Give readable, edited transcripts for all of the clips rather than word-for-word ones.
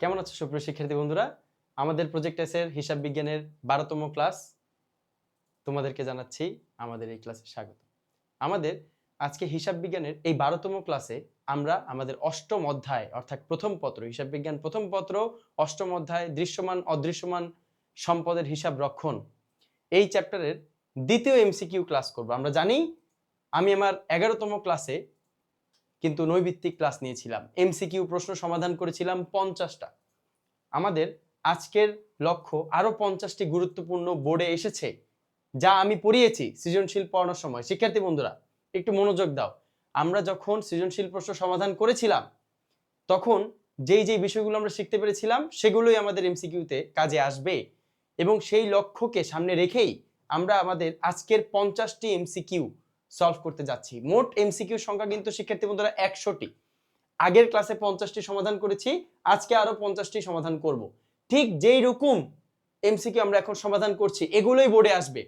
কেমন আছো সুপ্রিয় শিক্ষার্থী বন্ধুরা? আমাদের প্রজেক্ট এসের হিসাব বিজ্ঞানের 12তম ক্লাস তোমাদেরকে জানাচ্ছি আমাদের এই ক্লাসে স্বাগত। আমাদের আজকে হিসাব বিজ্ঞানের এই 12তম ক্লাসে আমরা আমাদের অষ্টম অধ্যায় অর্থাৎ প্রথম পত্র হিসাব বিজ্ঞান প্রথম পত্র অষ্টম অধ্যায় দৃশ্যমান অদৃশ্যমান সম্পদের হিসাব রক্ষণ এই চ্যাপ্টারের দ্বিতীয় এমসিকিউ ক্লাস করব। আমরা জানি আমি আমার 11তম ক্লাসে কিন্তু নৈবিত্তিক ক্লাস নিয়েছিলাম, এমসিকিউ প্রশ্ন সমাধান করেছিলাম 50টা। আমাদের আজকের লক্ষ্য আরো 50টি গুরুত্বপূর্ণ বোর্ডে এসেছে যা আমি পড়িয়েছি সৃজনশীল পড়ানোর সময়। শিক্ষার্থী বন্ধুরা একটু মনোযোগ দাও। আমরা যখন সৃজনশীল প্রশ্ন সমাধান করেছিলাম তখন যেই যেই বিষয়গুলো আমরা শিখতে পেরেছিলাম সেগুলোই আমাদের এমসিকিউতে কাজে আসবে এবং সেই লক্ষ্যকে সামনে রেখেই আমরা আমাদের আজকের 50টি এমসিকিউ সলভ করতে যাচ্ছি। মোট এমসিকিউ সংখ্যা কিন্তু শিক্ষার্থী বন্ধুরা 100টি। আগের ক্লাসে 50টি সমাধান করেছি, আজকে আরো 50টি সমাধান করব। ঠিক যেই রকম এমসিকিউ আমরা এখন সমাধান করছি এগুলোই বোর্ডে আসবে,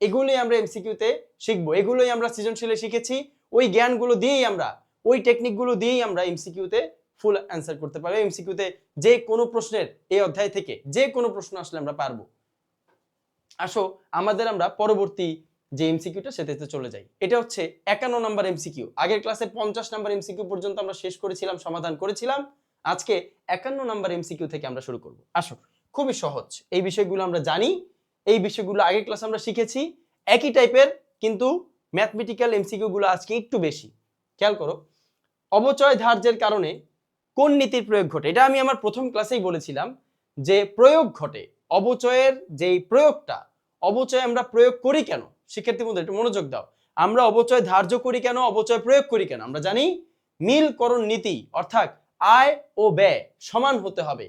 এগুলোই আমরা এমসিকিউতে শিখবো, এগুলোই আমরা সৃজনশীলে শিখেছি। ওই জ্ঞানগুলো দিয়েই আমরা ওই টেকনিকগুলো দিয়েই আমরা এমসিকিউতে ফুল অ্যান্সার করতে পারবো। এমসিকিউতে যে কোনো প্রশ্নের এই অধ্যায় থেকে যে কোনো প্রশ্ন আসলে আমরা পারবো। আসো আমরা পরবর্তী যে এমসিকিউটা সেটাতে চলে যাই। এটা হচ্ছে 51 নাম্বার এমসিকিউ। আগের ক্লাসে 50 নাম্বার এমসিকিউ পর্যন্ত আমরা শেষ করেছিলাম, সমাধান করেছিলাম। আজকে 51 নাম্বার এমসিকিউ থেকে আমরা শুরু করব। আসো, খুবই সহজ, এই বিষয়গুলো আমরা জানি, এই বিষয়গুলো আগের ক্লাসে আমরা শিখেছি। একই টাইপের কিন্তু ম্যাথমেটিক্যাল এমসিকিউ গুলো আজকে একটু বেশি। খেয়াল করো, অবচয় ধার্যের কারণে কোন নীতির প্রয়োগ ঘটে? এটা আমি আমার প্রথম ক্লাসেই বলেছিলাম যে প্রয়োগ ঘটে, অবচয়ের যেই প্রয়োগটা, অবচয় আমরা প্রয়োগ করি কেন? শিক্ষার্থী বন্ধু একটু মনোযোগ দাও। আমরা অবচয় ধার্য করি কেন, অবচয় প্রয়োগ করি কেন? আমরা জানি মিলকরণ নীতি, অর্থাৎ আয় ও ব্যয় সমান হতে হবে,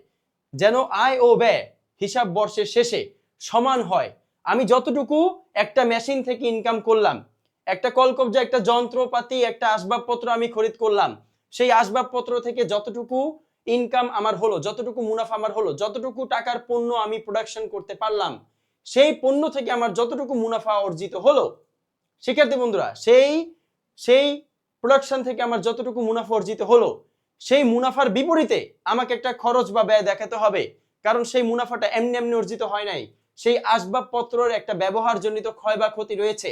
যেন আয় ও ব্যয় হিসাব বর্ষের শেষে সমান হয়। আমি যতটুকু একটা মেশিন থেকে ইনকাম করলাম, একটা কলকবজা, একটা যন্ত্রপাতি, একটা আসবাবপত্র আমি খরিদ করলাম, সেই আসবাবপত্র থেকে যতটুকু ইনকাম আমার হলো, যতটুকু মুনাফা আমার হলো, যতটুকু টাকার পণ্য আমি প্রোডাকশন করতে পারলাম, সেই পণ্য থেকে আমার যতটুকু মুনাফা অর্জিত হলো, শিক্ষার্থী বন্ধুরা সেই প্রোডাকশন থেকে আমার যতটুকু মুনাফা অর্জিত হলো, সেই মুনাফার বিপরীতে আমাকে একটা খরচ বা ব্যয় দেখাতে হবে। কারণ সেই মুনাফাটা এমনি এমনি অর্জিত হয় নাই, সেই আসবাবপত্রের একটা ব্যবহারজনিত ক্ষয় বা ক্ষতি রয়েছে।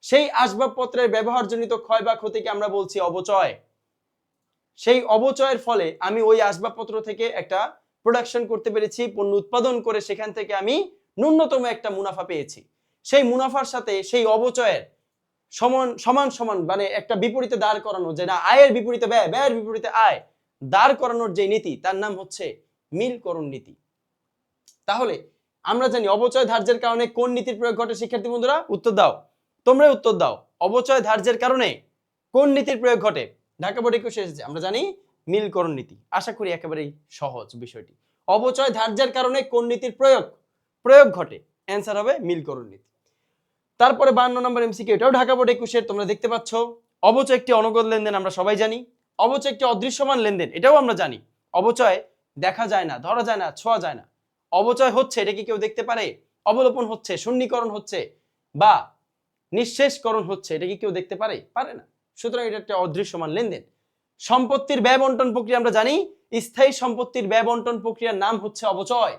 সেই আসবাবপত্রের ব্যবহারজনিত ক্ষয় বা ক্ষতিকে আমরা বলছি অবচয়। সেই অবচয়ের ফলে আমি ওই আসবাবপত্র থেকে একটা প্রোডাকশন করতে পেরেছি, পণ্য উৎপাদন করে সেখান থেকে আমি ন্যূনতম একটা মুনাফা পেয়েছি। সেই মুনাফার সাথে সেই অবচয়ের সমান সমান সমান মানে একটা বিপরীতে দাঁড় করানো, যে না আয়ের বিপরীতে ব্যয়, ব্যয়ের বিপরীতে আয় দাঁড় করানোর যে নীতি, তার নাম হচ্ছে মিলকরণ নীতি। তাহলে আমরা জানি অবচয় ধার্যের কারণে কোন নীতির প্রয়োগ ঘটে? শিক্ষার্থী বন্ধুরা উত্তর দাও, তোমরা উত্তর দাও। অবচয় ধার্যের কারণে কোন নীতির প্রয়োগ ঘটে? ঢাকা বোর্ডে একুশে এসেছে, আমরা জানি মিলকরণ নীতি। আশা করি একেবারেই সহজ বিষয়টি। অবচয় ধার্যের কারণে কোন নীতির প্রয়োগ ঘটে? অ্যান্সার হবে মিলকরণ নীতি। তারপরে 52 নম্বর এমসিকিউ, এটাও ঢাকা বোর্ড 21-এর, তোমরা দেখতে পাচ্ছ। অবচয় একটি অনগদ লেনদেন, আমরা সবাই জানি। অবচয় একটি অদৃশ্যমান লেনদেন, এটাও আমরা জানি। অবচয় দেখা যায় না, ধরা যায় না, ছোঁয়া যায় না। অবচয় হচ্ছে, এটা কি কেউ দেখতে পারে? অবলোপন হচ্ছে, শূন্যীকরণ হচ্ছে বা নিঃশেষকরণ হচ্ছে, এটা কি কেউ দেখতে পারে? পারে না। সুতরাং এটা একটা অদৃশ্যমান লেনদেন। সম্পত্তির ব্যয় বন্টন প্রক্রিয়া, আমরা জানি স্থায়ী সম্পত্তির ব্যয় বন্টন প্রক্রিয়ার নাম হচ্ছে অবচয়।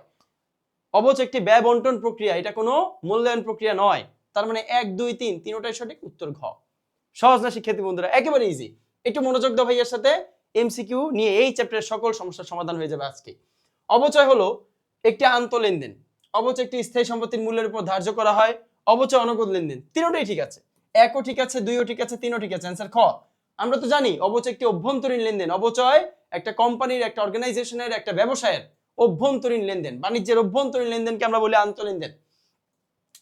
অবচয় একটি ব্যয় বন্টন প্রক্রিয়া, এটা কোনো মূল্যায়ন প্রক্রিয়া নয়। তার মানে 1, 2, 3 তিনটাই সঠিক, উত্তর ঘ। সহজ না শিক্ষার্থী বন্ধুরা? একেবারে ইজি। একটু মনোযোগ দাও ভাইয়ের সাথে, এমসিকিউ নিয়ে এই চ্যাপ্টারের সকল সমস্যার সমাধান হয়ে যাবে আজকে। অবচয় হলো একটি আন্তঃলেনদেন। অবচয় একটি স্থায়ী সম্পত্তির মূল্যের উপর ধার্য করা হয়। অবচয় অনগদ লেনদেন, তিনটাই ঠিক আছে। 1ও ঠিক আছে, 2ও ঠিক আছে, 3ও ঠিক আছে। অ্যান্সার খ। আমরা তো জানি অবচয় একটি অভ্যন্তরীণ লেনদেন। অবচয় একটা কোম্পানির, একটা অর্গানাইজেশনের, একটা ব্যবসায়ের অভ্যন্তরীণ লেনদেন, বাণিজ্যের অভ্যন্তরীণ লেনদেনকে আমরা বলি আন্তঃলেনদেন।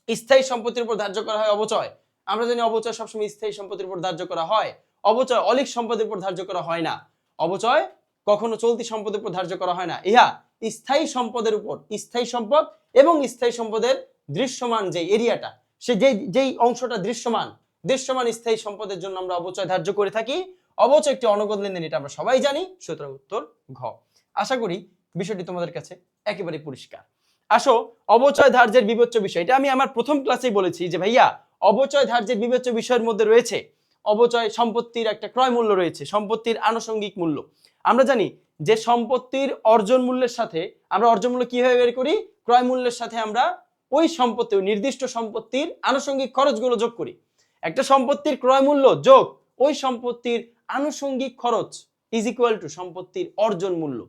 স্থায়ী সম্পত্তির উপর ধার্য করা হয় অবচয়। আমরা জানি অবচয় সবসময় স্থায়ী সম্পত্তির উপর ধার্য করা হয়। অবচয় অলিক সম্পদের উপর ধার্য করা হয় না। অবচয় কখনো চলতি সম্পদের উপর ধার্য করা হয় না। ইহা স্থায়ী সম্পদের উপর, স্থায়ী সম্পদ এবং স্থায়ী সম্পদের দৃশ্যমান যে এরিয়াটা, সে যেই অংশটা দৃশ্যমান স্থায়ী সম্পদের জন্য আমরা অবচয় ধার্য করে থাকি। অবচয় একটি অনগদ লেনদেন, এটা আমরা সবাই জানি। সুতরাং উত্তর ঘ। আশা করি বিষয়টি তোমাদের কাছে একেবারে পরিষ্কার। আসো, অবচয় ধার্যের বিবেচ্য বিষয়, এটা আমি আমার প্রথম ক্লাসেই বলেছি যে ভাইয়া অবচয় ধার্যের বিবেচ্য বিষয়ের মধ্যে রয়েছে অবচয় সম্পত্তির একটা ক্রয় মূল্য রয়েছে, সম্পত্তির আনুষঙ্গিক মূল্য। আমরা জানি যে সম্পত্তির অর্জন মূল্যের সাথে আমরা অর্জন মূল্য কিভাবে বের করি, ক্রয় মূল্যের সাথে আমরা ওই সম্পত্তি, ওই নির্দিষ্ট সম্পত্তির আনুষঙ্গিক খরচগুলো যোগ করি। একটা সম্পত্তির ক্রয় মূল্য যোগ ওই সম্পত্তির আনুষঙ্গিক খরচ ইজ ইকুয়াল টু সম্পত্তির অর্জন মূল্য।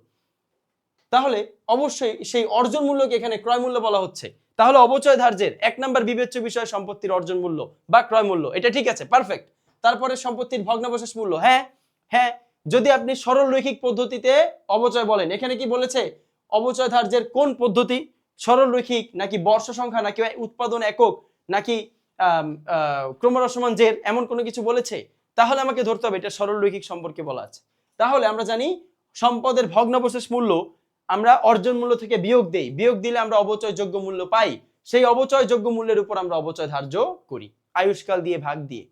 তাহলে অবশ্যই সেই অর্জন মূল্যকে এখানে ক্রয় মূল্য বলা হচ্ছে। তাহলে অবচয় ধার্যের 1 নম্বর বিবেচ্য বিষয় সম্পত্তির অর্জন মূল্য বা ক্রয় মূল্য, এটা ঠিক আছে, পারফেক্ট। তারপরে সম্পত্তির ভগ্নাবশেষ মূল্য, হ্যাঁ হ্যাঁ, যদি আপনি সরল রৈখিক পদ্ধতিতে অবচয় বলেন, এখানে কি বলেছে অবচয় ধার্যের কোন পদ্ধতি, সরল রৈখিক নাকি বর্ষ সংখ্যা নাকি উৎপাদন একক নাকি ক্রমহ্রাসমান জের, এমন কোনো কিছু বলেছে? তাহলে আমাকে ধরতে হবে এটা সরল রৈখিক সম্পর্কে বলা আছে। তাহলে আমরা জানি সম্পদের ভগ্নাবশেষ মূল্য আমরা অর্জন মূল্য থেকে বিয়োগ দেই, বিয়োগ দিলে আমরা অবচয় যোগ্য মূল্য পাই, সেই অবচয় যোগ্য মূল্যের উপর আমরা অবচয় ধার্য করি আয়ুষ্কাল দিয়ে ভাগ দিয়ে,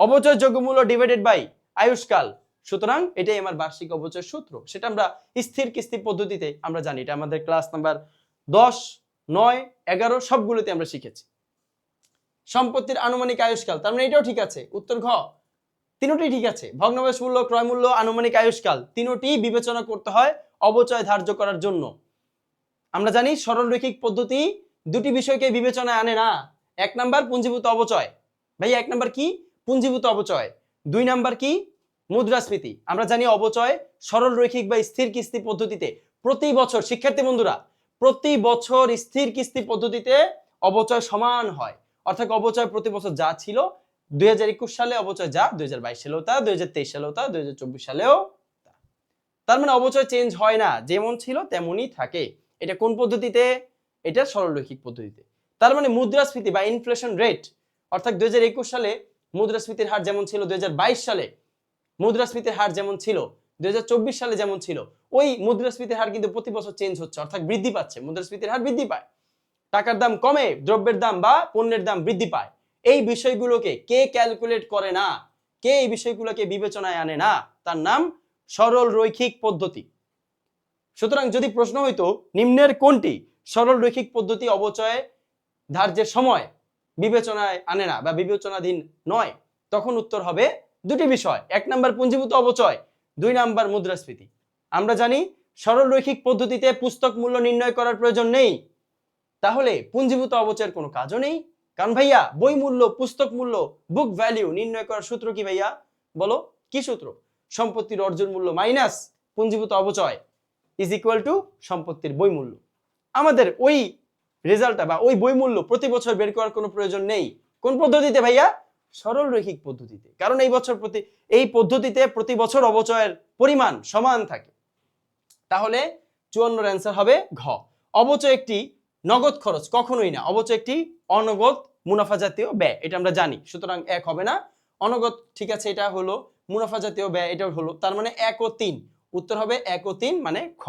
অবচয় যোগ্য মূল্য ডিভাইডেড বাই আয়ুষ্কাল। সুতরাং এটাই আমার বার্ষিক অবচয় সূত্র, সেটা আমরা স্থির কিস্তি পদ্ধতিতে আমরা জানি, এটা আমাদের ক্লাস নাম্বার 10, 9, 11 সবগুলোতে আমরা শিখেছি। সম্পত্তির আনুমানিক আয়ুষ্কাল, তার মানে এটাও ঠিক আছে, উত্তর ঘ, তিনটি ঠিক আছে। ভগ্নাবশেষ মূল্য, ক্রয় মূল্য, আনুমানিক আয়ুষ্কাল তিনটি বিবেচনা করতে হয় অবচয় ধার্য করার জন্য। আমরা জানি সরল রৈখিক পদ্ধতি দুটি বিষয়কে বিবেচনায় আনে না। 1 নাম্বার পুঞ্জীভূত অবচয়, ভাই 1 নাম্বার কি পুঞ্জীভূত অবচয়, 2 নাম্বার কি মুদ্রাস্ফীতি। আমরা জানি অবচয় সরল রৈখিক বা স্থির কিস্তি পদ্ধতিতে প্রতি বছর, শিক্ষার্থী বন্ধুরা, প্রতি বছর স্থির কিস্তি পদ্ধতিতে অবচয় সমান হয়, অর্থাৎ অবচয় প্রতি বছর যা ছিল 2021 সালে অবচয় যা 2022 সালেও তা, 2023 সালেও তা, 2024 সালেও তা। তার মানে অবচয় চেঞ্জ হয় না, যেমন ছিল তেমনই থাকে। এটা কোন পদ্ধতিতে? এটা সরল রৈখিক পদ্ধতিতে। তার মানে মুদ্রাস্ফীতি বা ইনফ্লেশন রেট, অর্থাৎ 2021 সালে মুদ্রাস্ফীতির হার যেমন ছিল 2022 সালে মুদ্রাস্ফীতির হার যেমন ছিল 2024 সালে যেমন ছিল, ওই মুদ্রাস্ফীতির হার কিন্তু প্রতি বছর চেঞ্জ হচ্ছে, অর্থাৎ বৃদ্ধি পাচ্ছে, মুদ্রাস্ফীতির হার বৃদ্ধি পায়। টাকার দাম কমে, দ্রব্যের দাম বা পণ্যের দাম বৃদ্ধি পায়। এই বিষয়গুলোকে কে ক্যালকুলেট করে না, কে এই বিষয়গুলোকে বিবেচনায় আনে না, তার নাম সরল রৈখিক পদ্ধতি। সুতরাং যদি প্রশ্ন হইতো নিম্নের কোনটি সরল রৈখিক পদ্ধতি অবচয় ধার্যের সময় বিবেচনায় আনে না বা বিবেচনাধীন নয়, তখন উত্তর হবে দুটি বিষয়, 1 নাম্বার পুঞ্জীভূত অবচয়, 2 নাম্বার মুদ্রাস্ফীতি। আমরা জানি সরল রৈখিক পদ্ধতিতে পুস্তক মূল্য নির্ণয় করার প্রয়োজন নেই, তাহলে পুঞ্জীভূত অবচয়ের কোনো কাজও নেই। কারণ ভাইয়া বই মূল্য, পুস্তক মূল্য, বুক ভ্যালু নির্ণয় করার সূত্র কি ভাইয়া? বলো কি সূত্র? সম্পত্তির অর্জন মূল্য মাইনাস পুঞ্জীভূত অবচয় ইজ ইকুয়াল টু সম্পত্তির বই মূল্য। আমাদের ওই রেজাল্টটা বা ওই বই মূল্য প্রতি বছর বের করার কোনো প্রয়োজন নেই। কোন পদ্ধতিতে ভাইয়া? সরল রৈখিক পদ্ধতিতে, কারণ এই পদ্ধতিতে প্রতি বছর অবচয়ের পরিমাণ সমান থাকে। তাহলে 54 এর অ্যান্সার হবে ঘ। অবচয় একটি নগদ খরচ কখনোই না, অবচয় একটি অনগদ মুনাফা জাতীয় ব্যয়, এটা আমরা জানি। সুতরাং 1 হবে না, অনগদ ঠিক আছে, এটা হলো মুনাফা জাতীয় ব্যয়, এটাও হলো। তার মানে 1 ও 3, উত্তর হবে 1 ও 3 মানে খ।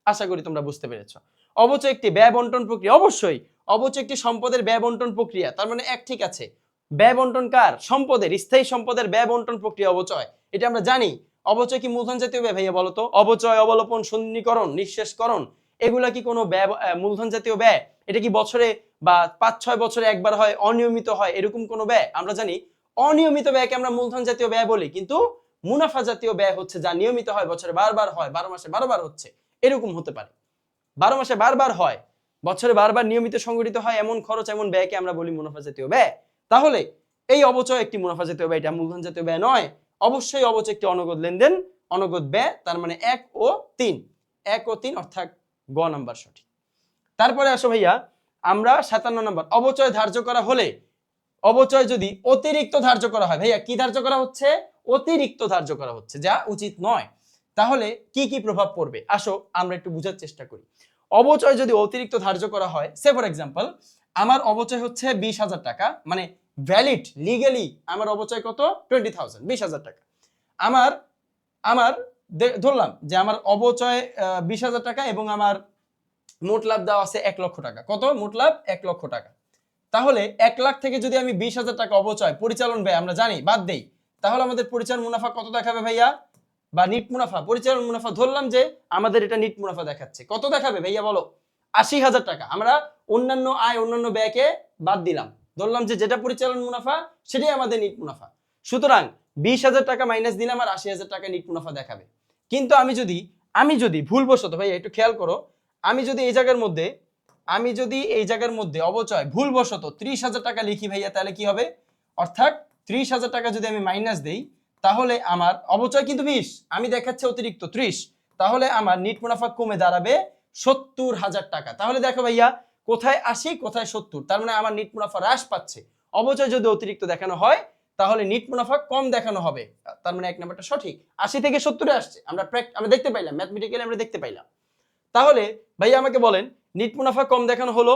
আশা করি তোমরা বুঝতে পেরেছো। অবচয় একটি ব্যয় বন্টন প্রক্রিয়া, অবশ্যই অবচয় একটি সম্পদের ব্যয় বন্টন প্রক্রিয়া, তার মানে 1 ঠিক আছে। ব্যয় বন্টন কার? সম্পদের, স্থায়ী সম্পদের ব্যয় বন্টন প্রক্রিয়া অবচয়, এটা আমরা জানি। অবচয় কি মূলধন জাতীয় ব্যয় ভাইয়া বলো তো? অবচয়, অবলোপন, সন্নিকরণ, নিঃশেষকরণ এগুলা কি কোনো ব্যয় মূলধন জাতীয় ব্যয়? এটা কি বছরে বা 5-6 বছরে একবার হয়, অনিয়মিত হয়, এরকম কোনো ব্যয়? আমরা জানি অনিয়মিত ব্যয়কে আমরা মূলধন জাতীয় ব্যয় বলি, কিন্তু মুনাফা জাতীয় ব্যয় হচ্ছে যা নিয়মিত হয়, বছরে বারবার হয়, 12 মাসে 12 বার হচ্ছে, এরকম হতে পারে। 12 মাসে বারবার হয়, বছরে বারবার নিয়মিত সংগঠিত হয়, এমন খরচ, এমন ব্যয়কে আমরা বলি মুনাফা জাতীয় ব্যয়। তাহলে এই অবচয় একটি মুনাফা জাতীয় ব্যয়, এটা মূলধন জাতীয় ব্যয় নয়। অবশ্যই অবচয় একটি অনগদ লেনদেন, অনগদ ব্যয়, তার মানে 1 ও 3, 1 ও 3 অর্থাৎ গ নাম্বার সঠিক। তারপরে আসো ভাইয়া আমরা 57 নাম্বার, অবচয় ধার্য করা হলে, অবচয় যদি অতিরিক্ত ধার্য করা হয়, ভাইয়া কি ধার্য করা হচ্ছে? অতিরিক্ত ধার্য করা হচ্ছে, যা উচিত নয়, তাহলে কি কি প্রভাব পড়বে আসো আমরা একটু বোঝার চেষ্টা করি। অবচয় যদি অতিরিক্ত ধার্য করা হয়, সে ফর এক্সাম্পল আমার অবচয় হচ্ছে 20,000 টাকা, মানে ভ্যালিড লিগ্যালি আমার অবচয় কত? 20,000, 20,000 টাকা। আমার ধরলাম যে আমার অবচয় 20,000 টাকা এবং আমার মোট লাভ দেওয়া আছে 1 লক্ষ টাকা। কত মোট লাভ? 1 লক্ষ টাকা। তাহলে 1 লাখ থেকে যদি আমি 20,000 টাকা অবচয় পরিচালন ব্যয় আমরা জানি বাদ দেই, তাহলে আমাদের পরিচালন মুনাফা কত দেখাবে ভাইয়া? বা নিট মুনাফা, পরিচালন মুনাফা ধরলাম যে আমাদের এটা নিট মুনাফা দেখাচ্ছে, কত দেখাবে ভাইয়া বলো? 80,000 টাকা। আমরা অন্যান্য আয়, অন্যান্য ব্যয়কে বাদ দিলাম, ধরলাম যে যেটা পরিচালন মুনাফা সেটাই আমাদের নিট মুনাফা। সুতরাং 20,000 টাকা মাইনাস দিলে আমার 80,000 টাকা নিট মুনাফা দেখাবে। কিন্তু আমি যদি ভুলবশত, ভাই একটু খেয়াল করো, আমি যদি এই জায়গার মধ্যে অবচয় ভুলবশত 30,000 টাকা লিখি ভাইয়া, তাহলে কি হবে? অর্থাৎ 30,000 টাকা যদি আমি মাইনাস দেই, তাহলে আমার অবচয় কিন্তু 20, আমি দেখাচ্ছি অতিরিক্ত 30, তাহলে আমার নিট মুনাফা কমে দাঁড়াবে 70,000 টাকা। তাহলে দেখো ভাইয়া, কোথায় 80 কোথায় 70, তার মানে আমার নিট মুনাফা হ্রাস পাচ্ছে। অবচয় যদি অতিরিক্ত দেখানো হয় তাহলে নিট মুনাফা কম দেখানো হবে, তার মানে এক নাম্বারটা সঠিক। 80 থেকে 70 এ আসছে, আমরা দেখতে পাইলাম, ম্যাথমেটিক্যালি আমরা দেখতে পাইলাম। তাহলে ভাইয়া আমাকে বলেন, নিট মুনাফা কম দেখানো হলো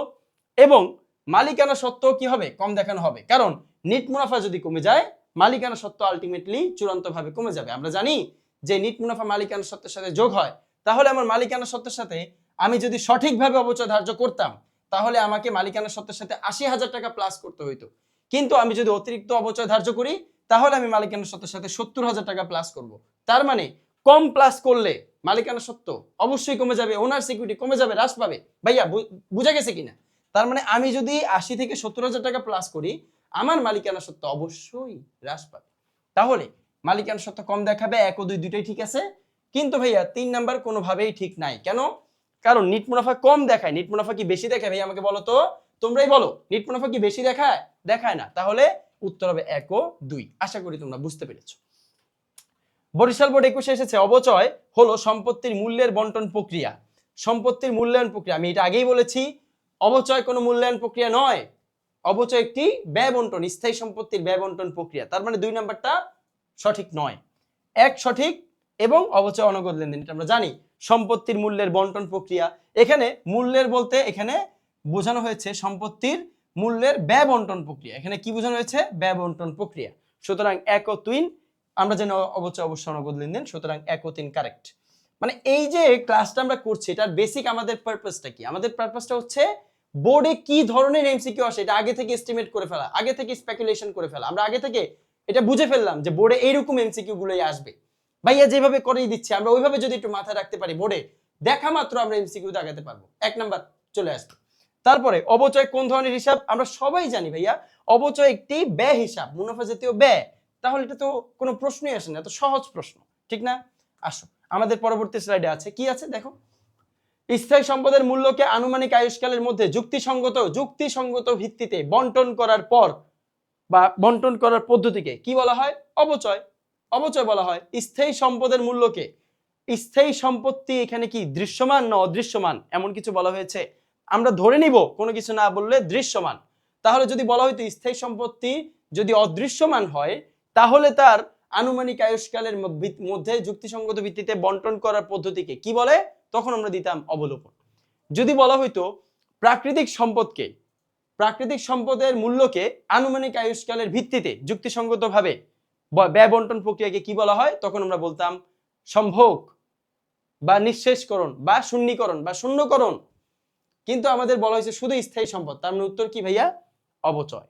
এবং মালিকানা সত্ত্ব কি হবে? কম দেখানো হবে। কারণ নিট মুনাফা যদি কমে যায়, মালিকানা সত্ত্ব আলটিমেটলি চূড়ান্তভাবে কমে যাবে। আমরা জানি যে নিট মুনাফা মালিকানা সত্ত্বের সাথে যোগ হয়। তাহলে আমার মালিকানা সত্ত্বের সাথে আমি যদি সঠিকভাবে অবচয় ধার্য করতাম, তাহলে আমাকে মালিকানা সত্ত্বের সাথে 80,000 টাকা প্লাস করতে হইতো। কিন্তু আমি যদি অতিরিক্ত অবচয় ধার্য করি, তাহলে আমি মালিকানা সত্ত্বের সাথে 70,000 টাকা প্লাস করব। তার মানে কম প্লাস করলে মালিকানা সত্ত্ব অবশ্যই কমে যাবে, ওনার সিকিউরিটি কমে যাবে, হ্রাস পাবে। ভাইয়া বুঝা গেছে কিনা? তার মানে আমি যদি 80 থেকে 70,000 টাকা প্লাস করি, আমার মালিকানা সত্ত্ব অবশ্যই হ্রাস পাবে। তাহলে মালিকানা সত্ত্ব কম দেখাবে, 1 ও 2 দুটোই ঠিক আছে। কিন্তু ভাইয়া 3 নাম্বার কোনোভাবেই ঠিক নাই। কেন? কারণ নিট মুনাফা কম দেখায়। নিট মুনাফা কি বেশি দেখায়? ভাইয়া আমাকে বলো তো, তোমরাই বলো, নিট মুনাফা কি বেশি দেখায়? দেখায় না। তাহলে উত্তর হবে 1 ও 2। আশা করি তোমরা বুঝতে পেরেছো। বরিশাল বোর্ড 21 এসেছে, অবচয় হলো সম্পত্তির মূল্যের বন্টন প্রক্রিয়া। সম্পত্তির মূল্যায়ন প্রক্রিয়া, আমি এটা আগেই বলেছি, অবচয় কোনো মূল্যায়ন প্রক্রিয়া নয়। অবচয় একটি ব্যয় বন্টন, স্থায়ী সম্পত্তির ব্যয় বন্টন প্রক্রিয়া। তার মানে 2 নাম্বারটা সঠিক নয়। 1 সঠিক এবং অবচয় অনগদ লেনদেন, এটা আমরা জানি। সম্পত্তির মূল্যের বন্টন প্রক্রিয়া, এখানে মূল্যের বলতে এখানে বোঝানো হয়েছে সম্পত্তির মূল্যের ব্যয় বন্টন প্রক্রিয়া। এখানে কি বোঝানো হয়েছে? ব্যয় বন্টন প্রক্রিয়া। সুতরাং 1 ও 3 আমরা যেন অবচয় অবশ্যই অনগদ লেনদেন, সুতরাং 1 ও 3 কারেক্ট। মানে এই যে ক্লাসটা আমরা করছি, এটার বেসিক আমাদের পারপাসটা কি? আমাদের পারপাসটা হচ্ছে বোর্ডে কি ধরনের এমসিকিউ আসে এটা আগে থেকে এস্টিমেট করে ফেলা, আগে থেকে স্পেকুলেশন করে ফেলা। আমরা আগে থেকে এটা বুঝে ফেললাম যে বোর্ডে এইরকম এমসিকিউ গুলোই আসবে। ভাইয়া যেভাবে করেই দিচ্ছে, আমরা ওইভাবে যদি একটু মাথায় রাখতে পারি, বোর্ডে দেখা মাত্র আমরা এমসিকিউ দাগাতে পারবো, 1 নাম্বার চলে আসবে। তারপরে অবচয় কোন ধরনের হিসাব? আমরা সবাই জানি ভাইয়া, অবচয় একটি ব্যয় হিসাব, মুনাফা জাতীয় ব্যয়। তাহলে এটা তো কোনো প্রশ্নই আসে না, এত সহজ প্রশ্ন, ঠিক না? আসো আমাদের পরবর্তী স্লাইডে আছে, কি আছে দেখো। স্থায়ী সম্পদের মূল্যকে আনুমানিক আয়ুষ্কালের মধ্যে যুক্তিসঙ্গত ভিত্তিতে বন্টন করার পর বা বন্টন করার পদ্ধতিকে কি বলা হয়? অবচয়। অবচয় বলা হয়। স্থায়ী সম্পদের মূল্যকে, স্থায়ী সম্পত্তি এখানে কি দৃশ্যমান না অদৃশ্যমান এমন কিছু বলা হয়েছে? আমরা ধরে নিব কোনো কিছু না বললে দৃশ্যমান। তাহলে যদি বলা হয়তো স্থায়ী সম্পত্তি যদি অদৃশ্যমান হয়, তাহলে তার আনুমানিক আয়ুষ্কালের মধ্যে যুক্তিসঙ্গত ভিত্তিতে বন্টন করার পদ্ধতিকে কি বলে? তখন আমরা দিতাম অবলোপন। যদি বলা হইতো প্রাকৃতিক সম্পদের মূল্যকে আনুমানিক আয়ুষ্কালের ভিত্তিতে যুক্তিসঙ্গতভাবে ব্যয় বন্টন প্রক্রিয়াকে কি বলা হয়? তখন আমরা বলতাম সম্ভোগ বা নিঃশেষকরণ বা শূন্যীকরণ বা শূন্যকরণ। কিন্তু আমাদের বলা হয়েছে শুধু স্থায়ী সম্পদ, তার মানে উত্তর কি ভাইয়া? অবচয়।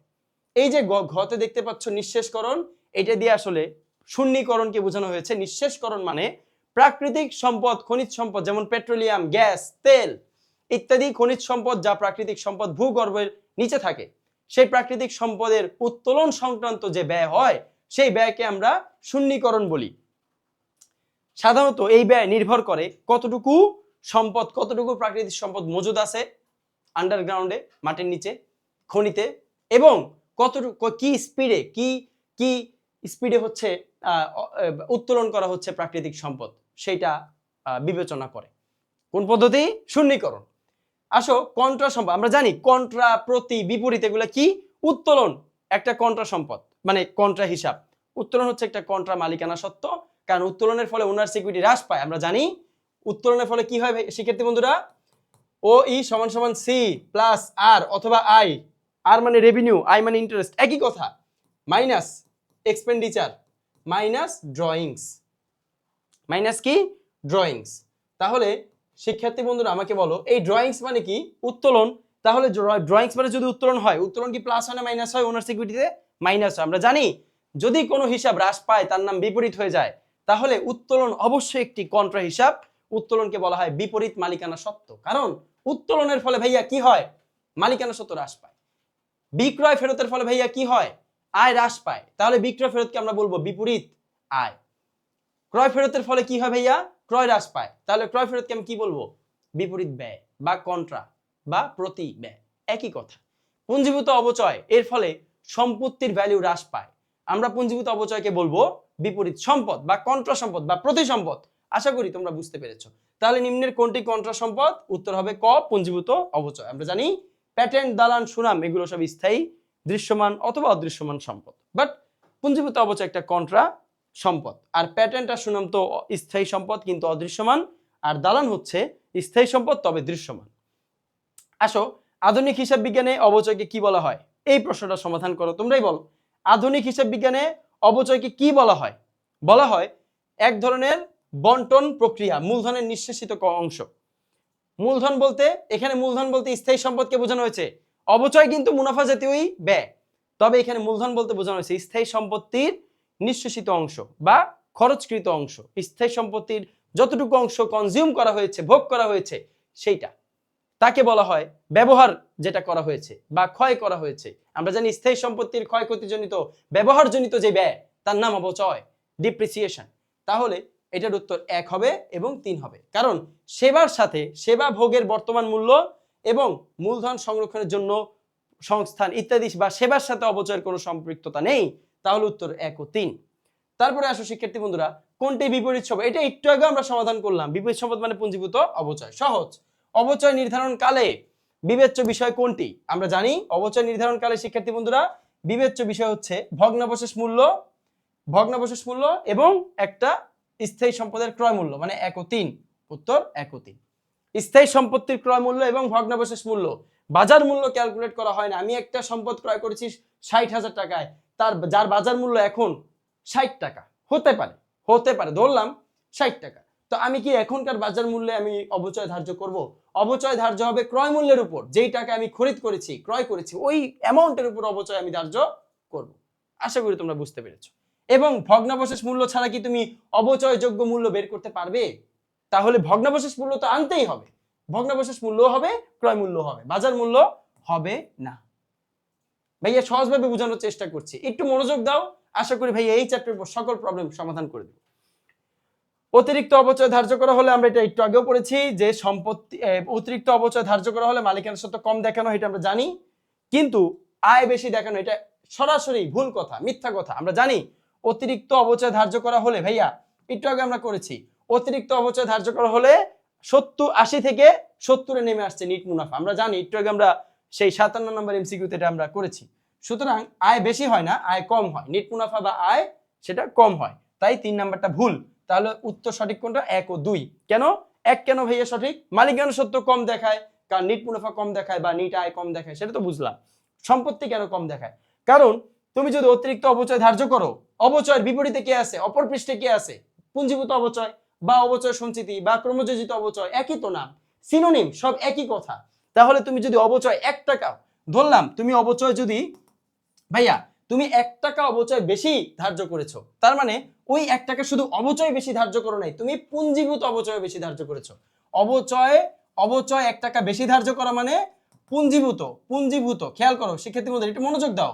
এই যে ঘতে দেখতে পাচ্ছ নিঃশেষকরণ, এটা দিয়ে আসলে শূন্যীকরণকে বোঝানো হয়েছে। নিঃশেষকরণ মানে প্রাকৃতিক সম্পদ, খনিজ সম্পদ, যেমন পেট্রোলিয়াম, গ্যাস, তেল ইত্যাদি খনিজ সম্পদ, যা প্রাকৃতিক সম্পদ ভূগর্ভের নিচে থাকে, সেই প্রাকৃতিক সম্পদের উত্তোলন সংক্রান্ত যে ব্যয় হয়, সেই ব্যয়কে আমরা শূন্যীকরণ বলি। সাধারণত এই ব্যয় নির্ভর করে কতটুকু প্রাকৃতিক সম্পদ মজুদ আছে আন্ডারগ্রাউন্ডে, মাটির নিচে, খনিতে, এবং কতটুকু কি স্পিডে হচ্ছে উত্তোলন করা হচ্ছে প্রাকৃতিক সম্পদ, সেটা বিবেচনা করে। কোন পদ্ধতি? শূন্যীকরণ। আসো কন্ট্রা সম্পদ, আমরা জানি কন্ট্রা, প্রতি, বিপরীত এগুলা কি? উত্তোলন একটা কন্ট্রা সম্পদ, মানে কন্ট্রা হিসাব। উত্তোলন হচ্ছে একটা কন্ট্রা মালিকানা সত্ত্ব, কারণ উত্তোলনের ফলে ওনার সিকিউরিটি হ্রাস পায়। আমরা জানি উত্তোলনের ফলে কি হয় শিক্ষার্থী বন্ধুরা? ও ই সমান সমান সি প্লাস আর অথবা আই, আর মানে রেভিনিউ, আই মানে ইন্টারেস্ট, একই কথা, minus expenditure minus drawings, minus কি? ড্রয়িংস। তাহলে শিক্ষার্থী বন্ধুরা আমাকে বলো, এই ড্রয়িংস মানে কি? উত্তোলন। তাহলে ড্রয়িংস মানে যদি উত্তোলন হয়, উত্তোলন কি প্লাস হয় না মাইনাস হয়? ওনার সিকিউরিটিতে মাইনাস হয়। আমরা জানি যদি কোনো হিসাব হ্রাস পায় তার নাম বিপরীত হয়ে যায়, তাহলে উত্তোলন অবশ্যই একটি কন্ট্রা হিসাব। উত্তোলনকে বলা হয় বিপরীত মালিকানা সত্ত্ব, কারণ উত্তোলনের ফলে ভাইয়া কি হয়? মালিকানা সত্ত্ব হ্রাস পায়। বিক্রয় ফেরতের ফলে ভাইয়া কি হয়? আয় হ্রাস পায়, তাহলে বিক্রয় ফেরতকে আমরা বলবো বিপরীত আয়। ক্রয় ফেরতের ফলে কি হয় ভাইয়া? ক্রয় হ্রাস পায়, তাহলে ক্রয় ফেরতকে আমি কি বলবো? বিপরীত ব্যয় বা কন্ট্রা বা প্রতি ব্যয়, একই কথা। পুঞ্জীভূত অপচয়, এর ফলে সম্পত্তির ভ্যালু হ্রাস পায়, আমরা পুঞ্জীভূত অপচয়কে বলবো বিপরীত সম্পদ বা কন্ট্রা সম্পদ বা প্রতি সম্পদ। আশা করি তোমরা বুঝতে পেরেছো। তাহলে নিম্নের কোনটি কন্ট্রা সম্পদ? উত্তর হবে ক, পুঞ্জীভূত অপচয়। আমরা জানি প্যাটেন্ট, দালান, সুনাম এগুলো সব স্থায়ী, দৃশ্যমান অথবা অদৃশ্যমান সম্পদ, বাট পুঞ্জীভূত অপচয় একটা কন্ট্রা সম্পদ। আর প্যাটেন্ট আর সুনাম তো স্থায়ী সম্পদ কিন্তু অদৃশ্যমান, আর দালান হচ্ছে স্থায়ী সম্পদ তবে দৃশ্যমান। আসো, আধুনিক হিসাব বিজ্ঞানে অপচয়কে কি বলা হয়? এই প্রশ্নটা সমাধান করো, তোমরাই বলো। আধুনিক হিসাব বিজ্ঞানে অপচয়কে কি বলা হয়? বলা হয় এক ধরনের বন্টন প্রক্রিয়া, মূলধনের নিঃশেষিত অংশ। মূলধন বলতে, এখানে মূলধন বলতে স্থায়ী সম্পদকে বোঝানো হয়েছে। অপচয় কিন্তু মুনাফা জাতীয়ই ব্যয়, তবে এখানে মূলধন বলতে বোঝানো হয়েছে স্থায়ী সম্পত্তির নিঃশেষিত অংশ বা খরচকৃত অংশ। স্থায়ী সম্পত্তির যতটুকু অংশ কনজিউম করা হয়েছে, ভোগ করা হয়েছে, সেইটা তাকে বলা হয় ব্যবহার, যেটা করা হয়েছে বা ক্ষয় করা হয়েছে। আমরা জানি স্থায়ী সম্পত্তির ক্ষয়ক্ষতিজনিত, ব্যবহারজনিত যে ব্যয়, তার নাম অপচয়, ডিপ্রিসিয়েশন। তাহলে এটার উত্তর 1 হবে এবং 3 হবে, কারণ সেবার সাথে সেবা ভোগের বর্তমান মূল্য এবং মূলধন সংরক্ষণের জন্য সংস্থান ইত্যাদি বা সেবার সাথে অপচয়ের কোনো সম্পৃক্ততা নেই। তাহলে উত্তর 1 ও 3। তারপরে আসো শিক্ষার্থী বন্ধুরা, কোনটি বিপরীত সম্পদ? এটা একটু আগে আমরা সমাধান করলাম। বিপরীত সম্পদ মানে পুঞ্জীভূত অপচয়, সহজ। অপচয় নির্ধারণ কালে বিবেচ্য বিষয় কোনটি? আমরা জানি অপচয় নির্ধারণ কালে শিক্ষার্থী বন্ধুরা বিবেচ্য বিষয় হচ্ছে ভগ্নাবশেষ মূল্য, ভগ্নাবশেষ মূল্য এবং একটা স্থায়ী সম্পদের ক্রয় মূল্য, মানে 1 ও 3। উত্তর 1 ও 3। স্থায়ী সম্পত্তির ক্রয় মূল্য এবং ভগ্নাবশেষ মূল্য, বাজার মূল্য ক্যালকুলেট করা হয় না। আমি একটা সম্পদ ক্রয় করেছি 60,000 টাকায়, যার বাজার মূল্য এখন 60 টাকা, হতে পারে ধরলাম 60 টাকা। তো আমি কি এখনকার বাজার মূল্যে আমি অপচয় ধার্য করব? অপচয় ধার্য হবে ক্রয় মূল্যের উপর, যেই টাকা আমি খরিদ করেছি, ক্রয় করেছি, ওই অ্যামাউন্টের উপর অপচয় আমি ধার্য করব। আশা করি তোমরা বুঝতে পেরেছো। এবং ভগ্নাবশেষ মূল্য ছাড়া কি তুমি অপচয়যোগ্য মূল্য বের করতে পারবে? তাহলে ভগ্নাবশেষ মূল্য তো আনতেই হবে। ভগ্নাবশেষ মূল্য হবে, ক্রয় মূল্য হবে, বাজার মূল্য হবে না। ভাইয়া সহজভাবে বোঝানোর চেষ্টা করছি, একটু মনোযোগ দাও। আশা করি ভাইয়া এই চ্যাপ্টারের সকল প্রবলেম সমাধান করে দেব। অতিরিক্ত অপচয় ধার্য করা হলে, আমরা এটা একটু আগেও পড়েছি যে সম্পত্তি অতিরিক্ত অপচয় ধার্য করা হলে মালিকানা সত্ত্ব কম দেখানো, এটা আমরা জানি। কিন্তু আয় বেশি দেখানো, এটা সরাসরি ভুল কথা, মিথ্যা কথা। আমরা জানি অতিরিক্ত অপচয় ধার্য করা হলে, ভাইয়া একটু আগে আমরা করেছি, অতিরিক্ত অপচয় ধার্য করা হলে 80 থেকে 70-এ নেমে আসছে নিট মুনাফা। আমরা জানি, একটু আগে আমরা সেই 57 নম্বর এমসিকিউতে এটা আমরা করেছি। সুতরাং আয় বেশি হয় না, আয় কম হয়, নিট মুনাফা বা আয় সেটা কম হয়, তাই 3 নাম্বারটা ভুল। তাহলে উত্তর সঠিক কোনটা? 1 ও 2। কেন 1 কেন ভাইয়া সঠিক? মালিকানা সত্ত্ব কম দেখায়, কারণ নিট মুনাফা কম দেখায় বা নিট আয় কম দেখায়, সেটা তো বুঝলাম। সম্পত্তি কেন কম দেখায়? কারণ তুমি যদি অতিরিক্ত অপচয় ধার্য করো, অপচয়ের বিপরীতে কে আছে? অপর পৃষ্ঠে কে আছে? পুঞ্জীভূত অপচয় বা অপচয় সঞ্চিতি বা ক্রমযোজিত অপচয়, একই তো নাম, সিনোনিম, সব একই কথা। তাহলে তুমি যদি অপচয় 1 টাকা ধরলাম, তুমি অপচয় যদি ভাইয়া তুমি 1 টাকা অপচয় বেশি ধার্য করেছো, তার মানে ওই 1 টাকা শুধু অপচয় বেশি ধার্য করো নাই, তুমি পুঞ্জীভূত অপচয় বেশি ধার্য করেছো। অপচয় 1 টাকা বেশি ধার্য করা মানে পুঞ্জীভূত। খেয়াল করো শিক্ষার্থী বন্ধুরা, একটু মনোযোগ দাও।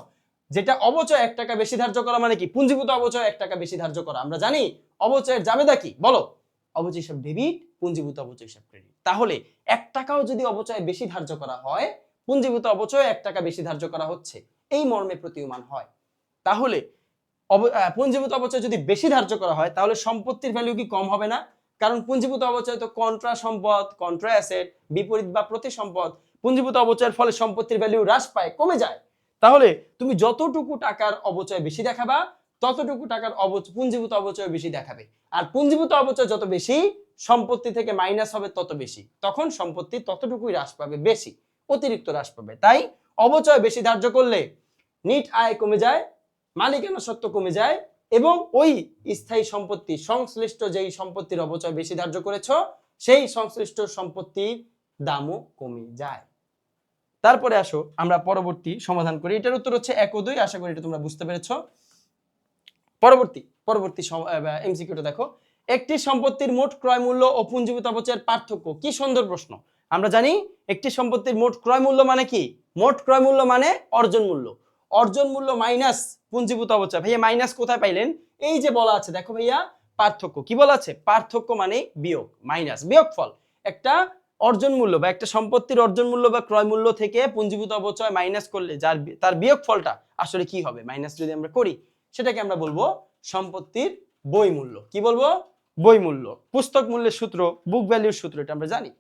যেটা অপচয় 1 টাকা বেশি ধার্য করা মানে কি? পুঞ্জীভূত অপচয় 1 টাকা বেশি ধার্য করা। আমরা জানি অপচয়ের জাবেদা কি বলো? অপচয় হিসাব ডেবিট, পুঞ্জীভূত অপচয় হিসাব ক্রেডিট। তাহলে 1 টাকাও যদি অপচয় বেশি ধার্য করা হয়, পুঞ্জীভূত অপচয় 1 টাকা বেশি ধার্য করা হচ্ছে, এই মর্মে প্রতীয়মান হয়। তাহলে পুঞ্জীভূত অপচয় যদি বেশি ধার্য করা হয়, তাহলে সম্পত্তির ভ্যালু কি কম হবে না? কারণ পুঞ্জীভূত অপচয় তো কন্ট্রা সম্পদ, কন্ট্রা অ্যাসেট, বিপরীত বা প্রতি সম্পদ। পুঞ্জীভূত অপচয়ের ফলে সম্পত্তির ভ্যালু হ্রাস পায়, কমে যায়। তাহলে তুমি যতটুকু টাকার অপচয় বেশি দেখাবা, ততটুকু টাকার পুঞ্জীভূত অপচয় বেশি দেখাবে। আর পুঞ্জীভূত অপচয় যত বেশি, সম্পত্তি থেকে মাইনাস হবে তত বেশি, তখন সম্পত্তি ততটুকুই হ্রাস পাবে, বেশি অতিরিক্ত হ্রাস পাবে। তাই অপচয় বেশি ধার্য করলে নিট আয় কমে যায়, মালিকানা সত্ত্ব কমে যায়, এবং ওই স্থায়ী সম্পত্তি সংশ্লিষ্ট যেই সম্পত্তির অপচয় বেশি ধার্য করেছো, সেই সংশ্লিষ্ট সম্পত্তির দামও কমে যায়। তারপরে আসো আমরা পরবর্তী সমাধান করি। এটার উত্তর হচ্ছে 1 ও 2। আশা করি এটা তোমরা বুঝতে পেরেছো। পরবর্তী এমসিকিউটা দেখো, একটি সম্পত্তির মোট ক্রয় মূল্য ও পুঞ্জীভূত অপচয়ের পার্থক্য। কি সুন্দর প্রশ্ন। আমরা জানি একটি সম্পত্তির মোট ক্রয় মূল্য মানে কি? মোট ক্রয় মূল্য মানে অর্জন মূল্য। অর্জন মূল্য মাইনাস পুঞ্জীভূত অবচয়। ভাইয়া মাইনাস কোথায় পাইলেন? এই যে বলা আছে দেখো ভাইয়া, পার্থক্য। কি বলা আছে? পার্থক্য মানে বিয়োগ, মাইনাস বিয়োগফল। একটা অর্জন মূল্য বা একটা সম্পত্তির অর্জন মূল্য বা ক্রয় মূল্য থেকে পুঞ্জীভূত অবচয় মাইনাস করলে যার তার বিয়োগফলটা আসলে কি হবে, মাইনাস যদি আমরা করি সেটাকে আমরা বলবো সম্পত্তির বই মূল্য। কি বলবো? বই মূল্য। পুস্তক মূল্যের সূত্র, বুক ভ্যালুর সূত্র, এটা আমরা জানি।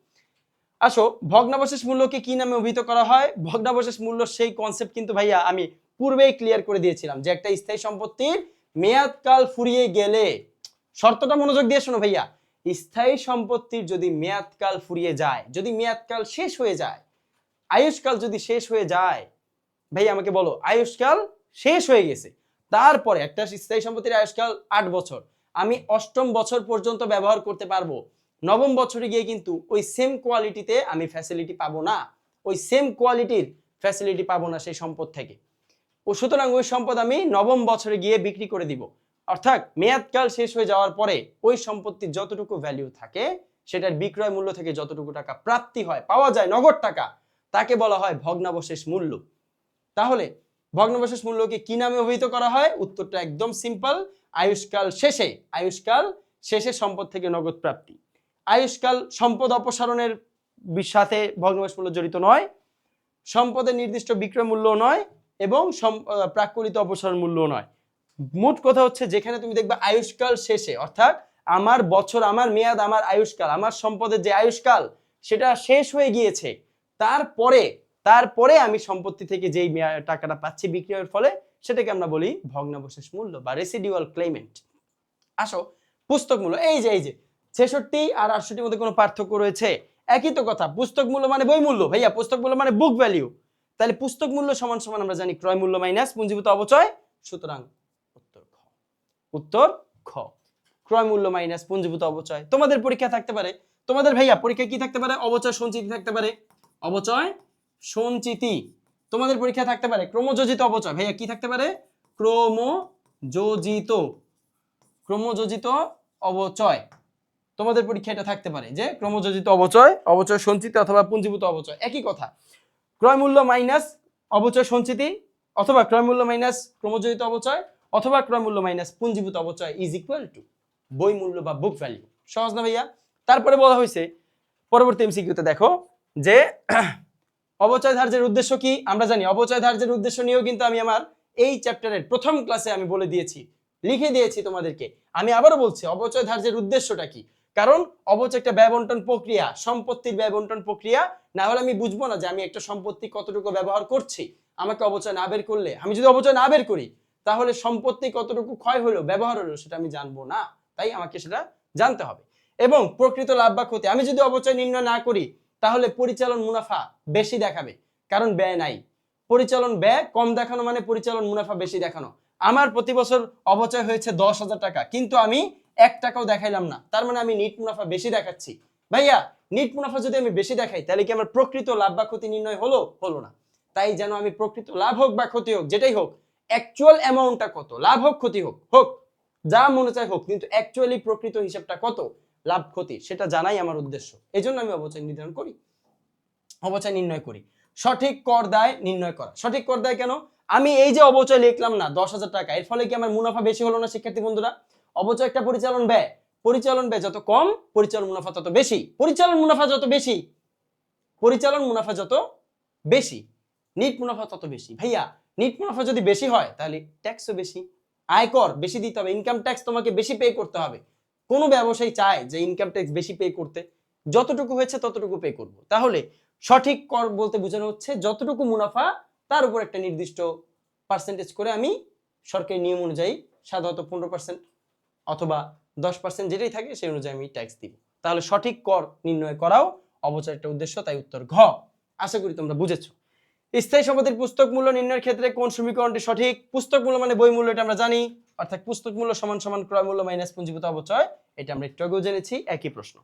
আসো, ভগ্নাবশেষ মূল্যকে কি নামে অভিহিত করা হয়? ভগ্নাবশেষ মূল্য সেই কনসেপ্ট কিন্তু ভাইয়া আমি পূর্বেই ক্লিয়ার করে দিয়েছিলাম, যে একটা স্থায়ী সম্পত্তির মেয়াদকাল ফুরিয়ে গেলে, শর্তটা মনোযোগ দিয়ে শোনো ভাইয়া, স্থায়ী সম্পত্তির যদি মেয়াদকাল ফুরিয়ে যায়, যদি মেয়াদকাল শেষ হয়ে যায়, আয়ুষ্কাল যদি শেষ হয়ে যায়, ভাইয়া আমাকে বলো, আয়ুষ্কাল শেষ হয়ে গেছে, তারপরে একটা স্থায়ী সম্পত্তির আয়ুষ্কাল 8 বছর, আমি 8ম বছর পর্যন্ত ব্যবহার করতে পারবো, 9ম বছরে গিয়ে কিন্তু ওই সেম কোয়ালিটিতে আমি ফ্যাসিলিটি পাবো না, ওই সেম কোয়ালিটির ফ্যাসিলিটি পাবো না সেই সম্পদ থেকে। ও সুতরাং ওই সম্পদ আমি 9ম বছরে গিয়ে বিক্রি করে দিব। অর্থাৎ মেয়াদকাল শেষ হয়ে যাওয়ার পরে ওই সম্পত্তির যতটুকু ভ্যালু থাকে, সেটার বিক্রয় মূল্য থেকে যতটুকু টাকা প্রাপ্তি হয়, পাওয়া যায় নগদ টাকা, তাকে বলা হয় ভগ্নাবশেষ মূল্য। তাহলে ভগ্নাবশেষ মূল্যকে কি নামে অভিহিত করা হয়? উত্তরটা একদম সিম্পল, আয়ুষ্কাল শেষে, আয়ুষ্কাল শেষে সম্পদ থেকে নগদ প্রাপ্তি। আয়ুষ্কাল সম্পদ অপসারণের সাথে ভগ্নাবশেষ মূল্য জড়িত নয়, সম্পদের নির্দিষ্ট বিক্রয় মূল্য নয়, এবং প্রাক্কলিত অপসারণ মূল্য নয়। মোট কথা হচ্ছে, যেখানে তুমি দেখবে আয়ুষ্কাল শেষে, অর্থাৎ আমার বছর, আমার মেয়াদ, আমার আয়ুষ্কাল, আমার সম্পদের যে আয়ুষ্কাল সেটা শেষ হয়ে গিয়েছে, তারপরে আমি সম্পত্তি থেকে যেই টাকাটা পাচ্ছি বিক্রয়ের ফলে, সেটাকে আমরা বলি ভগ্নাবশেষ মূল্য বা রেসিডুয়াল ক্লেমেন্ট। আসো, পুস্তক মূল্য, এই যে 66 আর 68 মধ্যে কোনো পার্থক্য রয়েছে? একই তো কথা, পুস্তক মূল্য মানে বই মূল্য ভাইয়া, পুস্তক মূল্য মানে বুক ভ্যালু। তাহলে পুস্তক মূল্য সমান সমান আমরা জানি ক্রয় মূল্য মাইনাস পুঞ্জীভূত অবচয়। সুতরাং উত্তর খ, ক্রয় মূল্য মাইনাস পুঞ্জীভূত অবচয়। তোমাদের পরীক্ষা থাকতে পারে, তোমাদের ভাইয়া পরীক্ষা কি থাকতে পারে? অবচয় সঞ্চিতি থাকতে পারে, অবচয় সঞ্চিতি। তোমাদের পরীক্ষা থাকতে পারে ক্রমযোজিত অবচয়। ভাইয়া কি থাকতে পারে? ক্রমযোজিত অবচয়। তোমাদের পরীক্ষা এটা থাকতে পারে যে ক্রমযোজিত অবচয়, অবচয় সঞ্চিতি অথবা পুঞ্জীভূত অবচয়, একই কথা। ক্রয় মূল্য মাইনাস অবচয় সঞ্চিতি, অথবা ক্রয় মূল্য মাইনাস ক্রমযোজিত অবচয়, অথবা ক্রয় মূল্য মাইনাস পুঞ্জীভূত অবচয় ইজ ইকুয়াল টু বই মূল্য বা বুক ভ্যালু। সহজ না ভাইয়া? তারপরে বলা হয়েছে পরবর্তী এমসিকিউতে, দেখো যে অবচয় ধার্যের উদ্দেশ্য কি? আমরা জানি অবচয় ধার্যের উদ্দেশ্য নিয়েও কিন্তু আমি আমার এই চ্যাপ্টারের প্রথম ক্লাসে আমি বলে দিয়েছি, লিখে দিয়েছি তোমাদেরকে। আমি আবারও বলছি, অবচয় ধার্যের উদ্দেশ্যটা কি? কারণ অবচয় একটা ব্যয় বন্টন প্রক্রিয়া, সম্পত্তির ব্যয় বন্টন প্রক্রিয়া। না হলে আমি বুঝবো না যে আমি একটা সম্পত্তি কতটুকু ব্যবহার করছি। আমাকে অবচয় না বের করলে, আমি যদি অবচয় না বের করি, তাহলে সম্পত্তি কতটুকু ক্ষয় হলো, ব্যবহার হলো, সেটা আমি জানবো না। তাই আমাকে সেটা জানতে হবে। এবং প্রকৃত লাভ বা ক্ষতি আমি যদি অবচয় নির্ণয় না করি, তাহলে পরিচালন মুনাফা বেশি দেখাবে, কারণ ব্যয় নাই। পরিচালন ব্যয় কম দেখানো মানে পরিচালন মুনাফা বেশি দেখানো। আমার প্রতি বছর অবচয় হয়েছে 10,000 টাকা, কিন্তু আমি 1 টাকাও দেখাইলাম না, তার মানে আমি নিট মুনাফা বেশি দেখাচ্ছি। ভাইয়া, নিট মুনাফা যদি আমি বেশি দেখাই, তাহলে কি আমার প্রকৃত লাভ বা ক্ষতি নির্ণয় হলো না? তাই যেন আমি প্রকৃত লাভ হোক বা ক্ষতি হোক, যেটাই হোক, অ্যাকচুয়াল অ্যামাউন্টটা কত, লাভ হোক ক্ষতি হোক যা মনে চায় হোক, কিন্তু অ্যাকচুয়ালি প্রকৃত হিসাবটা কত লাভ ক্ষতি, সেটা জানাই আমার উদ্দেশ্য। এই জন্য আমি অবচয় নির্ধারণ করি, অবচয় নির্ণয় করি। সঠিক কর দায় নির্ণয় করা। সঠিক কর দায় কেন? আমি এই যে অবচয় লিখলাম না 10,000 টাকা, এর ফলে কি আমার মুনাফা বেশি হলো না শিক্ষার্থী বন্ধুরা? অবচয় একটা পরিচালন ব্যয়, পরিচালন ব্যয় যত কম, পরিচালন মুনাফা তত বেশি। পরিচালন মুনাফা যত বেশি, নিট মুনাফা তত বেশি। ভাইয়া, নিট মুনাফা যদি বেশি হয়, তাহলে ট্যাক্সও বেশি, আয়কর বেশি দিতে হবে, ইনকাম ট্যাক্স তোমাকে বেশি পে করতে হবে। কোনো ব্যবসায়ী চায় যে ইনকাম ট্যাক্স বেশি পে করতে, যতটুকু হয়েছে ততটুকু পে করব। তাহলে সঠিক কর বলতে বোঝানো হচ্ছে যতটুকু মুনাফা, তার উপর একটা নির্দিষ্ট পার্সেন্টেজ করে আমি সরকারি নিয়ম অনুযায়ী, সাধারণত 15% অথবা 10% যেটাই থাকে সেই অনুযায়ী আমি ট্যাক্স দিব। তাহলে সঠিক কর নির্ণয় করাও অবচয়ের একটা উদ্দেশ্য, তাই উত্তর ঘ। আশা করি তোমরা বুঝেছো। স্থায়ী সম্পত্তির পুস্তক মূল্য নির্ণয়ের ক্ষেত্রে কোন সমীকরণটি সঠিক? পুস্তক মূল্য মানে বই মূল্য, এটা আমরা জানি, অর্থাৎ পুস্তক মূল্য সমান সমান ক্রয় মূল্য মাইনাস পুঞ্জীভূত অবচয়, এটা আমরা একটু আগেও জেনেছি, একই প্রশ্ন।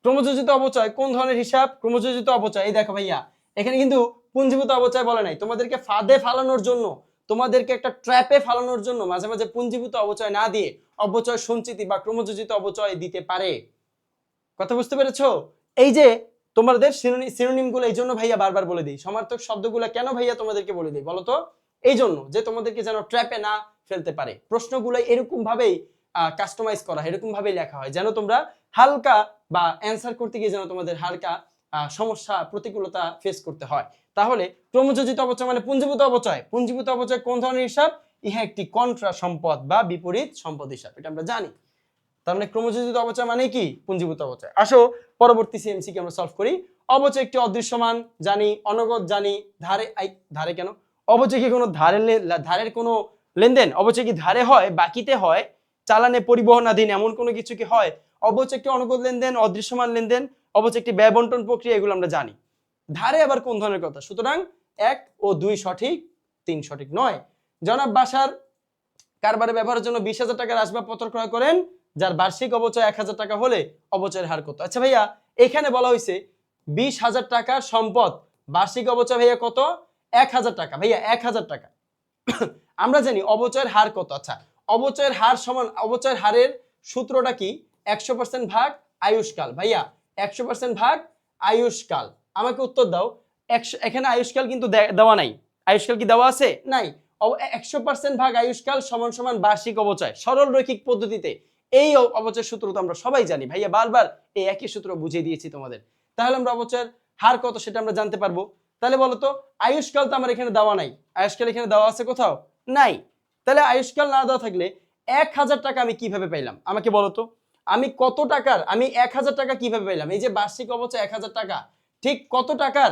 ক্রমযোজিত অবচয় কোন ধরনের হিসাব? ক্রমযোজিত অবচয়, এই দেখো ভাইয়া, এখানে কিন্তু পুঞ্জীভূত অবচয় বলে নাই, তোমাদেরকে ফাঁদে ফালানোর জন্য, তোমাদেরকে একটা ট্র্যাপে ফালানোর জন্য মাঝে মাঝে পুঞ্জীভূত অবচয় না দিয়ে অবচয় সঞ্চিতি বা ক্রমযোজিত অবচয় দিতে পারে। কথা বুঝতে পেরেছো? এই যে তোমাদের সিনোনিম গুলো এই জন্য ভাইয়া বারবার বলে দিই, সমার্থক শব্দগুলো কেন ভাইয়া তোমাদেরকে বলে দিই বলো তো? এই জন্য যে তোমাদেরকে যেন ট্র্যাপে না ফেলতে পারে, প্রশ্নগুলো এরকম ভাবেই কাস্টমাইজ করা, এরকম ভাবেই লেখা হয় যেন তোমরা হালকা বা অ্যান্সার করতে গিয়ে যেন তোমাদের হালকা সমস্যা প্রতিকূলতা ফেস করতে হয়। তাহলে ক্রমযোজিত অপচয় মানে পুঞ্জীভূত অপচয়। পুঞ্জীভূত অপচয় কোন ধরনের হিসাব? ইহা একটি কন্ট্রা সম্পদ বা বিপরীত সম্পদ হিসাব, এটা আমরা জানি। তার মানে ক্রমযোজিত অপচয় মানে কি? পুঞ্জীভূত অপচয়। আসো পরবর্তী সিএমসি কে আমরা সলভ করি। অপচয় একটি অদৃশ্যমান জানি, অনগদ জানি, ধারে কেন? অপচয় কি কোনো ধারের কোনো লেনদেন? অপচয় কি ধারে হয়, বাকিতে হয়, চালানে পরিবহনাধীন এমন কোনো কিছু কি হয়? অপচয় একটি অনগদ লেনদেন, অদৃশ্যমান লেনদেন, অপচয় একটি ব্যয় বন্টন প্রক্রিয়া, এগুলো আমরা জানি। ধারে আবার কোন ধরনের কথা? সুতরাং 1 ও 2 সঠিক, 3 সঠিক নয়। জনাব বাসার কারবারে ব্যবহারের জন্য 20,000 টাকার আসবাবপত্র ক্রয় করেন, যার বার্ষিক অপচয় 1,000 টাকা হলে অপচয়ের হার কত? আচ্ছা ভাইয়া, এখানে বলা হয়েছে 20,000 টাকার সম্পদ, বার্ষিক অপচয় ভাইয়া কত? 1,000 টাকা। ভাইয়া 1,000 টাকা। আমরা জানি অপচয়ের হার কত। আচ্ছা, অপচয়ের হার সমান, অপচয়ের হারের সূত্রটা কি? 100% ভাগ আয়ুষ্কাল। ভাইয়া 100% ভাগ আয়ুষ্কাল। আমাকে উত্তর দাও। এখানে আয়ুষ্কাল কিন্তু দেওয়া নাই। আয়ুষ্কাল কি দেওয়া আছে? নাই। 100% ভাগ আয়ুষ্কাল সমান সমান বার্ষিক অপচয়। সরল রৈখিক পদ্ধতিতে এই অপচয়ের সূত্র তো আমরা সবাই জানি। ভাইয়া বারবার এই একই সূত্র বুঝিয়ে দিয়েছি তোমাদের। তাহলে আমরা অপচয়ের হার কত সেটা আমরা জানতে পারবো। তাহলে বলো তো, আয়ুষ্কাল তো আমার এখানে দেওয়া নাই। আয়ুষ্কাল এখানে দেওয়া আছে কোথাও? নাই। তাহলে আয়ুষ্কাল না দেওয়া থাকলে 1,000 টাকা আমি কিভাবে পাইলাম? আমাকে বলো তো, আমি কত টাকার, আমি 1,000 টাকা কিভাবে পাইলাম? এই যে বার্ষিক অপচয় 1,000 টাকা, ঠিক কত টাকার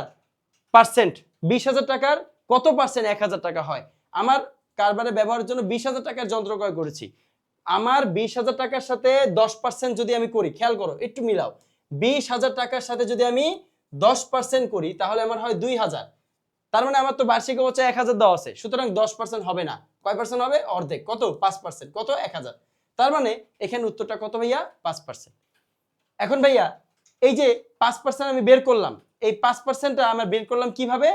পার্সেন্ট? 20,000 টাকার কত পার্সেন্ট 1,000 টাকা হয়? আমার কারবারে ব্যবহারের জন্য 20,000 টাকার যন্ত্র ক্রয় করেছি। আমার 20,000 টাকার সাথে 10% যদি আমি করি, খেয়াল করো, একটু মিলাও। 20,000 টাকার সাথে যদি আমি 10% করি তাহলে আমার হয় 2,000। তার মানে আমার তো বার্ষিক অপচয় 1,000 দেওয়া আছে, সুতরাং 10% হবে না। কয় পার্সেন্ট হবে? অর্ধেক। কত? 5%। কত? 1,000। তার মানে এখানে উত্তরটা কত ভাইয়া? 5%। এখন ভাইয়া এই যে 5% আমি বের করলাম, এই 5%টা আমরা বের করলাম কিভাবে?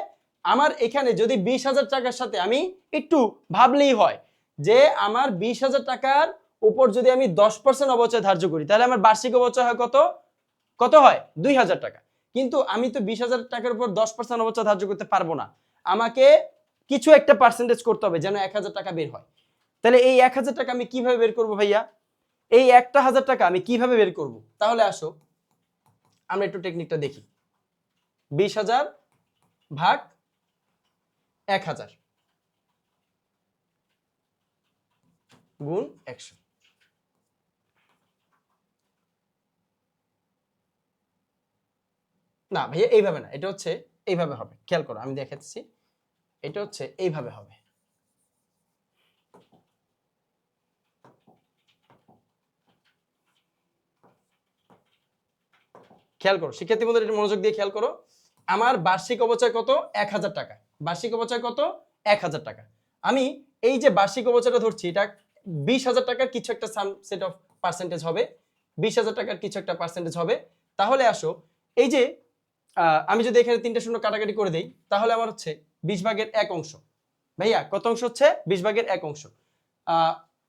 আমার এখানে যদি 20,000 টাকার সাথে আমি একটু ভাবলেই হয় যে আমার 20,000 টাকার উপর যদি আমি 10% অপচয় ধার্য করি তাহলে আমার বার্ষিক অপচয় হয় কত? কত হয়? 2,000 টাকা। কিন্তু আমি তো 20,000 টাকার উপর 10% অপচয় ধার্য করতে পারবো না। আমাকে কিছু একটা পার্সেন্টেজ করতে হবে যেন 1,000 টাকা বের হয়। তাহলে এই 1,000 টাকা আমি কিভাবে বের করব ভাইয়া? এই 1,000 টাকা আমি কিভাবে বের করব? তাহলে আসো আমরা একটু টেকনিকটা দেখি। 20,000 ভাগ 1,000 গুণ 100। না ভাইয়া এইভাবে না, এটা হচ্ছে এইভাবে হবে। খেয়াল করো, আমি দেখাচ্ছি। এটা হচ্ছে এইভাবে হবে। খেয়াল করো শিক্ষার্থী বন্ধুরা, এটা মনোযোগ দিয়ে খেয়াল করো। আমার বার্ষিক অপচয় কত? 1,000 টাকা। বার্ষিক অপচয় কত? 1,000 টাকা। আমি এই যে বার্ষিক অপচয়টা ধরছি, এটা 20,000 টাকার কিছু একটা সাম সেট অফ পার্সেন্টেজ হবে। 20,000 টাকার কিছু একটা পার্সেন্টেজ হবে। তাহলে আসো, এই যে আমি যদি এখানে 3টা শূন্য কাটাকাটি করে দেই তাহলে আমার হচ্ছে 20 ভাগের 1 অংশ। ভাইয়া কত অংশ হচ্ছে? 20 ভাগের 1 অংশ।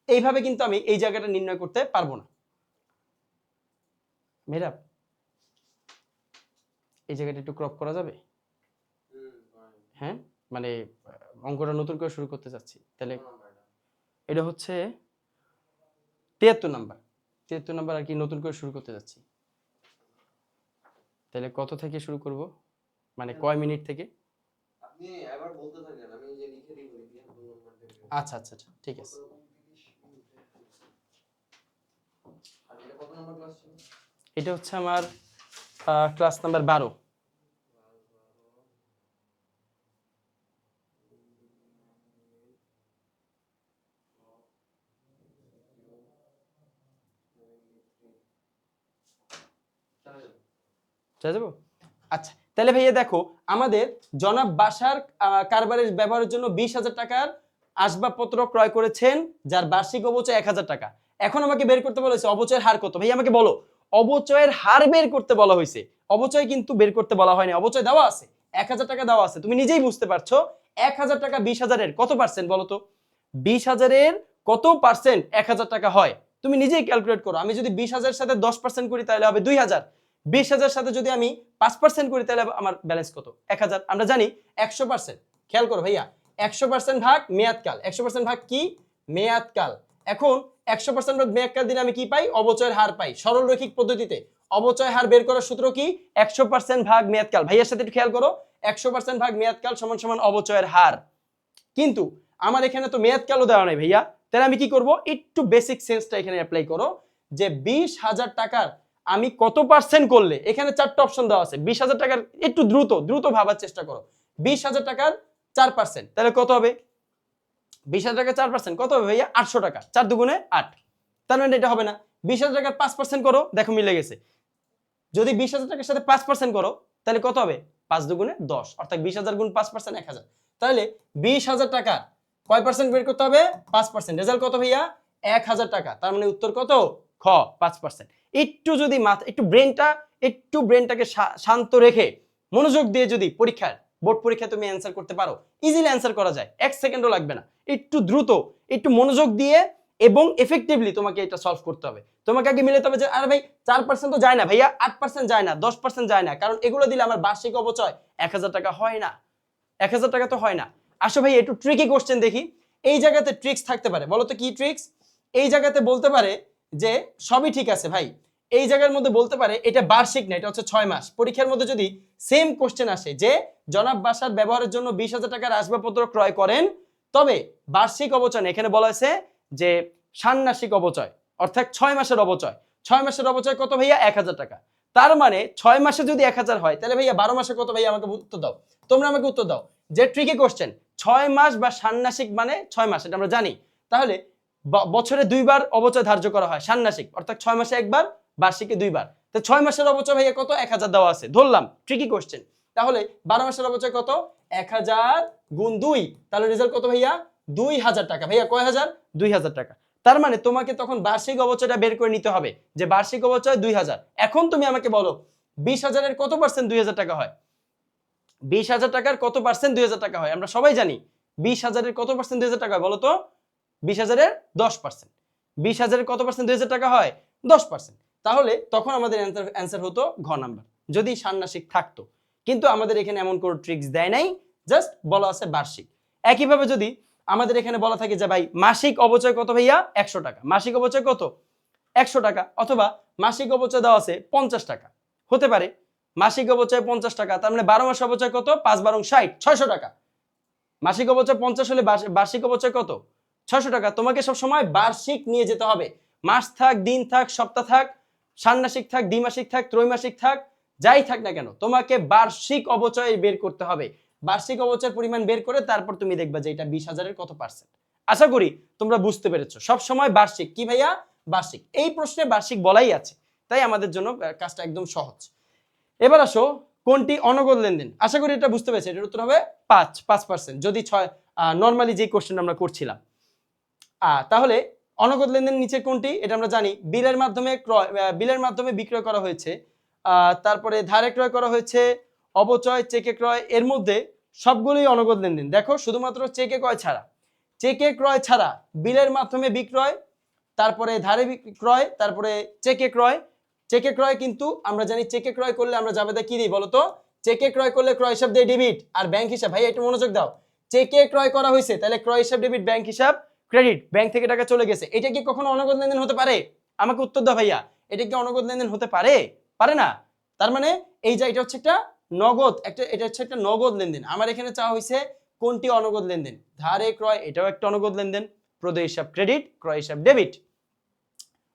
এইভাবে কিন্তু আমি এই জায়গাটা নির্ণয় করতে পারবো না। মেয়েরা এই জায়গাটা একটু ক্রপ করা যাবে? হ্যাঁ, মানে অঙ্কটা নতুন করে শুরু করতে চাচ্ছি। তাহলে এটা হচ্ছে 73 নাম্বার। 73 নাম্বার আর কি নতুন করে শুরু করতে যাচ্ছি। তাহলে কত থেকে শুরু করব? মানে কয় মিনিট থেকে? আপনি একবার বলতে থাকেন, আমি যে লিখে দিব লিখে কোন নাম্বার থেকে। আচ্ছা আচ্ছা আচ্ছা, ঠিক আছে। আর এটা কত নাম্বার ক্লাস ছিল? এটা হচ্ছে আমার ক্লাস নাম্বার 12। চলে যাবো? আচ্ছা, তাহলে ভাইয়া দেখো, আমাদের জনাব বাসার কারবারের ব্যবহারের জন্য 20,000 টাকার আসবাবপত্র ক্রয় করেছেন, যার বার্ষিক অপচয় 1,000 টাকা। এখন আমাকে বের করতে বলা হয়েছে অপচয়ের হার কত। ভাইয়া আমাকে বলো, অপচয়ের হার বের করতে বলা হয়েছে। অপচয় কিন্তু বের করতে বলা হয়নি। অপচয় দেওয়া আছে, 1,000 টাকা দেওয়া আছে। তুমি নিজেই বুঝতে পারছো 1,000 টাকা 20,000-এর কত পার্সেন্ট বলো তো? 20,000-এর কত পার্সেন্ট 1,000 টাকা হয়? তুমি নিজেই ক্যালকুলেট করো। আমি যদি 20,000-এর সাথে 10% করি তাহলে হবে 2,000। 20,000 সাথে যদি আমি 5% করি তাহলে আমার ব্যালেন্স কত? 1,000। আমরা জানি 100%। খেয়াল করো ভাইয়া, 100% ভাগ মেয়াদকাল, 100% ভাগ কি মেয়াদকাল। এখন 100% ভাগ মেয়াদকাল দিলে আমি কি পাই অবচয়ের হার পাই। সরল রৈখিক পদ্ধতিতে অবচয় হার বের করার সূত্র কি 100% ভাগ মেয়াদকাল। ভাইয়ার সাথে একটু খেয়াল করো 100% ভাগ মেয়াদকাল সমান সমান অবচয়ের হার। কিন্তু আমার এখানে তো মেয়াদকালও দেওয়া নাই ভাইয়া, তাহলে আমি কি করব একটু বেসিক সেন্সটা এখানে অ্যাপ্লাই করো যে 20,000 টাকার আমি কত পার্সেন্ট করলে, এখানে 4টা অপশন দেওয়া আছে। 20,000 টাকার একটু দ্রুত ভাবার চেষ্টা করো। 20,000 টাকার 4% তাহলে কত হবে? 20,000 টাকা 4% কত হবে ভাইয়া? 800 টাকা। 4 দুগুণে 8, তার মানে এটা হবে না। 20,000 টাকার 5% করো, দেখো মিলে গেছে। যদি 20,000 টাকার সাথে 5% করো তাহলে কত হবে? 5 দুগুণে 10, অর্থাৎ 20,000 গুণ 5% 1,000। তাহলে 20,000 টাকা কয় পার্সেন্ট বের করতে হবে? 5%। রেজাল্ট কত ভাইয়া? 1,000 টাকা। তার মানে উত্তর কত? খ 5%। একটু যদি একটু ব্রেনটাকে শান্ত রেখে মনোযোগ দিয়ে যদি পরীক্ষার বোর্ড পরীক্ষা তুমি অ্যান্সার করতে পারো, ইজিলি অ্যান্সার করা যায়, 1 সেকেন্ডও লাগবে না। একটু দ্রুত, একটু মনোযোগ দিয়ে এবং এফেক্টিভলি তোমাকে এটা সলভ করতে হবে। তোমাকে আগে মিলাতে হবে যে আরে ভাই 4% তো যায় না ভাইয়া, 8% যায় না, 10% যায় না, কারণ এগুলো দিলে আমার বার্ষিক অবচয় 1,000 টাকা হয় না। 1,000 টাকা তো হয় না। আসো ভাই একটু ট্রিকি কোশ্চেন দেখি। এই জায়গাতে ট্রিক্স থাকতে পারে, বলো তো কি ট্রিক্স? এই জায়গাতে বলতে পারে যে সবই ঠিক আছে ভাই, এই জায়গার মধ্যে বলতে পারে এটা বার্ষিক না, এটা হচ্ছে 6 মাস। পরীক্ষার মধ্যে যদি সেম কোশ্চেন আসে যে জনাব বাসার ব্যবহারের জন্য 20,000 টাকার আসবাবপত্র ক্রয় করেন, তবে বার্ষিক অবচয় না, এখানে বলা হয়েছে যে ষান্মাসিক অবচয়, অর্থাৎ 6 মাসের অবচয়। 6 মাসের অবচয় কত ভাইয়া? 1,000 টাকা। তার মানে 6 মাসে যদি 1,000 হয় তাহলে ভাইয়া 12 মাসে কত ভাইয়া? আমাকে উত্তর দাও, তোমরা আমাকে উত্তর দাও। যে ট্রিকি কোশ্চেন, 6 মাস বা ষান্মাসিক মানে 6 মাস, এটা আমরা জানি। তাহলে বছরে 2 বার অবচয় ধার্য করা হয় ষান্মাসিক, অর্থাৎ 6 মাসে একবার, বার্ষিকে 2 বার। তো 6 মাসের অবচয় ভাইয়া কত? 1,000 দেওয়া আছে, ধরলাম ট্রিকি কোশ্চেন। তাহলে 12 মাসের অবচয় কত? 1,000 গুণ 2, তাহলে রেজাল্ট কত ভাইয়া? 2,000 টাকা। ভাইয়া কয় হাজার? 2,000 টাকা। তার মানে তোমাকে তখন বার্ষিক অবচয়টা বের করে নিতে হবে যে বার্ষিক অবচয় 2,000। এখন তুমি আমাকে বলো 20,000 এর কত পার্সেন্ট 2,000 টাকা হয়? 20,000 টাকার কত পার্সেন্ট 2,000 টাকা হয়? আমরা সবাই জানি 20,000 এর কত পার্সেন্ট 2,000 টাকা হয় বলো তো? 20,000 এর 10%। 20,000 এর কত পার্সেন্ট 2,000 টাকা হয়? 10%। তাহলে তখন আমাদের অ্যান্সার হতো ঘ নাম্বার, যদি ষান্মাসিক থাকতো। কিন্তু আমাদের এখানে এমন কোনো ট্রিক্স দেয় নাই, জাস্ট বলা আছে বার্ষিক। একইভাবে যদি আমাদের এখানে বলা থাকে যে ভাই মাসিক অবচয় কত ভাইয়া? 100 টাকা। মাসিক অবচয় কত? 100 টাকা। অথবা মাসিক অবচয় দেওয়া আছে 50 টাকা, হতে পারে মাসিক অবচয় 50 টাকা, তার মানে 12 মাস অবচয় কত? 5 12 60, 600 টাকা। মাসিক অবচয় 50 হলে বার্ষিক অবচয় কত? 600 টাকা। তোমাকে সব সময় বার্ষিক নিয়ে যেতে হবে। মাস থাক, দিন থাক, সপ্তাহ থাক, ষান্মাসিক থাক, দ্বিমাসিক থাক, ত্রৈমাসিক থাক, যাই থাক না কেন, তোমাকে বার্ষিক অবচয় বের করতে হবে। বার্ষিক অবচয়ের পরিমাণ বের করে তারপর তুমি দেখবা যে এটা 20,000 এর কত পার্সেন্ট। আশা করি তোমরা বুঝতে পেরেছো। সব সময় বার্ষিক কি ভাইয়া? বার্ষিক। এই প্রশ্নে বার্ষিক বলাই আছে, তাই আমাদের জন্য কাজটা একদম সহজ। এবার আসো কোনটি অনগদ লেনদেন। আশা করি এটা বুঝতে পেরেছি। এটার উত্তর হবে 5%, যদি 6 নরমালি যে কোশ্চেন আমরা করছিলাম। তাহলে অনগদ লেনদেন নিচে কোনটি? এটা আমরা জানি বিলের মাধ্যমে বিলের মাধ্যমে বিক্রয় করা হয়েছে, তারপরে ধারে ক্রয় করা হয়েছে, অবচয়, চেকে ক্রয়, এর মধ্যে সবগুলোই অনগদ লেনদেন। দেখো শুধুমাত্র চেকে ক্রয় ছাড়া বিলের মাধ্যমে বিক্রয়, তারপরে ধারে ক্রয়, তারপরে চেকে ক্রয় কিন্তু আমরা জানি চেকে ক্রয় করলে আমরা জাবেদা কি দিই বলতো? চেকে ক্রয় করলে ক্রয় হিসাব দিয়ে ডেবিট, আর ব্যাংক হিসাব, ভাই একটু মনোযোগ দাও, চেকে ক্রয় করা হয়েছে তাহলে ক্রয় হিসাব ডেবিট, ব্যাংক হিসাব ক্রেডিট, ব্যাংক থেকে টাকা চলে গেছে। এটা কি কখনো অনগদ লেনদেন হতে পারে? আমাকে উত্তর দাও ভাইয়া, এটা কি অনগদ লেনদেন হতে পারে? পারে না। তার মানে এই যে এটা হচ্ছে একটা নগদ, এটা হচ্ছে একটা নগদ লেনদেন। আমার এখানে চাওয়া হয়েছে কোনটি অনগদ লেনদেন। ধারে ক্রয়, এটাও একটা অনগদ লেনদেন, প্রদেয় হিসাব ক্রেডিট, ক্রয় হিসাব ডেবিট।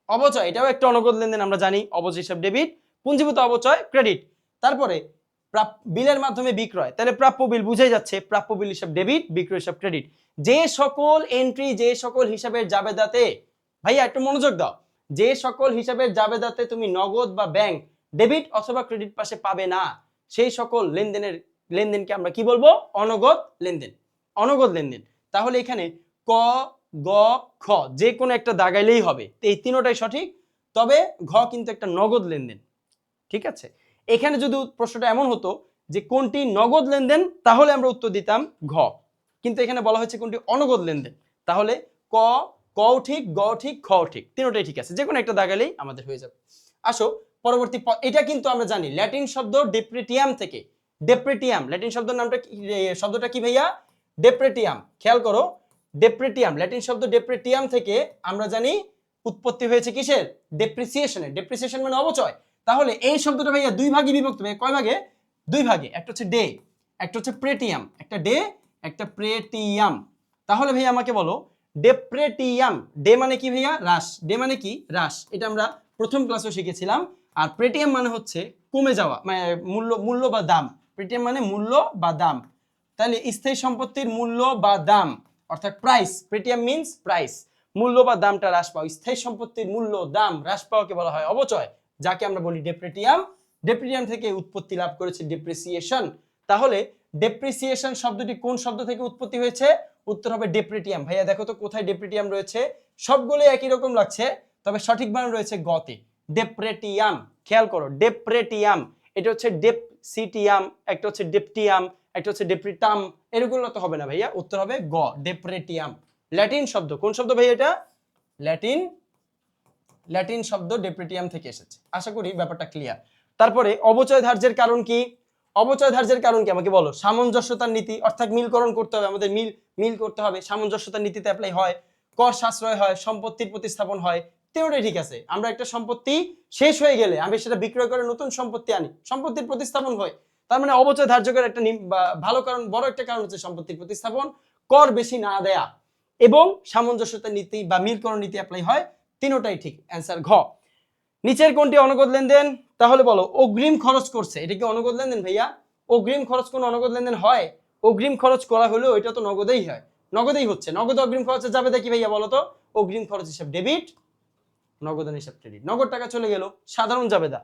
অবচয়, এটাও একটা অনগদ লেনদেন, আমরা জানি অবচয় হিসাব ডেবিট, পুঞ্জীভূত অবচয় ক্রেডিট। তারপরে বিলের মাধ্যমে বিক্রয়, তাহলে প্রাপ্য বিল বুঝাই যাচ্ছে, প্রাপ্য বিল হিসাব ডেবিট, বিক্রয় হিসাব ক্রেডিট। যে সকল এন্ট্রি, যে সকল হিসাবের জাবেদাতে, ভাইয়া একটু মনোযোগ দাও, যে সকল হিসাবের জাবেদাতে তুমি নগদ বা ব্যাংক ডেবিট অথবা ক্রেডিট পাশে পাবে না, সেই সকল লেনদেনকে আমরা কি বলবো? অনগদ লেনদেন। অনগদ লেনদেন। তাহলে এখানে ক, গ, খ যে কোনো একটা দাগাইলেই হবে, এই তিনটাই সঠিক। তবে ঘ কিন্তু একটা নগদ লেনদেন, ঠিক আছে। এখানে যদি প্রশ্নটা এমন হতো যে কোনটি নগদ লেনদেন, তাহলে আমরা উত্তর দিতাম ঘ। কিন্তু এখানে বলা হয়েছে কোনটি অনগদ লেনদেন, তাহলে ক, কও ঠিক, গ ঠিক, খ ঠিক, তিনটাই ঠিক আছে, যে কোনো একটা দাগাইলেই আমাদের হয়ে যাবে। আসো পরবর্তী, এটা কিন্তু আমরা জানি ল্যাটিন শব্দ ডেপ্রিটিয়াম থেকে। ডেপ্রিটিয়াম ল্যাটিন শব্দের নামটা, শব্দটা কি ভাইয়া? ডেপ্রেটিয়াম, খেয়াল করো, ডেপ্রেটিয়াম, ল্যাটিন শব্দ ডেপ্রেটিয়াম থেকে আমরা জানি উৎপত্তি হয়েছে কিসের? ডেপ্রিসিয়েশনের। ডেপ্রিসিয়েশন মানে অবচয়। তাহলে এই শব্দটা ভাইয়া দুই ভাগে বিভক্ত, ভাইয়া কয় ভাগে? দুই ভাগে। একটা হচ্ছে ডে, একটা হচ্ছে প্রেটিয়াম। একটা ডে, একটা প্রেটিয়াম। তাহলে ভাইয়া আমাকে বলো ডেপ্রেটিয়াম, ডে মানে কি ভাইয়া? হ্রাস। ডে মানে কি? হ্রাস। এটা আমরা প্রথম ক্লাসে শিখেছিলাম। আর প্রেটিয়াম মানে হচ্ছে কমে যাওয়া, মানে মূল্য বা দাম। প্রেটিয়াম মানে মূল্য বা দাম। তাহলে স্থায়ী সম্পত্তির মূল্য বা দাম, অর্থাৎ প্রাইস। প্রেটিয়াম মিন্স প্রাইস, মূল্য বা দামটা হ্রাস পাওয়া। স্থায়ী সম্পত্তির মূল্য, দাম হ্রাস পাওয়াকে বলা হয় অবচয়, যাকে আমরা বলি ডেপ্রেটিয়াম। ডেপ্রেটিয়াম থেকে উৎপত্তি লাভ করেছে ডেপ্রিসিয়েশন। তাহলে ডেপ্রিসিয়েশন শব্দটি কোন শব্দ থেকে উৎপত্তি হয়েছে? উত্তর হবে ডেপ্রেটিয়াম। ভাইয়া দেখো তো কোথায় ডেপ্রেটিয়াম রয়েছে? সবগুলো একই রকম লাগছে, তবে সঠিক বানান রয়েছে গতে, ডেপ্রেটিয়াম। খেয়াল করো, ডেপ্রেটিয়াম। এটা হচ্ছে ডেপসিটিয়াম, একটা হচ্ছে ডেপটিয়াম, একটা হচ্ছে ডেপ্রিটাম। এরগুলো তো হবে না ভাইয়া, উত্তর হবে গ, ডেপ্রেটিয়াম। ল্যাটিন শব্দ, কোন শব্দ ভাইয়া এটা? ল্যাটিন শব্দ ডেপ্রেটিয়াম থেকে এসেছে। আশা করি ব্যাপারটা ক্লিয়ার। তারপরে অবচয় ধার্যের কারণ কি? অবচয় ধার্যের কারণ কি আমাকে বলো? সামঞ্জস্যতার নীতি, অর্থাৎ মিলকরণ করতে হবে আমাদের, মিল করতে হবে। সামঞ্জস্যতার নীতিতে অ্যাপ্লাই হয়। কর সাশ্রয় হয়, সম্পত্তির প্রতিস্থাপন হয়। তিনটাই ঠিক আছে। আমরা একটা সম্পত্তি শেষ হয়ে গেলে আমি সেটা বিক্রয় করে নতুন সম্পত্তি আনি, সম্পত্তির প্রতিস্থাপন হয়। তার মানে অবচয় ধার্য করার একটা ভালো কারণ, বড় একটা কারণ হচ্ছে সম্পত্তির প্রতিস্থাপন, কর বেশি না দেয়া, এবং সামঞ্জস্যতার নীতি বা মিলকরণ নীতি অ্যাপ্লাই হয়। তিনটাই ঠিক, অ্যান্সার ঘ। নিচের কোনটি অনগদ লেনদেন? তাহলে বলো অগ্রিম খরচ করছে, এটা কি অনগদ লেনদেন ভাইয়া? অগ্রিম খরচ কোন অনগদ লেনদেন হয়? অগ্রিম খরচ করা হলেও এটা তো নগদেই হয়, নগদেই হচ্ছে। নগদ অগ্রিম খরচে যাবে দেখি ভাইয়া বলো তো? অগ্রিম খরচ হিসাব ডেবিট, নগদান হিসাব ক্রেডিট। নগদ টাকা চলে গেল, সাধারণ জাবেদা।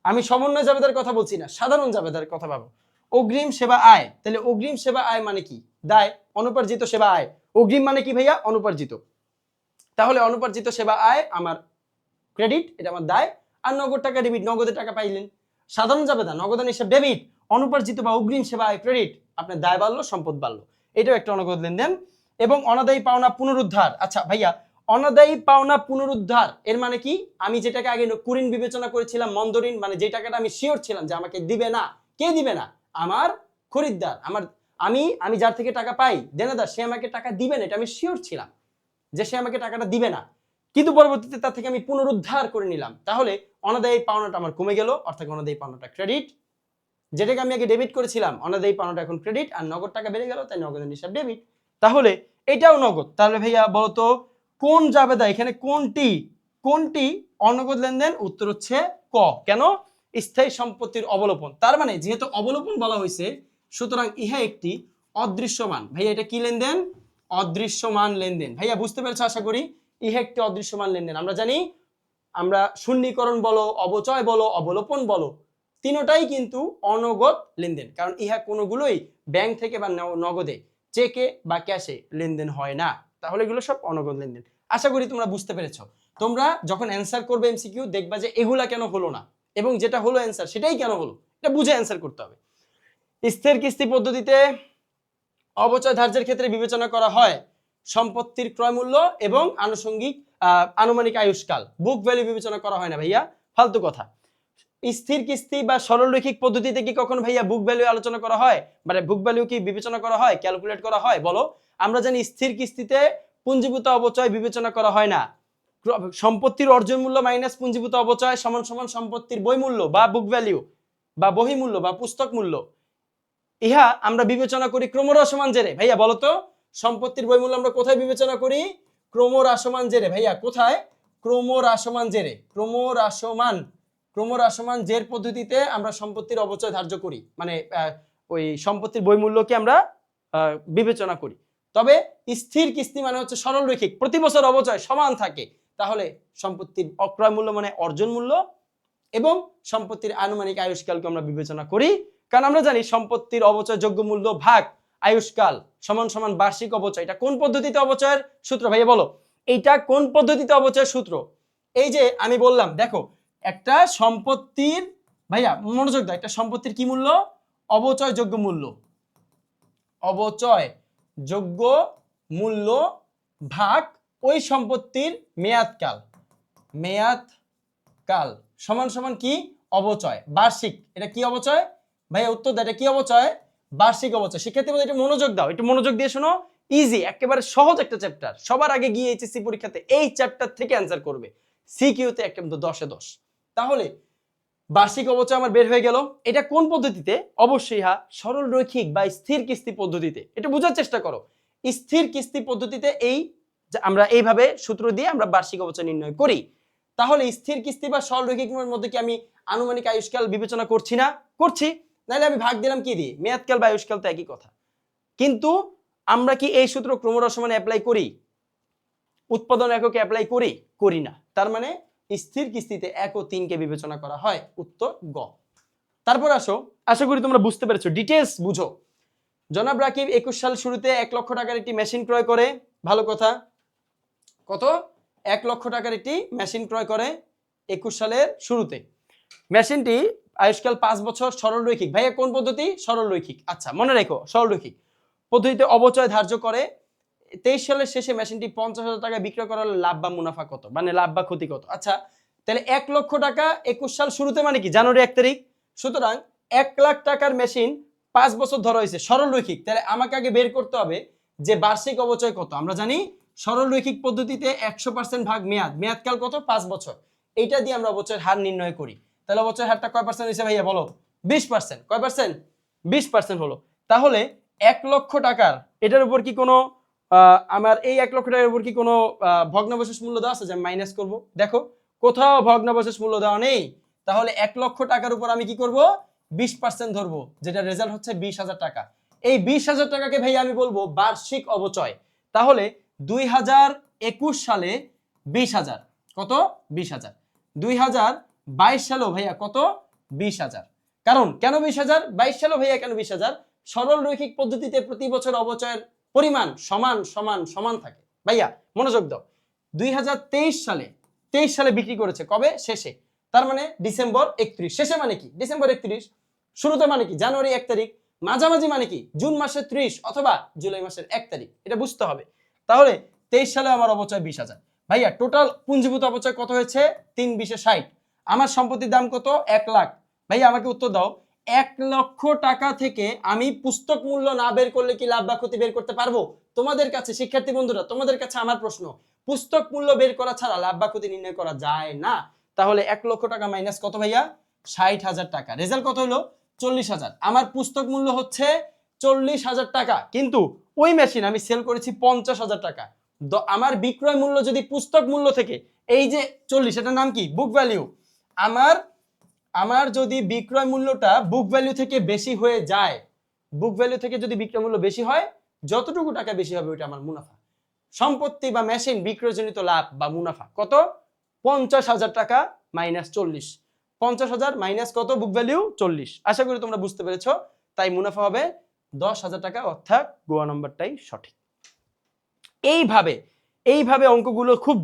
আমি সমন্বয় জাবেদার কথা বলছি না, সাধারণ জাবেদার কথা ভাবো। অগ্রিম সেবা আয়, তাহলে অগ্রিম সেবা আয় মানে কি? দায়, অনুপার্জিত সেবা আয়। অগ্রিম মানে কি ভাইয়া? অনুপার্জিত। তাহলে অনুপার্জিত সেবা আয় আমার ক্রেডিট, এটা আমার দায়। আর নগদ টাকা ডেবিট, নগদের টাকা পাইলেন। সাধারণ জাবেদা, নগদান হিসাব ডেবিট, অনুপার্জিত বা অগ্রিম সেবা আয় ক্রেডিট। আপনার দায় বাড়লো, সম্পদ বাড়লো, এটাও একটা অনগদ লেনদেন। এবং অনাদায়ী পাওনা পুনরুদ্ধার। আচ্ছা ভাইয়া, অনাদায়ী পাওনা পুনরুদ্ধার এর মানে কি? আমি যেটাকে আগে কুরিন বিবেচনা করেছিলাম, মন্দরিন, মানে যে টাকাটা আমি শিওর ছিলাম যে আমাকে দিবে না। কে দিবে না? আমার খরিদ্দার। আমি যার থেকে টাকা পাই, দেনাদার, সে আমাকে টাকা দিবে না, এটা আমি শিওর ছিলাম যে সে আমাকে টাকাটা দিবে না, কিন্তু পরবর্তীতে তার থেকে আমি পুনরুদ্ধার করে নিলাম। তাহলে অনাদায়ী পাওনাটা আমার কমে গেল, অর্থাৎ অনাদায়ী পাওনাটা ক্রেডিট। যেটাকে আমি আগে ডেবিট করেছিলাম, অনাদায়ী পাওনাটা এখন ক্রেডিট, আর নগদ টাকা বেড়ে গেল, তাই নগদের হিসাব ডেবিট। তাহলে এটাও নগদ। তাহলে ভাইয়া বলতো কোন জাবেদা, এখানে কোনটি অনগদ লেনদেন? উত্তর হচ্ছে ক। কেন? স্থায়ী সম্পত্তির অবলোপন। তার মানে যেহেতু অবলোপন বলা হয়েছে, সুতরাং ইহা একটি অদৃশ্যমান। ভাইয়া এটা কি লেনদেন? অদৃশ্যমান লেনদেন। ভাইয়া বুঝতে পেরেছো আশা করি? ইহা একটি অদৃশ্যমান লেনদেন। আমরা জানি, আমরা শূন্যীকরণ বলো, অবচয় বলো, অবলোপন বলো, তিনটাই কিন্তু অনগদ লেনদেন, কারণ ইহা কোনোগুলোই ব্যাংক থেকে বা নগদে, চেকে বা ক্যাশে লেনদেন হয় না। তাহলে এগুলো সব অনগদ লেনদেন। আশা করি তোমরা বুঝতে পেরেছো। তোমরা যখন অ্যান্সার করবে এমসিকিউ, দেখবা যে এগুলা কেন হলো না, এবং যেটা হলো অ্যান্সার সেটাই কেন হলো, এটা বুঝে অ্যান্সার করতে হবে। স্থির কিস্তি পদ্ধতিতে অবচয় ধার্যের ক্ষেত্রে বিবেচনা করা হয় সম্পত্তির ক্রয় মূল্য এবং আনুমানিক আয়ুষ্কাল। বুক ভ্যালু বিবেচনা করা হয় না ভাইয়া, ফালতু কথা। স্থির কিস্তি বা সরলরৈখিক পদ্ধতিতে কি কখনো ভাইয়া বুক ভ্যালু আলোচনা করা হয়, মানে বুক ভ্যালু কি বিবেচনা করা হয়, ক্যালকুলেট করা হয়? বলো। আমরা জানি স্থির কিস্তিতে পুঞ্জীভূত অবচয় বিবেচনা করা হয় না। সম্পত্তির অর্জন মূল্য মাইনাস পুঞ্জীভূত অবচয় সমান সমান সম্পত্তির বই মূল্য বা বুক ভ্যালু বা বহি মূল্য বা পুস্তক মূল্য। ইহা আমরা বিবেচনা করি ক্রমহ্রাসমান জেরে। ভাইয়া বলতো সম্পত্তির বই মূল্য আমরা কোথায় বিবেচনা করি? ক্রমহ্রাসমান জেরে। ভাইয়া কোথায়? ক্রমহ্রাসমান জেরে। ক্রমহ্রাসমান জের পদ্ধতিতে আমরা সম্পত্তির অবচয় ধার্য করি, মানে ওই সম্পত্তির বই মূল্যকে আমরা বিবেচনা করি। তবে স্থির কিস্তি মানে হচ্ছে সরলরৈখিক, প্রতি বছর অবচয় সমান থাকে। তাহলে সম্পত্তির অক্রয় মূল্য মানে অর্জন মূল্য, এবং সম্পত্তির আনুমানিক আয়ুষ্কালকে আমরা বিবেচনা করি, কারণ আমরা জানি সম্পত্তির অবচয় যোগ্য মূল্য ভাগ আয়ুষ্কাল সমান সমান বার্ষিক অবচয়। এটা কোন পদ্ধতিতে অবচয়ের সূত্র ভাইয়া বলো? এইটা কোন পদ্ধতিতে অবচয়ের সূত্র? এই যে আমি বললাম, দেখো একটা সম্পত্তির, ভাইয়া মনোযোগ দাও, একটা সম্পত্তির কি মূল্য? অবচয় যোগ্য মূল্য। অবচয় যোগ্য মূল্য ভাগ ওই সম্পত্তির মেয়াদকাল সমান সমান কি? অবচয় বার্ষিক। এটা কি অবচয় ভাইয়া? উত্তর দাও, এটা কি অবচয়? বার্ষিক অবচয়। শিক্ষার্থী বন্ধু একটু মনোযোগ দাও, একটু মনোযোগ দিয়ে শোনো। ইজি, একেবারে সহজ একটা চ্যাপ্টার। সবার আগে গিয়ে এইচএসসি পরীক্ষাতে এই চ্যাপ্টার থেকে অ্যান্সার করবে, সিকিউতে একদম 10-এ 10। তাহলে বার্ষিক অবচয় আমার বের হয়ে গেল। এটা কোন পদ্ধতিতে? অবশ্যই সরল রৈখিক বা স্থির কিস্তি পদ্ধতিতে। এটা বোঝার চেষ্টা করো। স্থির কিস্তি পদ্ধতিতে এই যে আমরা এইভাবে সূত্র দিয়ে আমরা বার্ষিক অবচয় নির্ণয় করি। তাহলে স্থির কিস্তি বা সরল রৈখিকের মধ্যে কি আমি আনুমানিক আয়ুষ্কাল বিবেচনা করছি না? করছি। নাহলে আমি ভাগ দিলাম কি দিয়ে? মেয়াদকাল বা আয়ুষ্কাল তো একই কথা। কিন্তু আমরা কি এই সূত্র ক্রমহ্রস্বমানে অ্যাপ্লাই করি? উৎপাদন এককে অ্যাপ্লাই করি? করি না। তার মানে স্থির কিস্তিতে 1 ও 3 কে বিবেচনা করা হয়। উত্তর গ। তারপর আসো, আশা করি তোমরা বুঝতে পেরেছো, ডিটেইলস বুঝো। জনাব রাকিব 21 সাল শুরুতে 1 লক্ষ টাকার একটি মেশিন ক্রয় করে। ভালো কথা। কত? 1 লক্ষ টাকার একটি মেশিন ক্রয় করে 21 সালের শুরুতে। মেশিনটি আয়ুষ্কাল 5 বছর, সরল রৈখিক। ভাইয়া কোন পদ্ধতি? সরল রৈখিক। আচ্ছা মনে রেখো, সরল রৈখিক পদ্ধতিতে অবচয় ধার্য করে। 23 সালের শেষে মেশিনটি 50,000 টাকায় বিক্রয় করা হলে লাভ বা মুনাফা কত? মানে লাভ বা ক্ষতি কত? আচ্ছা তাহলে 1 লক্ষ টাকা 21 সাল শুরুতে মানে কি? জানুয়ারি 1 তারিখ। সুতরাং 1 লাখ টাকার মেশিন 5 বছর ধরা হয়েছে, সরল রৈখিক। তাহলে আমাকে আগে বের করতে হবে যে বার্ষিক অবচয় কত। আমরা জানি সরল রৈখিক পদ্ধতিতে 100% ভাগ মেয়াদ, মেয়াদকাল কত? 5 বছর। এইটা দিয়ে আমরা অবচয়ের হার নির্ণয় করি। তাহলে অবচয়ের হারটা কয় পার্সেন্ট হয়েছে ভাইয়া বলো? 20%। কয় পার্সেন্ট? 20% হলো। তাহলে 1 লক্ষ টাকার এটার উপর কি কোনো আমার এই 1 লক্ষ টাকার উপর কি কোনো ভগ্নাবশেষ মূল্য দেওয়া আছে যে আমি মাইনাস করব? দেখো কোথাও ভগ্নাবশেষ মূল্য দেওয়া নেই। তাহলে 1 লক্ষ টাকার উপর আমি কি করব? 20% ধরবো, যেটা রেজাল্ট হচ্ছে 20,000 টাকা। এই 20,000 টাকাকে ভাই আমি বলবো বার্ষিক অবচয়। তাহলে 2021 সালে 20,000 কত? 20,000। 2022 সালেও ভাইয়া কত? 20,000। কারণ কেন 20,000? 22 সালেও ভাইয়া কেন 20,000? সরল রৈখিক পদ্ধতিতে প্রতি বছর অবচয়ের পরিমাণ সমান সমান সমান থাকে। ভাইয়া মনোযোগ দাও। 2023 সালে 23 সালে বিক্রি করেছে কবে? শেষে। তার মানে ডিসেম্বর 31। শেষে মানে কি? ডিসেম্বর 31। শুরুতে মানে কি? জানুয়ারি 1 তারিখ। মাঝামাঝি মানে কি? জুন মাসের 30 অথবা জুলাই মাসের 1 তারিখ। এটা বুঝতে হবে। তাহলে 23 সালে আমার অবচয় 20,000। ভাইয়া টোটাল পুঞ্জীভূত অবচয় কত হয়েছে? 3-20-60। আমার সম্পত্তির দাম কত? 1 লাখ। ভাইয়া আমাকে উত্তর দাও, 1 লক্ষ টাকা থেকে আমি পুস্তক মূল্য না বের করলে কি লাভ বা ক্ষতি বের করতে পারবো? তোমাদের কাছে শিক্ষার্থী বন্ধুরা, তোমাদের কাছে আমার প্রশ্ন, পুস্তক মূল্য বের করা ছাড়া লাভ বা ক্ষতি নির্ণয় করা যায় না। তাহলে 1 লক্ষ টাকা মাইনাস কত ভাইয়া? 60,000 টাকা। রেজাল্ট কত হলো? 40,000। আমার পুস্তক মূল্য হচ্ছে 40,000 টাকা, কিন্তু ওই মেশিন আমি সেল করেছি 50,000 টাকা। আমার বিক্রয় মূল্য যদি পুস্তক মূল্য থেকে এই যে 40, এটার নাম কি? Book value. আমার যদি বিক্রয় মূল্যটা বুক ভ্যালু থেকে বেশি হয়ে যায়, বুক ভ্যালু থেকে যদি বিক্রয় মূল্য বেশি হয়, যতটুকু টাকা বেশি হবে ওইটা আমার মুনাফা। সম্পত্তি বা মেশিন বিক্রয়জনিত লাভ বা মুনাফা কত? 50,000 টাকা মাইনাস 40। 50,000 মাইনাস কত? Book value 40। আশা করি তোমরা বুঝতে পেরেছো। তাই মুনাফা হবে 10,000 টাকা, অর্থাৎ গোয়া নম্বরটাই সঠিক। এইভাবে অঙ্কগুলো খুব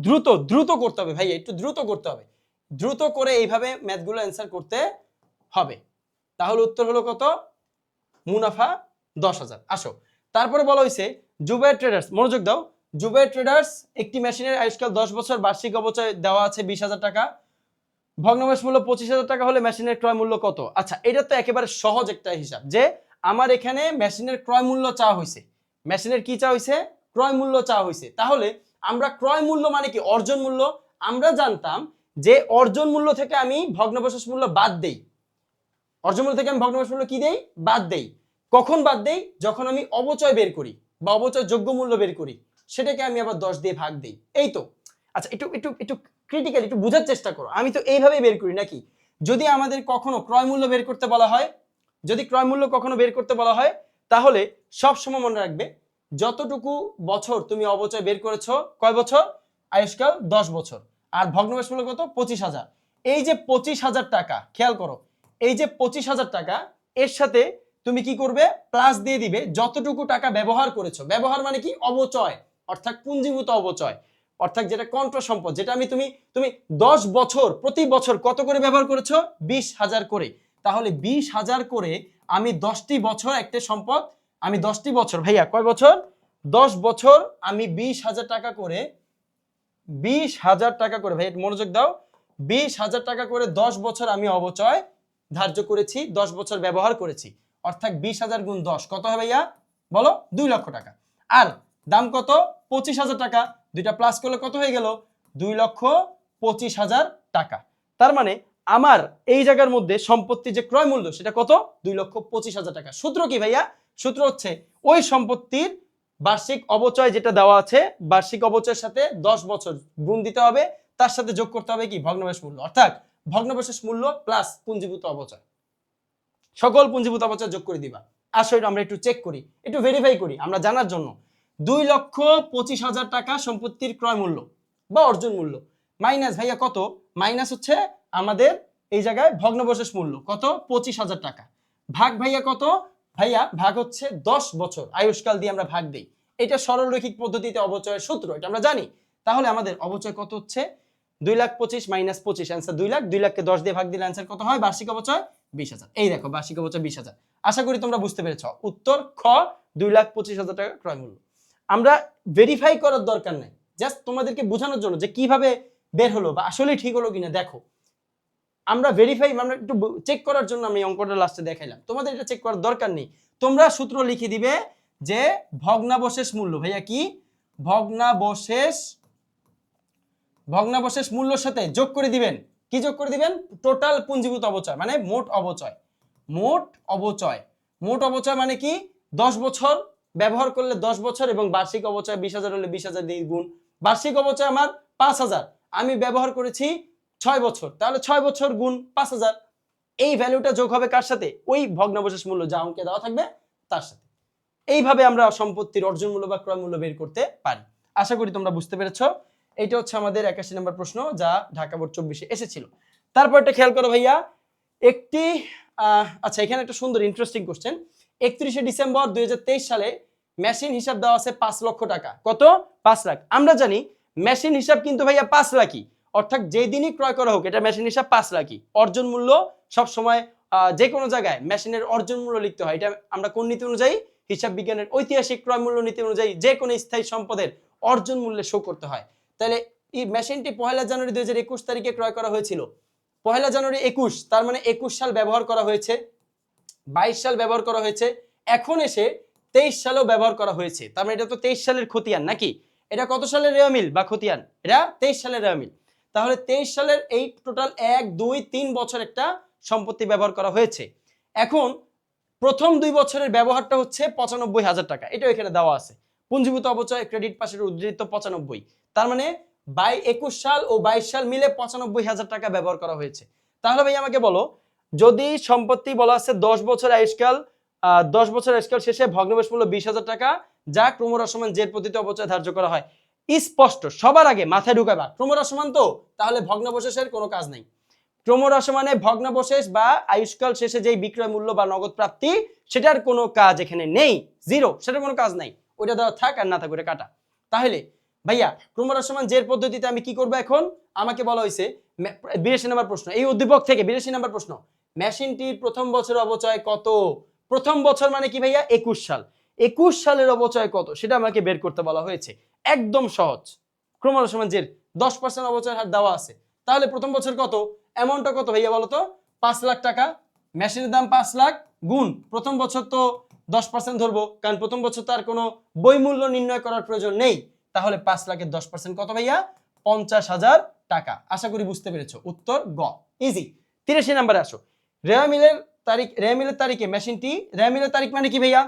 দ্রুত করতে হবে ভাই, একটু দ্রুত করতে হবে। দ্রুত করে এইভাবে ম্যাথগুলো অ্যান্সার করতে হবে। তাহলে উত্তর হলো কত? মুনাফা 10,000। আসো তারপরে বলা হয়েছে জুবায়ের ট্রেডার্স, মনোযোগ দাও। জুবায়ের ট্রেডার্স একটি মেশিনের আয়ুষ্কাল 10 বছর, বার্ষিক অবচয় দেওয়া আছে 20,000 টাকা। ভগ্নাংশ মূল্য 25,000 টাকা হলে মেশিনের ক্রয় মূল্য কত? আচ্ছা এটা তো একেবারে সহজ একটা হিসাব, যে আমার এখানে মেশিনের ক্রয় মূল্য চাওয়া হয়েছে। মেশিনের কি চাওয়া হয়েছে? ক্রয় মূল্য চাওয়া হয়েছে। তাহলে আমরা ক্রয় মূল্য মানে কি? অর্জন মূল্য। আমরা জানতাম যে অর্জন মূল্য থেকে আমি ভগ্নাবশেষ মূল্য বাদ দেই। অর্জন মূল্য থেকে আমি ভগ্নাংশ মূল্য কি দেই? বাদ দেই। কখন বাদ দেই? যখন আমি অবচয় বের করি বা অবচয় যোগ্য মূল্য বের করি, সেটাকে আমি আবার 10 দিয়ে ভাগ দেই। এই তো। আচ্ছা একটু একটু একটু ক্রিটিক্যাল একটু বোঝার চেষ্টা করো। আমি তো এইভাবেই বের করি নাকি? যদি আমাদের কখনো ক্রয় মূল্য বের করতে বলা হয়, যদি ক্রয় মূল্য কখনো বের করতে বলা হয়, তাহলে সব সময় মনে রাখবে যতটুকু বছর তুমি অবচয় বের করেছো, কয় বছর? আয়ুষ্কাল 10 বছর। আর ভগ্নাংশ মূল্য কত? 25,000। এই যে 25,000 টাকা, খেয়াল করো, এই যে 25,000 টাকা, এর সাথে তুমি কি করবে? প্লাস দিয়ে দিবে যতটুকু টাকা ব্যবহার করেছো। ব্যবহার মানে কি? অবচয়, অর্থাৎ পুঞ্জীভূত অবচয়, অর্থাৎ যেটা কন্ট্রো সম্পদ, যেটা তুমি 10 বছর প্রতি বছর কত করে ব্যবহার করেছো? 20,000 করে। তাহলে 20,000 করে আমি 10টি বছর একটা সম্পদ, আমি 10টি বছর, ভাইয়া কয় বছর? 10 বছর আমি 20,000 টাকা করে, 20,000 টাকা করে, ভাই মনোযোগ দাও, 20,000 টাকা করে 10 বছর আমি অবচয় ধার্য করেছি, 10 বছর ব্যবহার করেছি। অর্থাৎ 20,000 গুণ 10 কত হয় ভাইয়া বলো 2 লক্ষ টাকা। আর দাম কত 25,000 টাকা, দুইটা প্লাস করলে কত হয়ে গেল 2,25,000 টাকা। তার মানে আমার এই জায়গার মধ্যে সম্পত্তি যে ক্রয় মূল্য সেটা কত 2,25,000 টাকা। সূত্র কি ভাইয়া? সূত্র হচ্ছে ওই সম্পত্তির বার্ষিক অবচয় যেটা দেওয়া আছে, বার্ষিক অবচয়ের সাথে 10 বছর গুণ দিতে হবে, তার সাথে যোগ করতে হবে কি ভগ্নাবশেষ মূল্য, অর্থাৎ ভগ্নাবশেষ মূল্য প্লাস পুঞ্জীভূত অবচয়, সকল পুঞ্জীভূত অবচয় যোগ করে দিবা। আসলে আমরা একটু চেক করি, একটু ভেরিফাই করি আমরা জানার জন্য। 2,25,000 টাকা সম্পত্তির ক্রয় মূল্য বা অর্জন মূল্য মাইনাস ভাইয়া কত, মাইনাস হচ্ছে আমাদের এই জায়গায় ভগ্নাবশেষ মূল্য কত 25,000 টাকা, ভাগ ভাইয়া কত, ভাইয়া ভাগ হচ্ছে 10 বছর আয়ুষ্কাল দিয়ে আমরা ভাগ দেই। এটা সরলরৈখিক পদ্ধতিতে অবচয়ের সূত্র, এটা আমরা জানি। তাহলে আমাদের অবচয় কত হচ্ছে 2,25,000 মাইনাস 25, অ্যান্সার 2 লাখ। 2 লাখকে 10 দিয়ে ভাগ দিলে অ্যান্সার কত হয় বার্ষিক অবচয় 20,000। এই দেখো বার্ষিক অবচয় 20,000। আশা করি তোমরা বুঝতে পেরেছো। উত্তর খ 2,25,000 টাকা ক্রয় মূল্য। আমরা ভেরিফাই করার দরকার নাই, জাস্ট তোমাদেরকে বোঝানোর জন্য যে কিভাবে বের হলো বা আসলে ঠিক হলো কিনা দেখো। আমরা ভেরিফাই আমরা একটু চেক করার জন্য আমি অঙ্কটা লাস্টে দেখাইলাম, তোমাদের এটা চেক করার দরকার নেই। তোমরা সূত্র লিখে দিবে যে ভগ্নাবশেষ মূল্য ভাইয়া কি ভগ্নাবশেষ মূল্যর সাথে যোগ করে দিবেন, কি যোগ করে দিবেন টোটাল পুঞ্জীভূত অবচয় মানে মোট অবচয়। মোট অবচয় মানে কি 10 বছর ব্যবহার করলে 10 বছর এবং বার্ষিক অবচয় 20,000 হলে 20,000 দিয়ে গুণ। বার্ষিক অবচয় আমার 5,000, আমি ব্যবহার করেছি 6 বছর, তাহলে 6 বছর গুণ 5,000। এই ভ্যালুটা যোগ হবে কার সাথে ওই ভগ্নাবশেষ মূল্য যা অঙ্কে দেওয়া থাকবে তার সাথে। এইভাবে আমরা সম্পত্তির অর্জন মূল্য বা ক্রয় মূল্য বের করতে পারি। আশা করি তোমরা বুঝতে পেরেছো। এইটা হচ্ছে আমাদের 81 নম্বর প্রশ্ন যা ঢাকা বোর্ড 24-এ এসেছিল। তারপর একটা খেয়াল করো ভাইয়া, একটি আচ্ছা এখানে একটা সুন্দর ইন্টারেস্টিং কোশ্চেন। 31শে ডিসেম্বর 2023 সালে মেশিন হিসাব দেওয়া আছে 5 লক্ষ টাকা। কত 5 লাখ। আমরা জানি মেশিন হিসাব কিন্তু ভাইয়া 5 লাখই, অর্থাৎ যেই দিনই ক্রয় করা হোক এটা মেশিন হিসাব 5 লাখই। অর্জন মূল্য সব সময় যে কোনো জায়গায় মেশিনের অর্জন মূল্য লিখতে হয়। এটা আমরা কোন নীতি অনুযায়ী হিসাব বিজ্ঞানের ঐতিহাসিক ক্রয় মূল্য নীতি অনুযায়ী যে কোনো স্থায়ী সম্পদের অর্জন মূল্যে শো করতে হয়। তাহলে এই মেশিনটি 1 জানুয়ারি 2021 তারিখে ক্রয় করা হয়েছিল। 1 জানুয়ারি 21, তার মানে 21 সাল ব্যবহার করা হয়েছে, 22 সাল ব্যবহার করা হয়েছে, এখন এসে 23 সালেও ব্যবহার করা হয়েছে। তার মানে এটা তো 23 সালের খতিয়ান নাকি? এটা কত সালের রেওয়া মিল বা খতিয়ান? এটা 23 সালের রেওয়া মিল। তাহলে 23 সালের এই টোটাল 1 2 3 বছর একটা সম্পত্তি ব্যবহার করা হয়েছে। এখন প্রথম 2 বছরের ব্যবহারটা হচ্ছে 95,000 টাকা, এটা এখানে দেওয়া আছে। পুঞ্জীভূত অবচয় ক্রেডিট পাশের উদ্ধৃত 95, তার মানে 21 সাল ও 22 সাল মিলে 95,000 টাকা ব্যবহার করা হয়েছে। তাহলে ভাই আমাকে বলো, যদি সম্পত্তি বলা আছে 10 বছর আয়ুষ্কাল, 10 বছর আয়ুষ্কাল শেষে ভগ্নাবশেষ মূল্য 20,000 টাকা, যা ক্রমহ্রাসমান জের পদ্ধতিতে অবচয় ধার্য করা হয়। স্পষ্ট সবার আগে মাথায় ঢুকাবা ক্রমহ্রাসমান, তো তাহলে ভগ্নাবশেষের কোনো কাজ নাই। ক্রমহ্রাসমানে ভগ্নাবশেষ বা আয়ুষ্কাল শেষে যেই বিক্রয় মূল্য বা নগদ প্রাপ্তি সেটার কোনো কাজ এখানে নেই, জিরো, সেটার কোনো কাজ নাই। ওইটা দেওয়া থাক আর না থাক ওটা কাটা। তাহলে ভাইয়া ক্রমহ্রাসমান জের পদ্ধতিতে আমি কি করব এখন? আমাকে বলা হয়েছে 82 নম্বর প্রশ্ন, এই উদ্দীপক থেকে 82 নম্বর প্রশ্ন, মেশিনটির প্রথম বছর অবচয় কত? প্রথম বছর মানে কি ভাইয়া 21 সাল। 21 সালের অবচয় কত সেটা আমাকে বের করতে বলা হয়েছে। একদম সহজ, ক্রমহ্রাসমান জের 10% অবচয় হার দেওয়া আছে। তাহলে প্রথম বছর কত, অ্যামাউন্টটা কত ভাইয়া বলো তো? 5 লাখ টাকা। মেশিনের দাম 5 লাখ গুণ প্রথম বছর তো 10% ধরবো, কারণ প্রথম বছর তার কোনো বই মূল্য নির্ণয় করার প্রয়োজন নেই। তাহলে 5 লাখের 10% কত ভাইয়া? 50,000 টাকা। আশা করি বুঝতে পেরেছো। উত্তর গ, ইজি। 83 নম্বরে আসো। রেওয়া মিলের তারিখ, রেওয়া মিলের তারিখে মেশিনটি, রেওয়া মিলের তারিখ মানে কি ভাইয়া?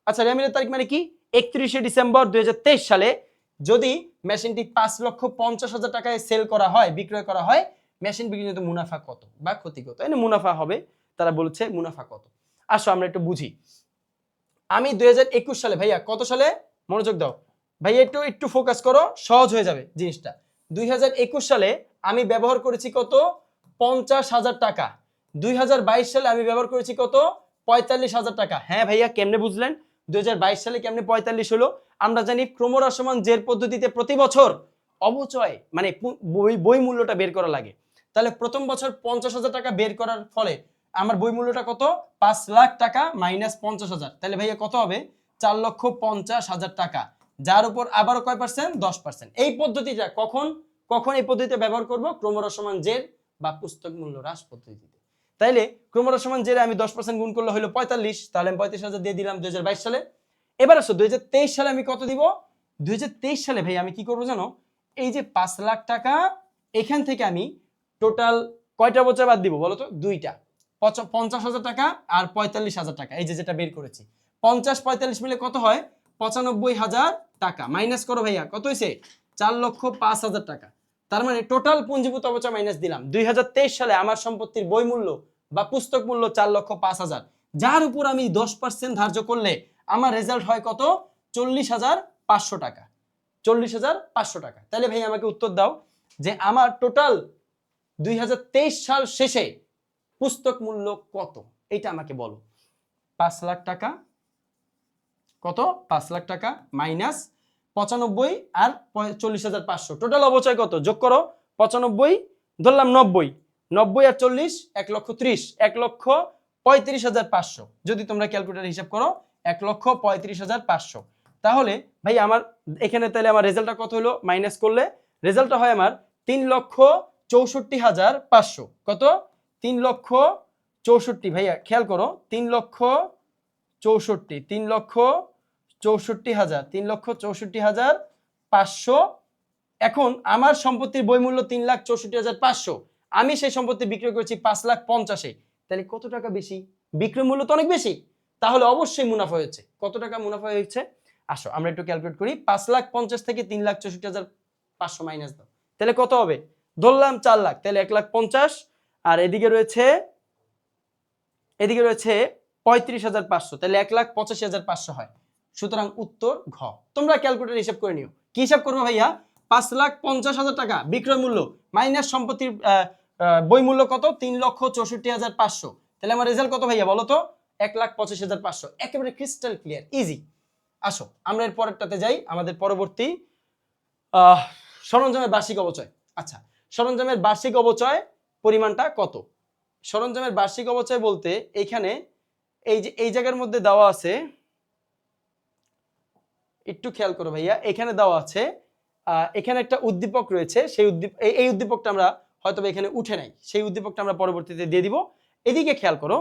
আচ্ছা রেওয়া মিলের তারিখ মানে কি? 31শে ডিসেম্বর 2023 সালে যদি মেশিনটি 5,50,000 টাকায় সেল করা হয়, বিক্রয় করা হয়, মেশিন বিক্রিত মুনাফা কত বা ক্ষতি কত? এনে মুনাফা হবে, তারা বলছে মুনাফা কত। আসো আমরা একটু বুঝি। আমি 2021 সালে, ভাইয়া কত সালে মনোযোগ দাও ভাইয়া, একটু ফোকাস করো, সহজ হয়ে যাবে জিনিসটা। 2021 সালে আমি ব্যবহার করেছি কত? 50,000 টাকা। 2022 সালে আমি ব্যবহার করেছি কত? 45,000 টাকা। হ্যাঁ ভাইয়া কেমনে বুঝলেন 2022 সালে কেমনে 45 হলো? আমরা জানি ক্রমহ্রাসমান জের পদ্ধতিতে প্রতি বছর অবচয় মানে বই মূল্যটা বের করা লাগে। তাহলে প্রথম বছর 50,000 টাকা বের করার ফলে আমার বই মূল্যটা কত? 5 লাখ টাকা মাইনাস 50,000, তাহলে ভাইয়া কত হবে? 4,50,000 টাকা, যার উপর আবারও কয় পার্সেন্ট? 10%। এই পদ্ধতিটা কখন এই পদ্ধতিতে ব্যবহার করব? ক্রমহ্রাসমান জের বা পুস্তক মূল্য হ্রাস পদ্ধতিতে। তাইলে ক্রমরা সমান জেরে আমি 10% গুণ করলে হলো 45, তাহলে আমি 35,000 দিয়ে দিলাম 2022 সালে। এবার আসো 2023 সালে আমি কত দিব? 2023 সালে ভাই আমি কি করবো জানো, এই যে 5 লাখ টাকা এখান থেকে আমি টোটাল কয়টা বছর বাদ দিব বলো তো? দুইটা, 50,000 টাকা আর 45,000 টাকা, এই যে যেটা বের করেছি 50-45 মিলে কত হয়? 95,000 টাকা। মাইনাস করো ভাইয়া, কত হয়েছে? 4,05,000 টাকা। তার মানে টোটাল পুঞ্জীভূত অবচয় মাইনাস দিলাম। 2023 সালে আমার সম্পত্তির বই মূল্য বা পুস্তক মূল্য 4,05,000, যার উপর আমি 10% ধার্য করলে আমার রেজাল্ট হয় কত? 40,500 টাকা। 40,500 টাকা। তাহলে ভাই আমাকে উত্তর দাও যে আমার টোটাল 2023 সাল শেষে পুস্তক মূল্য কত, এটা আমাকে বলো। 5 লাখ টাকা, কত? 5 লাখ টাকা মাইনাস 95 আর 40,500, টোটাল অবচয় কত? যোগ করো। 95 ধরলাম 90, 90 আর 40 1,30,000, 1,35,500। যদি তোমরা ক্যালকুলেটর হিসাব করো 1,35,500। তাহলে ভাই আমার এখানে তাহলে আমার রেজাল্টটা কত হলো? মাইনাস করলে রেজাল্টটা হয় আমার 3,64,500। কত? 3,64,000। ভাইয়া খেয়াল করো, 3,64,000, 3,64,000, 3,64,500। এখন আমার সম্পত্তির বই মূল্য 3,64,500, আমি সেই সম্পত্তি বিক্রয় করেছি 5,50,000। তাহলে কত টাকা বেশি? বিক্রয় মূল্য তো অনেক বেশি, তাহলে অবশ্যই মুনাফা হয়েছে। কত টাকা মুনাফা হয়েছে? আসো আমরা একটু ক্যালকুলেট করি। 5,50,000 থেকে 3,64,500 মাইনাস দাও, তাহলে কত হবে? ধরলাম 4 লাখ, তাহলে 1,50,000 আর এদিকে রয়েছে 35,500, তাহলে 1,85,500 হয়। সুতরাং উত্তর ঘ। তোমরা ক্যালকুলেটর হিসাব করে নিও। কি হিসাব করবো ভাইয়া? 5,50,000 টাকা বিক্রয় মূল্য মাইনাস সম্পত্তির বই মূল্য কত? 3,64,500। তাহলে আমার রেজাল্ট কত ভাইয়া বলো তো? 1,85,500। একেবারে ক্রিস্টাল ক্লিয়ার, ইজি। আসো আমরা এর পরেরটাতে যাই, আমাদের পরবর্তী সরঞ্জামের বার্ষিক অবচয়। আচ্ছা, সরঞ্জামের বার্ষিক অবচয় পরিমাণটা কত? সরঞ্জামের বার্ষিক অবচয় বলতে এইখানে এই যে এই জায়গার মধ্যে দেওয়া আছে, একটু খেয়াল করো ভাইয়া, এখানে দেওয়া আছে এখানে একটা উদ্দীপক রয়েছে, সেই এই উদ্দীপকটা আমরা হয়তো এখানে উঠে নাই, সেই উদ্দীপকটা আমরা পরবর্তীতে দিয়ে দিব। এদিকে খেয়াল করো,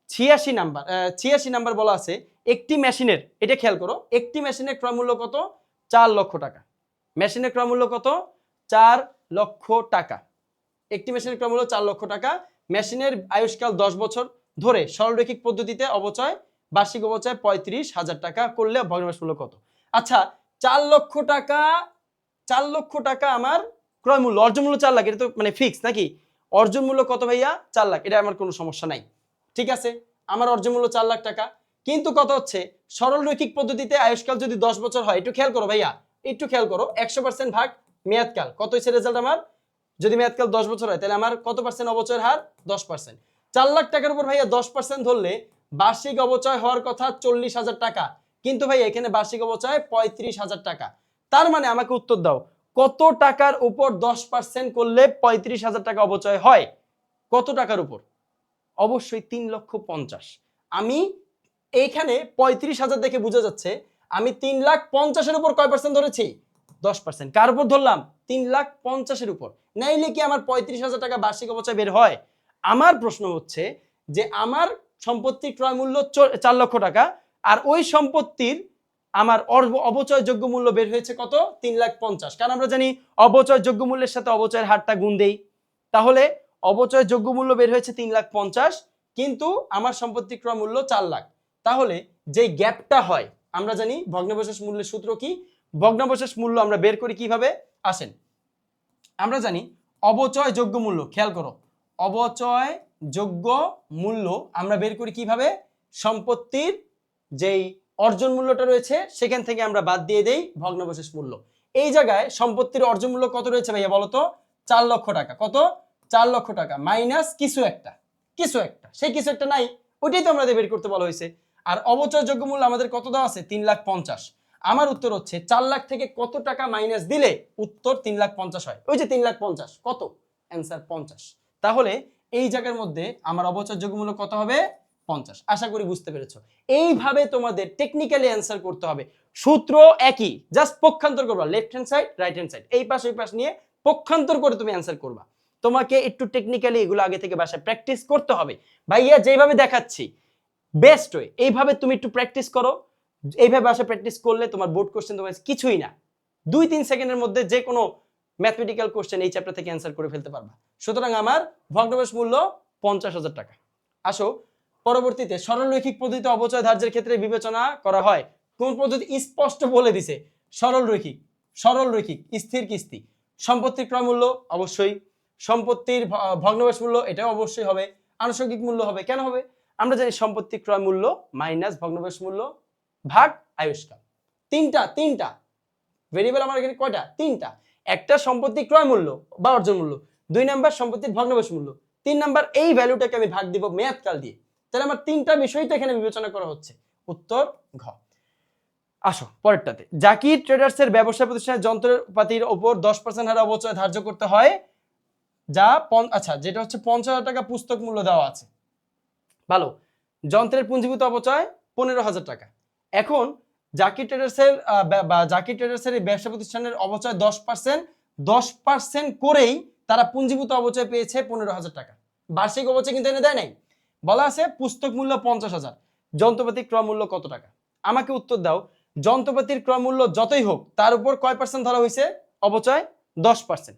86 নাম্বার বলা আছে একটি মেশিনের, এটা খেয়াল করো, একটি মেশিনের ক্রয় মূল্য কত? 4 লক্ষ টাকা। মেশিনের ক্রয় মূল্য কত? 4 লক্ষ টাকা। একটি মেশিনের ক্রয় মূল্য 4 লক্ষ টাকা। মেশিনের আয়ুষ্কাল 10 বছর ধরে সরলরৈখিক পদ্ধতিতে অবচয়, বার্ষিক অবচয় 35,000 টাকা করলে ভগ্নাংশ মূল্য কত? আচ্ছা, 4 লক্ষ টাকা, 4 লক্ষ টাকা আমার ক্রয় মূল্য, অর্জন মূল্য 4 লাখ, এটা তো মানে ফিক্স নাকি? অর্জন মূল্য কত ভাইয়া? 4 লাখ, এটা আমার কোনো সমস্যা নাই। ঠিক আছে, আমার অর্জন মূল্য 4 লাখ টাকা, কিন্তু কত হচ্ছে? সরলরৈখিক পদ্ধতিতে আয়ুষ্কাল যদি 10 বছর হয়, একটু খেয়াল করো ভাইয়া, একটু খেয়াল করো, 100% ভাগ মেয়াদকাল, কত হয়েছে রেজাল্ট আমার? যদি মেয়াদকাল 10 বছর হয়, তাহলে আমার কত পার্সেন্ট অবচয়ের হার? 10%। 4 লাখ টাকার উপর ভাইয়া 10% ধরলে বার্ষিক অবচয় হওয়ার কথা 40,000 টাকা, কিন্তু ভাই এখানে বার্ষিক অবচয় 35,000 টাকা। তার মানে আমাকে উত্তর দাও, কত টাকার উপর 10% করলে 35,000 টাকা অবচয় হয়? কত টাকার উপর? অবশ্যই 3,50,000। আমি এইখানে 35,000 দেখে বোঝা যাচ্ছে আমি 3,50,000 উপর কয় পার্সেন্ট ধরেছি? 10%। কার উপর ধরলাম? 3,50,000 উপর। নাইলে কি আমার 35,000 টাকা বার্ষিক অবচয় বের হয়? আমার প্রশ্ন হচ্ছে যে আমার সম্পত্তির ক্রয় মূল্য 4 লক্ষ টাকা, আর ওই সম্পত্তির আমার অবচয়যোগ্য মূল্য বের হয়েছে কত? 3,50,000। কারণ আমরা জানি অবচয়যোগ্য মূল্যের সাথে অবচয়ের হারটা গুণ দেই, তাহলে অবচয়যোগ্য মূল্য বের হয়েছে 3,50,000, কিন্তু আমার সম্পত্তির ক্রয় মূল্য 4 লাখ। তাহলে যে গ্যাপটা হয়, আমরা জানি ভগ্নাবশেষ মূল্যের সূত্র কি? ভগ্নাবশেষ মূল্য আমরা বের করি কিভাবে? আসেন, আমরা জানি অবচয়যোগ্য মূল্য, খেয়াল করো, অবচয়যোগ্য মূল্য আমরা বের করি কিভাবে? সম্পত্তির যেই অর্জন মূল্যটা রয়েছে সেখান থেকে আমরা বাদ দিয়ে দেই ভগ্নাবশেষ মূল্য। এই জায়গায় সম্পত্তির অর্জন মূল্য কত রয়েছে ভাইয়া বলো তো? 4 লক্ষ টাকা। কত? 4 লক্ষ টাকা মাইনাস কিছু একটা, সেই কিছু একটা নাই, ওইটাই তো আমাদের বের করতে বলা হয়েছে। আর অবচয়যোগ্য মূল্য আমাদের কত দেওয়া আছে? 3,50,000। আমার উত্তর হচ্ছে 4 লাখ থেকে কত টাকা মাইনাস দিলে উত্তর 3,50,000 হয়? ওই যে 3,50,000, কত? অ্যান্সার 50। তাহলে এই জায়গার মধ্যে আমার অবচয়যোগ্য মূল্য কত হবে? 50। আশা করি বুঝতে পেরেছো। এইভাবে তোমাদের টেকনিক্যালি অ্যান্সার করতে হবে। সূত্র একই, জাস্ট পক্ষান্তর করবা, left hand side right hand side, এই পাশ ওই পাশ নিয়ে পক্ষান্তর করে তুমি অ্যান্সার করবা। তোমাকে একটু টেকনিক্যালি এগুলো আগে থেকে বাসায় প্র্যাকটিস করতে হবে। ভাইয়া যেভাবে দেখাচ্ছি বেস্ট ওয়ে, এইভাবে তুমি একটু প্র্যাকটিস করো। এইভাবে বাসায় প্র্যাকটিস করলে তোমার বোর্ড কোশ্চেন তোমার কিছুই না, 2-3 সেকেন্ডের মধ্যে যে কোনো ম্যাথমেটিক্যাল কোশ্চেন এই চ্যাপ্টার থেকে অ্যান্সার করে ফেলতে পারবা। সুতরাং আমার ভগ্নাংশ মূল্য 50,000 টাকা। আসো পরবর্তীতে সরলরৈখিক পদ্ধতিতে অবচয় ধার্যের ক্ষেত্রে বিবেচনা করা হয় কোন পদ্ধতি? স্পষ্ট বলে দিছে সরলরৈখিক, সরলরৈখিক, স্থির কিস্তি। সম্পত্তির ক্রয় মূল্য অবশ্যই, সম্পত্তির ভগ্নাংশ মূল্য এটাও অবশ্যই হবে, আনুষঙ্গিক মূল্য হবে। কেন হবে? আমরা জানি সম্পত্তির ক্রয় মূল্য মাইনাস ভগ্নাংশ মূল্য ভাগ আয়ুষ্কাল। তিনটা ভেরিয়েবল আমার এখানে কয়টা? তিনটা। একটা সম্পত্তি ক্রয় মূল্য বা অর্জন মূল্য, 2 নাম্বার সম্পত্তির ভগ্নাংশ মূল্য, 3 নাম্বার এই ভ্যালুটাকে আমি ভাগ দিব মেয়াদকাল দিয়ে। তাহলে আমার তিনটা বিষয় তো এখানে বিবেচনা করা হচ্ছে। উত্তর ঘ। আসো পরেরটাতে, জাকির ট্রেডার্স এর ব্যবসা প্রতিষ্ঠানের যন্ত্রপাতির উপর 10% হারে অবচয় ধার্য করতে হয়, যা আচ্ছা যেটা হচ্ছে 50,000 টাকা পুস্তক মূল্য দেওয়া আছে। ভালো, যন্ত্রের পুঞ্জীভূত অবচয় 15,000 টাকা। এখন জাকির ট্রেডার্সের জাকির ট্রেডার্সের এই ব্যবসা প্রতিষ্ঠানের অবচয় 10% করেই তারা পুঞ্জীভূত অবচয় পেয়েছে 15,000 টাকা। বার্ষিক অবচয় কিন্তু এনে দেয় নাই। বলা আছে পুস্তক মূল্য 50,000, যন্ত্রপাতির ক্রয় মূল্য কত টাকা? আমাকে উত্তর দাও, যন্ত্রপাতির ক্রয় মূল্য যতই হোক তার উপর কয় পার্সেন্ট ধরা হয়েছে অবচয়? 10%।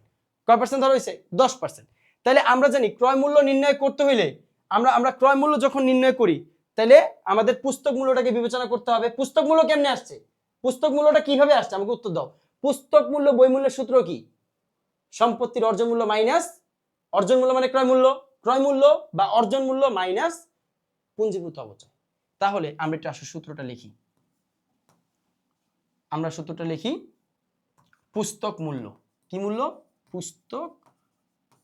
কয় পার্সেন্ট ধরা হয়েছে? 10%। তাহলে আমরা জানি ক্রয় মূল্য নির্ণয় করতে হইলে আমরা ক্রয় মূল্য যখন নির্ণয় করি তাহলে আমাদের পুস্তক মূল্যটাকে বিবেচনা করতে হবে। পুস্তক মূল্য কেমনে আসছে? পুস্তক মূল্যটা কিভাবে আসছে আমাকে উত্তর দাও। পুস্তক মূল্য বই মূল্যের সূত্র কি? সম্পত্তির অর্জন মূল্য মাইনাস অর্জন মূল্য মানে ক্রয় মূল্য, ক্রয় মূল্য বা অর্জন মূল্য মাইনাস পুঞ্জীভূত অবচয়। তাহলে আমরা একটু আসলে সূত্রটা লিখি। আমরা সূত্রটা লিখি, পুস্তক মূল্য কি মূল্য? পুস্তক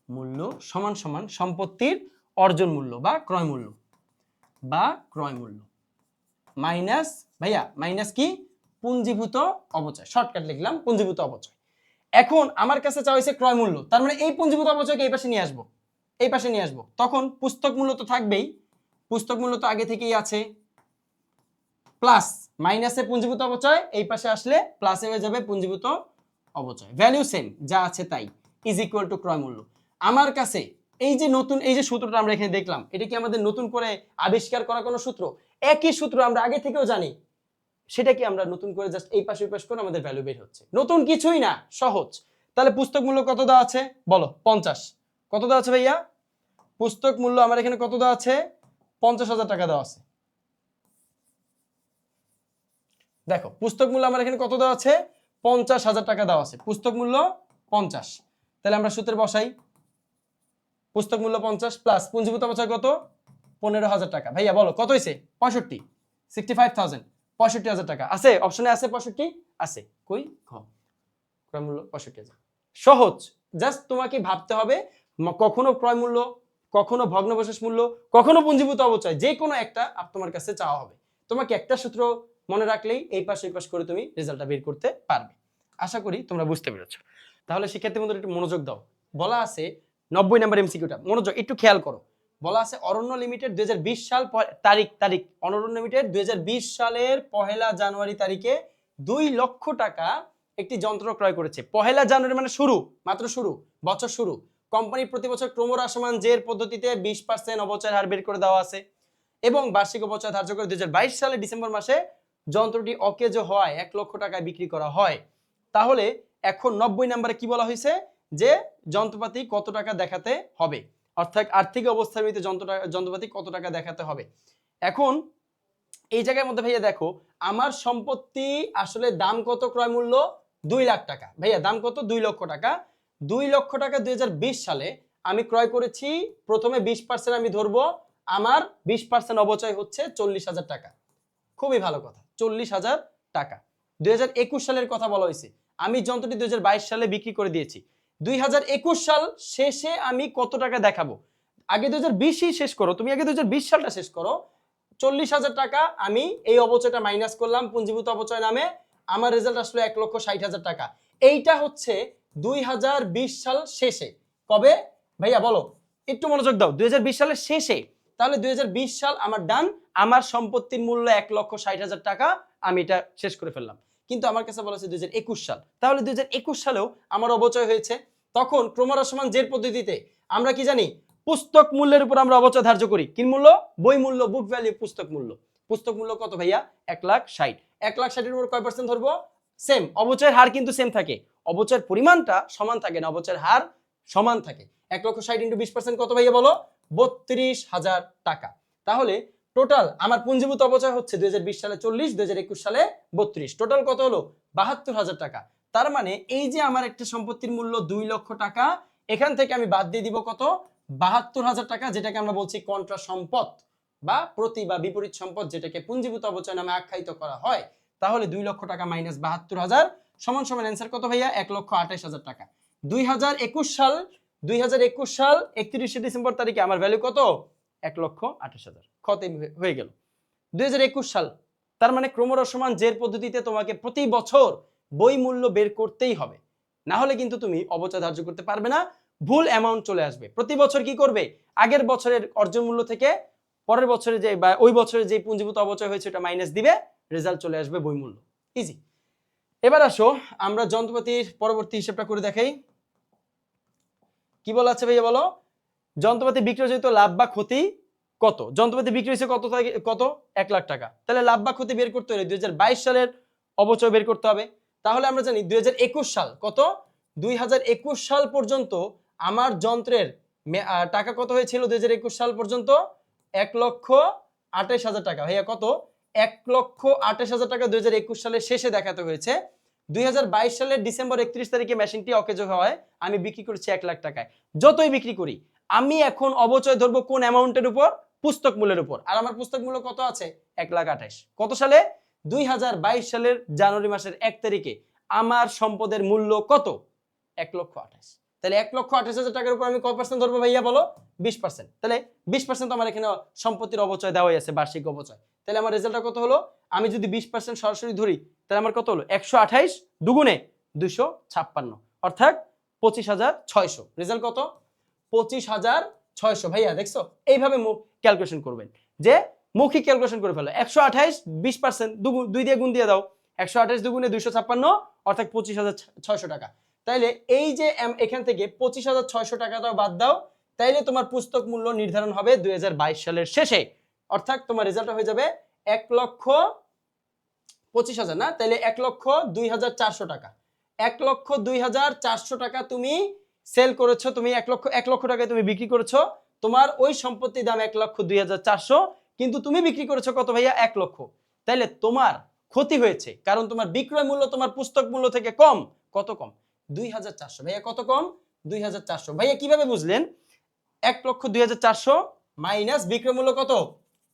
মূল্য সমান সমান সম্পত্তির অর্জন মূল্য বা ক্রয় মূল্য মাইনাস, ভাইয়া মাইনাস কি? পুঞ্জীভূত অবচয়। শর্টকাট লিখলাম পুঞ্জীভূত অবচয়। এখন আমার কাছে চাওয়া হয়েছে ক্রয় মূল্য, তার মানে এই পুঞ্জীভূত অবচয়কে এই পাশে নিয়ে আসবো, এই পাশে নিয়ে আসবো। তখন পুস্তক মূল্য তো থাকবেই, পুস্তক মূল্য তো আগে থেকেই আছে, প্লাস মাইনাসে পুঞ্জীভূত অবচয় এই পাশে আসলে প্লাসে হয়ে যাবে পুঞ্জীভূত অবচয়। ভ্যালু সেম, যা আছে তাই, ইজ ইকুয়াল টু ক্রয় মূল্য। আমার কাছে এই যে নতুন এই যে সূত্রটা আমরা এখানে দেখলাম, এটা কি আমাদের নতুন করে আবিষ্কার করা কোনো সূত্র? একই সূত্র আমরা আগে থেকেও জানি, সেটা কি আমরা নতুন করে জাস্ট এই পাশে ওই পাশে করে আমাদের ভ্যালু বের হচ্ছে। নতুন কিছুই না, সহজ। তাহলে পুস্তক মূল্য কত দেওয়া আছে বলো? 50। কত দেওয়া আছে ভাইয়া? পুস্তক মূল্য আমার এখানে কত দেওয়া আছে? 50,000 টাকা দেওয়া আছে। দেখো পুস্তক মূল্য আমার এখানে কত দেওয়া আছে? 50,000 টাকা দেওয়া আছে। পুস্তক মূল্য 50। তাহলে আমরা সূত্রে বসাই, পুস্তক মূল্য 50 প্লাস পুঞ্জীভূত অবচয় কত? 15,000 টাকা। ভাইয়া বলো কত হয়েছে? 65, 65,000, 65,000 টাকা আছে। অপশনে আছে 65 আছে, কই? খ, ক্রয় মূল্য 65,000। সহজ, জাস্ট তোমাকে ভাবতে হবে কখনো ক্রয় মূল্য, কখনো ভগ্নাবশেষ মূল্য, কখনো পুঞ্জীভূত অবচয়, যে কোনো একটা তোমার কাছে চাওয়া হবে। তোমাকে একটা সূত্র মনে রাখলেই এই পাশ ওই পাশ করে তুমি রেজাল্টটা বের করতে পারবে। আশা করি তোমরা বুঝতে পেরেছো। তাহলে শিক্ষার্থী বন্ধুরা একটু মনোযোগ দাও। বলা আছে 90 নাম্বার এমসিকিউটা, মনোযোগ একটু খেয়াল করো। বলা আছে অরণ্য লিমিটেড 2020 সাল তারিখ অরণ্য লিমিটেড 2020 সালের 1 জানুয়ারি তারিখে 2 লক্ষ টাকা একটি যন্ত্র ক্রয় করেছে। 1 জানুয়ারি মানে শুরু, মাত্র শুরু, বছর শুরু। কোম্পানি প্রতি বছর ক্রমহ্রাসমান জের পদ্ধতিতে 20% অবচয়ের হার বের করে দেওয়া আছে এবং বার্ষিক অবচয় ধার্য করে 2022 সালে ডিসেম্বর মাসে যন্ত্রটি অকেজো হওয়ায় 1 লক্ষ টাকায় বিক্রি করা হয়। তাহলে এখন 90 নম্বরে কি বলা হয়েছে? যে যন্ত্রপাতি কত টাকা দেখাতে হবে, অর্থাৎ আর্থিক অবস্থার ভিত্তিতে যন্ত্রপাতি কত টাকা দেখাতে হবে। এখন এই জায়গার মধ্যে ভাইয়া দেখো আমার সম্পত্তি আসলে দাম কত? ক্রয় মূল্য 2 লাখ টাকা। ভাইয়া দাম কত? 2 লক্ষ টাকা। 2 লক্ষ টাকা 2020 সালে আমি ক্রয় করেছি। প্রথমে 20% আমি ধরবো, আমার 20% অবচয় হচ্ছে 40,000 টাকা। খুবই ভালো কথা, 40,000 টাকা। 2021 সালের কথা বলা হয়েছে, আমি যন্ত্রটি 2022 সালে বিক্রি করে দিয়েছি। 2021 সাল শেষে আমি কত টাকা দেখাবো? আগে 2020ই শেষ করো, তুমি আগে 2020 সালটা শেষ করো। 40,000 টাকা আমি এই অবচয়টা মাইনাস করলাম পুঞ্জীভূত অবচয় নামে, আমার রেজাল্ট আসলো 1,60,000 টাকা। এইটা হচ্ছে 2020 সাল শেষে। কবে ভাইয়া বলো? একটু মনোযোগ দাও, 2020 সালের শেষে। তাহলে 2020 সাল আমার ডান, আমার সম্পত্তির মূল্য 1,60,000 টাকা, আমি এটা শেষ করে ফেললাম। কিন্তু আমার কাছে বলা হচ্ছে 2021 সাল, তাহলে 2021 সালেও আমার অবচয় হয়েছে। তখন ক্রমহ্রাসমান জের পদ্ধতিতে আমরা কি জানি পুস্তক মূল্যের উপর আমরা অবচয় ধার্য করি। কি মূল্য? বই মূল্য, বুক ভ্যালু, পুস্তক মূল্য। পুস্তক মূল্য কত ভাইয়া? 1,60,000। 1,60,000 উপর কয় পার্সেন্ট ধরবো? সেম, অবচয়ের হার কিন্তু সেম থাকে, অবচয়ের পরিমাণটা সমান থাকে না, অবচয়ের হার সমান থাকে। 1,60,000 ইন্টু 20% কত ভাইয়া বলো? 32,000 টাকা। তাহলে টোটাল আমার পুঞ্জীভূত অবচয় হচ্ছে 2020 সালে 40, 2021 সালে 32, টোটাল কত হলো? 72,000 টাকা। তার মানে এই যে আমার একটা সম্পত্তির মূল্য 2 লক্ষ টাকা, এখান থেকে আমি বাদ দিয়ে দিব কত? 72,000 টাকা, যেটাকে আমরা বলছি কন্ট্রা সম্পদ বা প্রতি বা বিপরীত সম্পদ, যেটাকে পুঞ্জীভূত অবচয় নামে আখ্যায়িত করা হয়। তাহলে 2 লক্ষ টাকা মাইনাস 72,000 সমান সমান অ্যান্সার কত ভাইয়া? 1,28,000 টাকা। 2021 সাল 31শে ডিসেম্বর তারিখে আমার ভ্যালু কত? 1,28,000। খতে হয়ে গেল 2021 সাল। তার মানে ক্রমহ্রাসমান জের পদ্ধতিতে তোমাকে প্রতি বছর বই মূল্য বের করতেই হবে, না হলে কিন্তু তুমি অবচয় ধার্য করতে পারবে না, ভুল অ্যামাউন্ট চলে আসবে। প্রতি বছর কি করবে? আগের বছরের অর্জন মূল্য থেকে পরের বছরে যে বা ওই বছরে যে পুঞ্জীভূত অবচয় হয়েছে ওটা মাইনাস দিবে, রেজাল্ট চলে আসবে বই মূল্য। ইজি। এবার আসো আমরা যন্ত্রপাতির পরবর্তী হিসাবটা করে দেখাই। কি বলা আছে ভাইয়া বলো? যন্ত্রপাতি বিক্রয়জাত লাভ বা ক্ষতি কত? যন্ত্রপাতি বিক্রি হয়েছে কত? 1 লাখ টাকা। তাহলে লাভ বা ক্ষতি বের করতে হলে 2022 সালের অবচয় বের করতে হবে। তাহলে আমরা জানি 2021 সাল কত? 2021 সাল পর্যন্ত আমার যন্ত্রের টাকা কত হয়েছিল? 2021 সাল পর্যন্ত 1,28,000 টাকা। ভাইয়া কত? 1,28,000 টাকা 2021 সালের শেষে দেখাতে হয়েছে। 2022 সালের ডিসেম্বর 31 তারিখে মেশিনটি অকেজো হয়, আমি বিক্রি করছি 1 লাখ টাকায়। যতই বিক্রি করি আমি এখন অবচয় ধরবো কোন অ্যামাউন্টের উপর? পুস্তক মূল্যের উপর। আর আমার পুস্তক মূল্য কত আছে? 1,28,000। কত সালে? 2022 সালের জানুয়ারি মাসের 1 তারিখে আমার সম্পদের মূল্য কত? 1,28,000। তাহলে 1,28,000 টাকার উপর আমি কত পার্সেন্ট ধরবো ভাইয়া বলো? 20%। তাহলে 20% আমার এখানে সম্পত্তির অবচয় দেওয়াই আছে, বার্ষিক অবচয়। তাহলে আমার রেজাল্টটা কত হলো? আমি যদি 20% সরাসরি ধরি তাহলে আমার কত হলো? 128 দুগুণে 256, অর্থাৎ 25,600। রেজাল্ট কত? 25,600। ভাইয়া দেখছো, এইভাবে ক্যালকুলেশন করবেন, যে মৌখিক ক্যালকুলেশন করে ফেলো। 128 20% 2 দিয়ে গুণ দিয়ে দাও, 128 দুগুণে 256, অর্থাৎ 25,600 টাকা। তাইলে এই যে এখান থেকে 25,600 টাকাটাও বাদ দাও, তাইলে তোমার পুস্তক মূল্য নির্ধারণ হবে 2022 সালের শেষে, অর্থাৎ তোমার রেজাল্ট হয়ে যাবে 1,25,000 না, তাইলে 1,02,400 টাকা। 1,02,400 টাকা তুমি সেল করেছো, তুমি 1 লক্ষ টাকায় তুমি বিক্রি করেছো। তোমার ওই সম্পত্তির দাম 1,02,400, কিন্তু তুমি বিক্রি করেছো কত ভাইয়া? 1 লক্ষ। তাইলে তোমার ক্ষতি হয়েছে, কারণ তোমার বিক্রয় মূল্য তোমার পুস্তক মূল্য থেকে কম। কত কম? 2,400। ভাইয়া কত কম? 2,400। ভাইয়া কিভাবে বুঝলেন? 1,02,400 মাইনাস বিক্রয় মূল্য কত?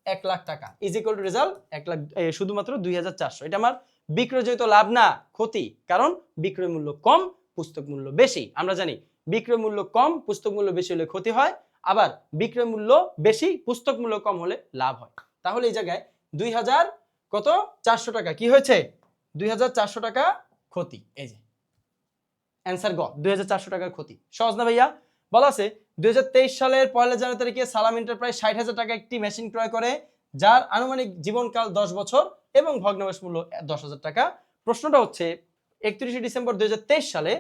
1 লাখ টাকা is equal to result 1 lakh, শুধুমাত্র 2,400। এটা আমার বিক্রয়জাত লাভ না, ক্ষতি, কারণ বিক্রয় মূল্য কম, পুস্তক মূল্য বেশি। আমরা জানি বিক্রয় মূল্য কম, পুস্তক মূল্য বেশি হলে ক্ষতি হয়, আবার বিক্রয় মূল্য বেশি, পুস্তক মূল্য কম হলে লাভ হয়। তাহলে এই জায়গায় 2,400 টাকা কি হয়েছে? 2,400 টাকা ক্ষতি। এই যে অ্যান্সার গ, 2,400 টাকার ক্ষতি। সহজ না ভাইয়া? বলা আছে 2023 সালের 1 জানুয়ারি তারিখে সালাম এন্টারপ্রাইজ 60,000 টাকা একটি মেশিন ক্রয় করে, যার আনুমানিক জীবনকাল 10 বছর এবং ভগ্নাংশ মূল্য 10,000 টাকা। প্রশ্নটা হচ্ছে 31 ডিসেম্বর 2023 সালে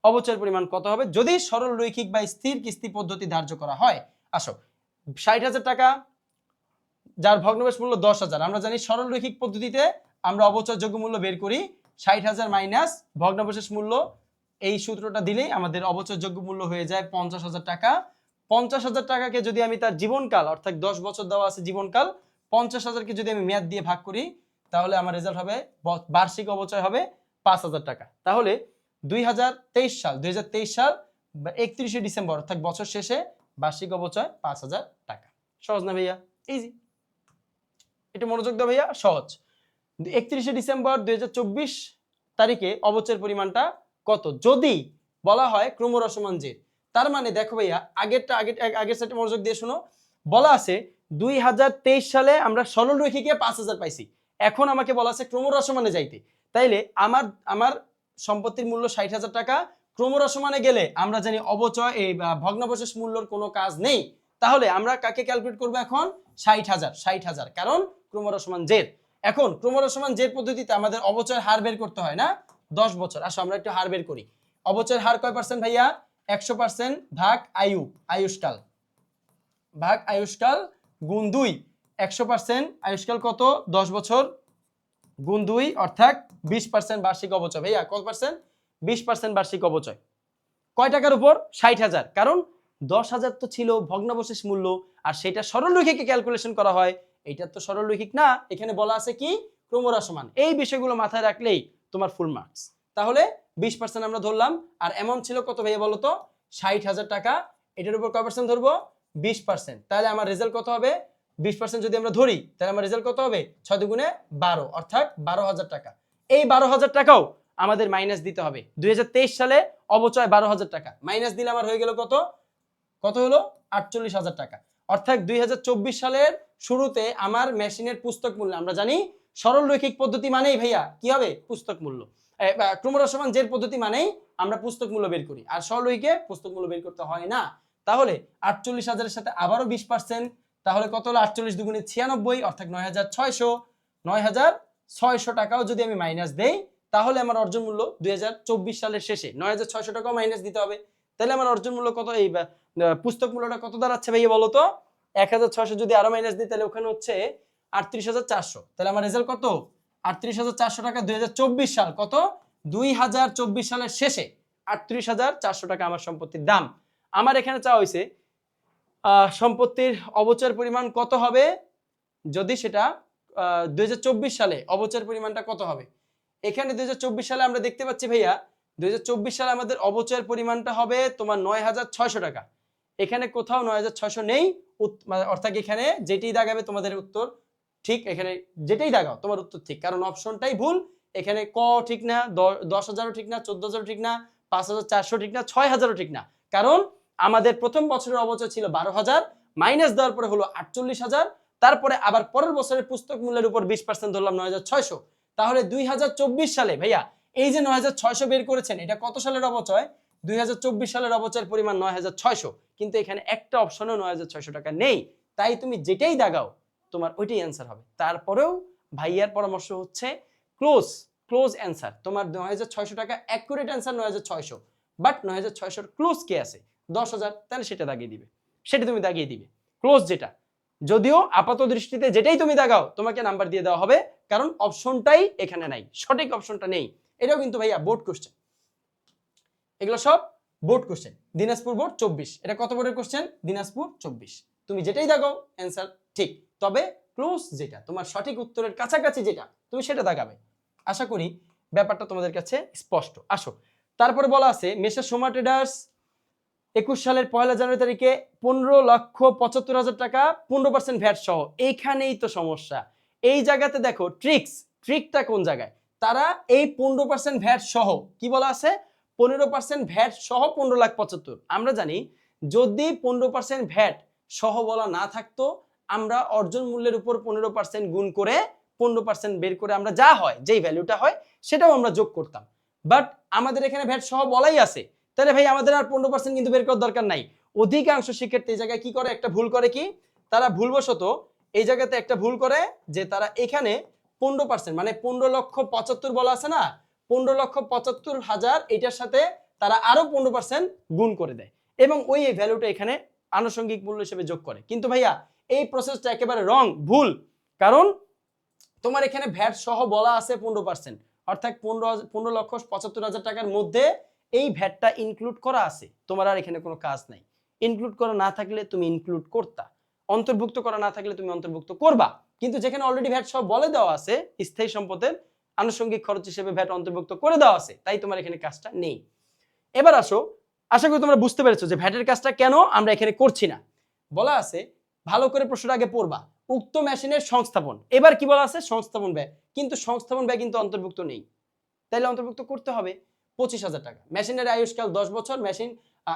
অবচয়ের পরিমাণ কত হবে যদি সরল রৈখিক বা স্থির কিস্তি পদ্ধতি ধার্য করা হয়? আসো, 60,000 টাকা যার ভগ্নাংশ মূল্য 10,000। আমরা জানি সরল রৈখিক পদ্ধতিতে আমরা অবচয়যোগ্য মূল্য বের করি 60,000 মাইনাস ভগ্নাংশের মূল্য। এই সূত্রটা দিলেই আমাদের অবচয়যোগ্য মূল্য হয়ে যায় 50,000 টাকা। 50,000 টাকাকে যদি আমি তার জীবনকাল, অর্থাৎ 10 বছর দেওয়া আছে জীবনকাল, 50,000কে যদি আমি মেয়াদ দিয়ে ভাগ করি তাহলে আমার রেজাল্ট হবে বার্ষিক অবচয় হবে 5,000 টাকা। তাহলে 2023 সাল 31 ডিসেম্বর অর্থাৎ বছর শেষে বার্ষিক অবচয় 5,000 টাকা। সহজ না ভাইয়া? ইজি। এটা মনোযোগ দাও ভাইয়া, সহজ। 31 ডিসেম্বর 2024 তারিখে অবচয়ের পরিমাণটা কত যদি বলা হয় ক্রমহ্রাসমান জের? তার মানে দেখো ভাইয়া, আগের সেটে মনোযোগ দিয়ে শোনো। বলা আছে 2023 সালে আমরা সরল রৈখিকে 5,000 পাইছি, এখন আমাকে বলা আছে ক্রমহ্রাসমানে যাইতে। তাইলে আমার সম্পত্তির মূল্য 60,000 টাকা, ক্রমহ্রাসমানে গেলে আমরা জানি অবচয় এই ভগ্নাবশেষ মূল্যর কোনো কাজ নেই। তাহলে আমরা কাকে ক্যালকুলেট করব এখন? 60,000, কারণ ক্রমহ্রাসমান জের। এখন ক্রমহ্রাসমান জের পদ্ধতিতে আমাদের অবচয়ের হার বের করতে হয় না? 10 বছর। আসো আমরা একটু হার বের করি। অবচয়ের হার কয় পার্সেন্ট ভাইয়া? 100% ভাগ আয়ু, আয়ুষ্কাল ভাগ আয়ুষ্কাল গুণ 2। 100% আয়ুষ্কাল কত? 10 বছর গুণ 2 অর্থাৎ 20% বার্ষিক অবচয়। ভাইয়া কত পার্সেন্ট? 20% বার্ষিক অবচয়। কয় টাকার উপর? 60,000। কারণ 10,000 তো ছিল ভগ্নাবশেষ মূল্য, আর সেটা সরলরৈখিকে ক্যালকুলেশন করা হয়, এটা তো সরলরৈখিক না। এখানে বলা আছে কি? ক্রমহ্রাসমান। এই বিষয়গুলো মাথায় রাখলেই তোমার ফুল মার্কস। তাহলে 20% আমরা ধরলাম, আর অ্যামাউন্ট ছিল কত ভাইয়া বলো তো? 60,000 টাকা। এটার উপর কয় পার্সেন্ট ধরবো? 20%। তাহলে আমার রেজাল্ট কত হবে? 20% যদি আমরা ধরি তাহলে আমার রেজাল্ট কত হবে? 6 দুগুণে 12 অর্থাৎ 12,000 টাকা। এই 12,000 টাকাও আমাদের মাইনাস দিতে হবে। 2023 সালে অবচয় 12,000 টাকা, মাইনাস দিলে আমার হয়ে গেল কত? কত হলো? 48,000 টাকা। অর্থাৎ 2024 সালের শুরুতে আমার মেশিনের পুস্তক মূল্য, আমরা জানি সরলরৈখিক পদ্ধতি মানেই ভাইয়া কি হবে? পুস্তক মূল্য। ক্রমহ্রাসমান জের পদ্ধতি মানেই আমরা পুস্তক মূল্য বের করি, আর সরলরৈখিকে পুস্তক মূল্য বের করতে হয় না। তাহলে 48,000 এর সাথে আবারও 20%, তাহলে কত হলো? 48 দুগুণে 96 অর্থাৎ 9,600। 9,600 টাকাও যদি আমি মাইনাস দেই তাহলে আমার অর্জন মূল্য 2024 সালের শেষে 9,600 টাকাও মাইনাস দিতে হবে। তাহলে আমার অর্জন মূল্য কত? এই পুস্তক মূল্যটা কত দাঁড়াচ্ছে ভাইয়া বলো তো? 1,600 যদি আরো মাইনাস দিই তাহলে ওখানে হচ্ছে 38,400। তাহলে আমার রেজাল্ট কত? 38,400 টাকা। 2024 সাল কত? 2024 সালের শেষে 38,400 টাকা আমার সম্পত্তির দাম। আমার এখানে চাওয়া হয়েছে সম্পত্তির অবচয়ের পরিমাণ কত হবে, যদি সেটা 2024 সালে অবচয়ের পরিমাণটা কত হবে। এখানে 2024 সালে আমরা দেখতে পাচ্ছি ভাইয়া 2024 সালে আমাদের অবচয়ের পরিমাণটা হবে তোমার 9,600 টাকা। এখানে কোথাও 9,600 নেই, অর্থাৎ এখানে যেটাই দাগাবে তোমাদের উত্তর ঠিক, এখানে যেটাই দাগাও তোমার উত্তর ঠিক, কারণ অপশনটাই ভুল। এখানে ক ঠিক না, 10,000ও ঠিক না, 14,000ও ঠিক না, 5,400 ঠিক না, 6,000ও ঠিক না। কারণ আমাদের প্রথম বছরের অবচয় ছিল 12,000, মাইনাস দেওয়ার পরে হলো 48,000, তারপরে আবার পরের বছরের পুস্তক মূল্যের উপর 20% ধরলাম 9,600। তাহলে 2024 সালে ভাইয়া এই যে 9,600 বের করেছেন, এটা কত সালের অবচয়? 2024 সালের অবচয়ের পরিমাণ 9,600, কিন্তু এখানে একটা অপশনেও 9,600 টাকা নেই। তাই তুমি যেটাই দাগাও তোমার ওইটাই অ্যান্সার হবে। তারপরেও ভাইয়ার পরামর্শ হচ্ছে ক্লোজ অ্যান্সার। তোমার 9,600 টাকা অ্যাকুরেট অ্যান্সার 9,600, বাট 9,600 ক্লোজ কে আছে? 10,000, তাহলে সেটা দাগিয়ে দিবে, সেটা তুমি দাগিয়ে দিবে ক্লোজ যেটা। যদিও আপাত দৃষ্টিতে যেটাই তুমি দাগাও তোমাকে নাম্বার দিয়ে দেওয়া হবে, কারণ অপশনটাই এখানে নাই, সঠিক অপশনটা নেই। এটাও কিন্তু ভাইয়া বোর্ড কোশ্চেন, এগুলো সব বোর্ড কোশ্চেন। দিনাজপুর বোর্ড 24, এটা কত বোর্ডের কোশ্চেন? দিনাজপুর 24। তুমি যেটাই দাগাও অ্যান্সার ঠিক, তবে ক্লোজ যেটা তোমার সঠিক উত্তরের কাছাকাছি যেটা তুমি সেটা দাগাবে। আশা করি ব্যাপারটা তোমাদের কাছে স্পষ্ট। আসো, তারপরে বলা আছে মেসার সোমা ট্রেডার্স 21 সালের 1 জানুয়ারি তারিখে 15,75,000 টাকা 15% ভ্যাট সহ। এইখানেই তো সমস্যা। এই জায়গাতে দেখো ট্রিকটা কোন জায়গায়? তারা এই 15% ভ্যাট সহ, কি বলা আছে? 15% ভ্যাট সহ 15,75,000। আমরা জানি যদি 15% ভ্যাট সহ বলা না থাকতো, আমরা অর্জন মূল্যের উপর 15% গুণ করে 15% বের করে আমরা যা হয়, যেই ভ্যালুটা হয় সেটাও আমরা যোগ করতাম। বাট আমাদের এখানে ভ্যাট সহ বলাই আছে, তাহলে ভাই আমাদের আর 15% কিন্তু বের করার দরকার নাই। অধিকাংশ শিক্ষার্থী এই জায়গায় কি করে? একটা ভুল করে, কি তারা ভুলবশত এই জায়গাতে একটা ভুল করে যে তারা এখানে 15% মানে 15,75,000 বলা আছে না, 15,75,000 এটার সাথে তারা আরো 15% গুণ করে দেয় এবং ওই ভ্যালুটা এখানে আনুষঙ্গিক মূল্য হিসেবে যোগ করে। কিন্তু ভাইয়া এই প্রসেসটা একেবারে রং, ভুল। কারণ তোমার এখানে ভ্যাট সহ বলা আছে 15%, অর্থাৎ 15,75,000 টাকার মধ্যে এই ভ্যাটটা ইনক্লুড করা আছে। তোমার আর এখানে কোনো কাজ নাই। ইনক্লুড করা না থাকলে তুমি ইনক্লুড করতা, অন্তর্ভুক্ত করা না থাকলে তুমি অন্তর্ভুক্ত করবা। কিন্তু যেখানে অলরেডি ভ্যাট সহ বলে দেওয়া আছে স্থায়ী সম্পদের আনুষঙ্গিক খরচ হিসেবে ভ্যাট অন্তর্ভুক্ত করে দেওয়া আছে, তাই তোমার এখানে কাজটা নেই। এবার আসো, আশা করি তোমরা বুঝতে পেরেছো যে ভ্যাটের কাজটা কেন আমরা এখানে করছি না। বলা আছে, ভালো করে প্রশ্নটা আগে পড়বা, উক্ত মেশিনের সংস্থাপন। এবার কি বলা আছে? সংস্থাপন ব্যয়। কিন্তু সংস্থাপন ব্যয় কিন্তু অন্তর্ভুক্ত নেই, তাইলে অন্তর্ভুক্ত করতে হবে 25,000 টাকা। মেশিনের আয়ুষ্কাল 10 বছর, মেশিন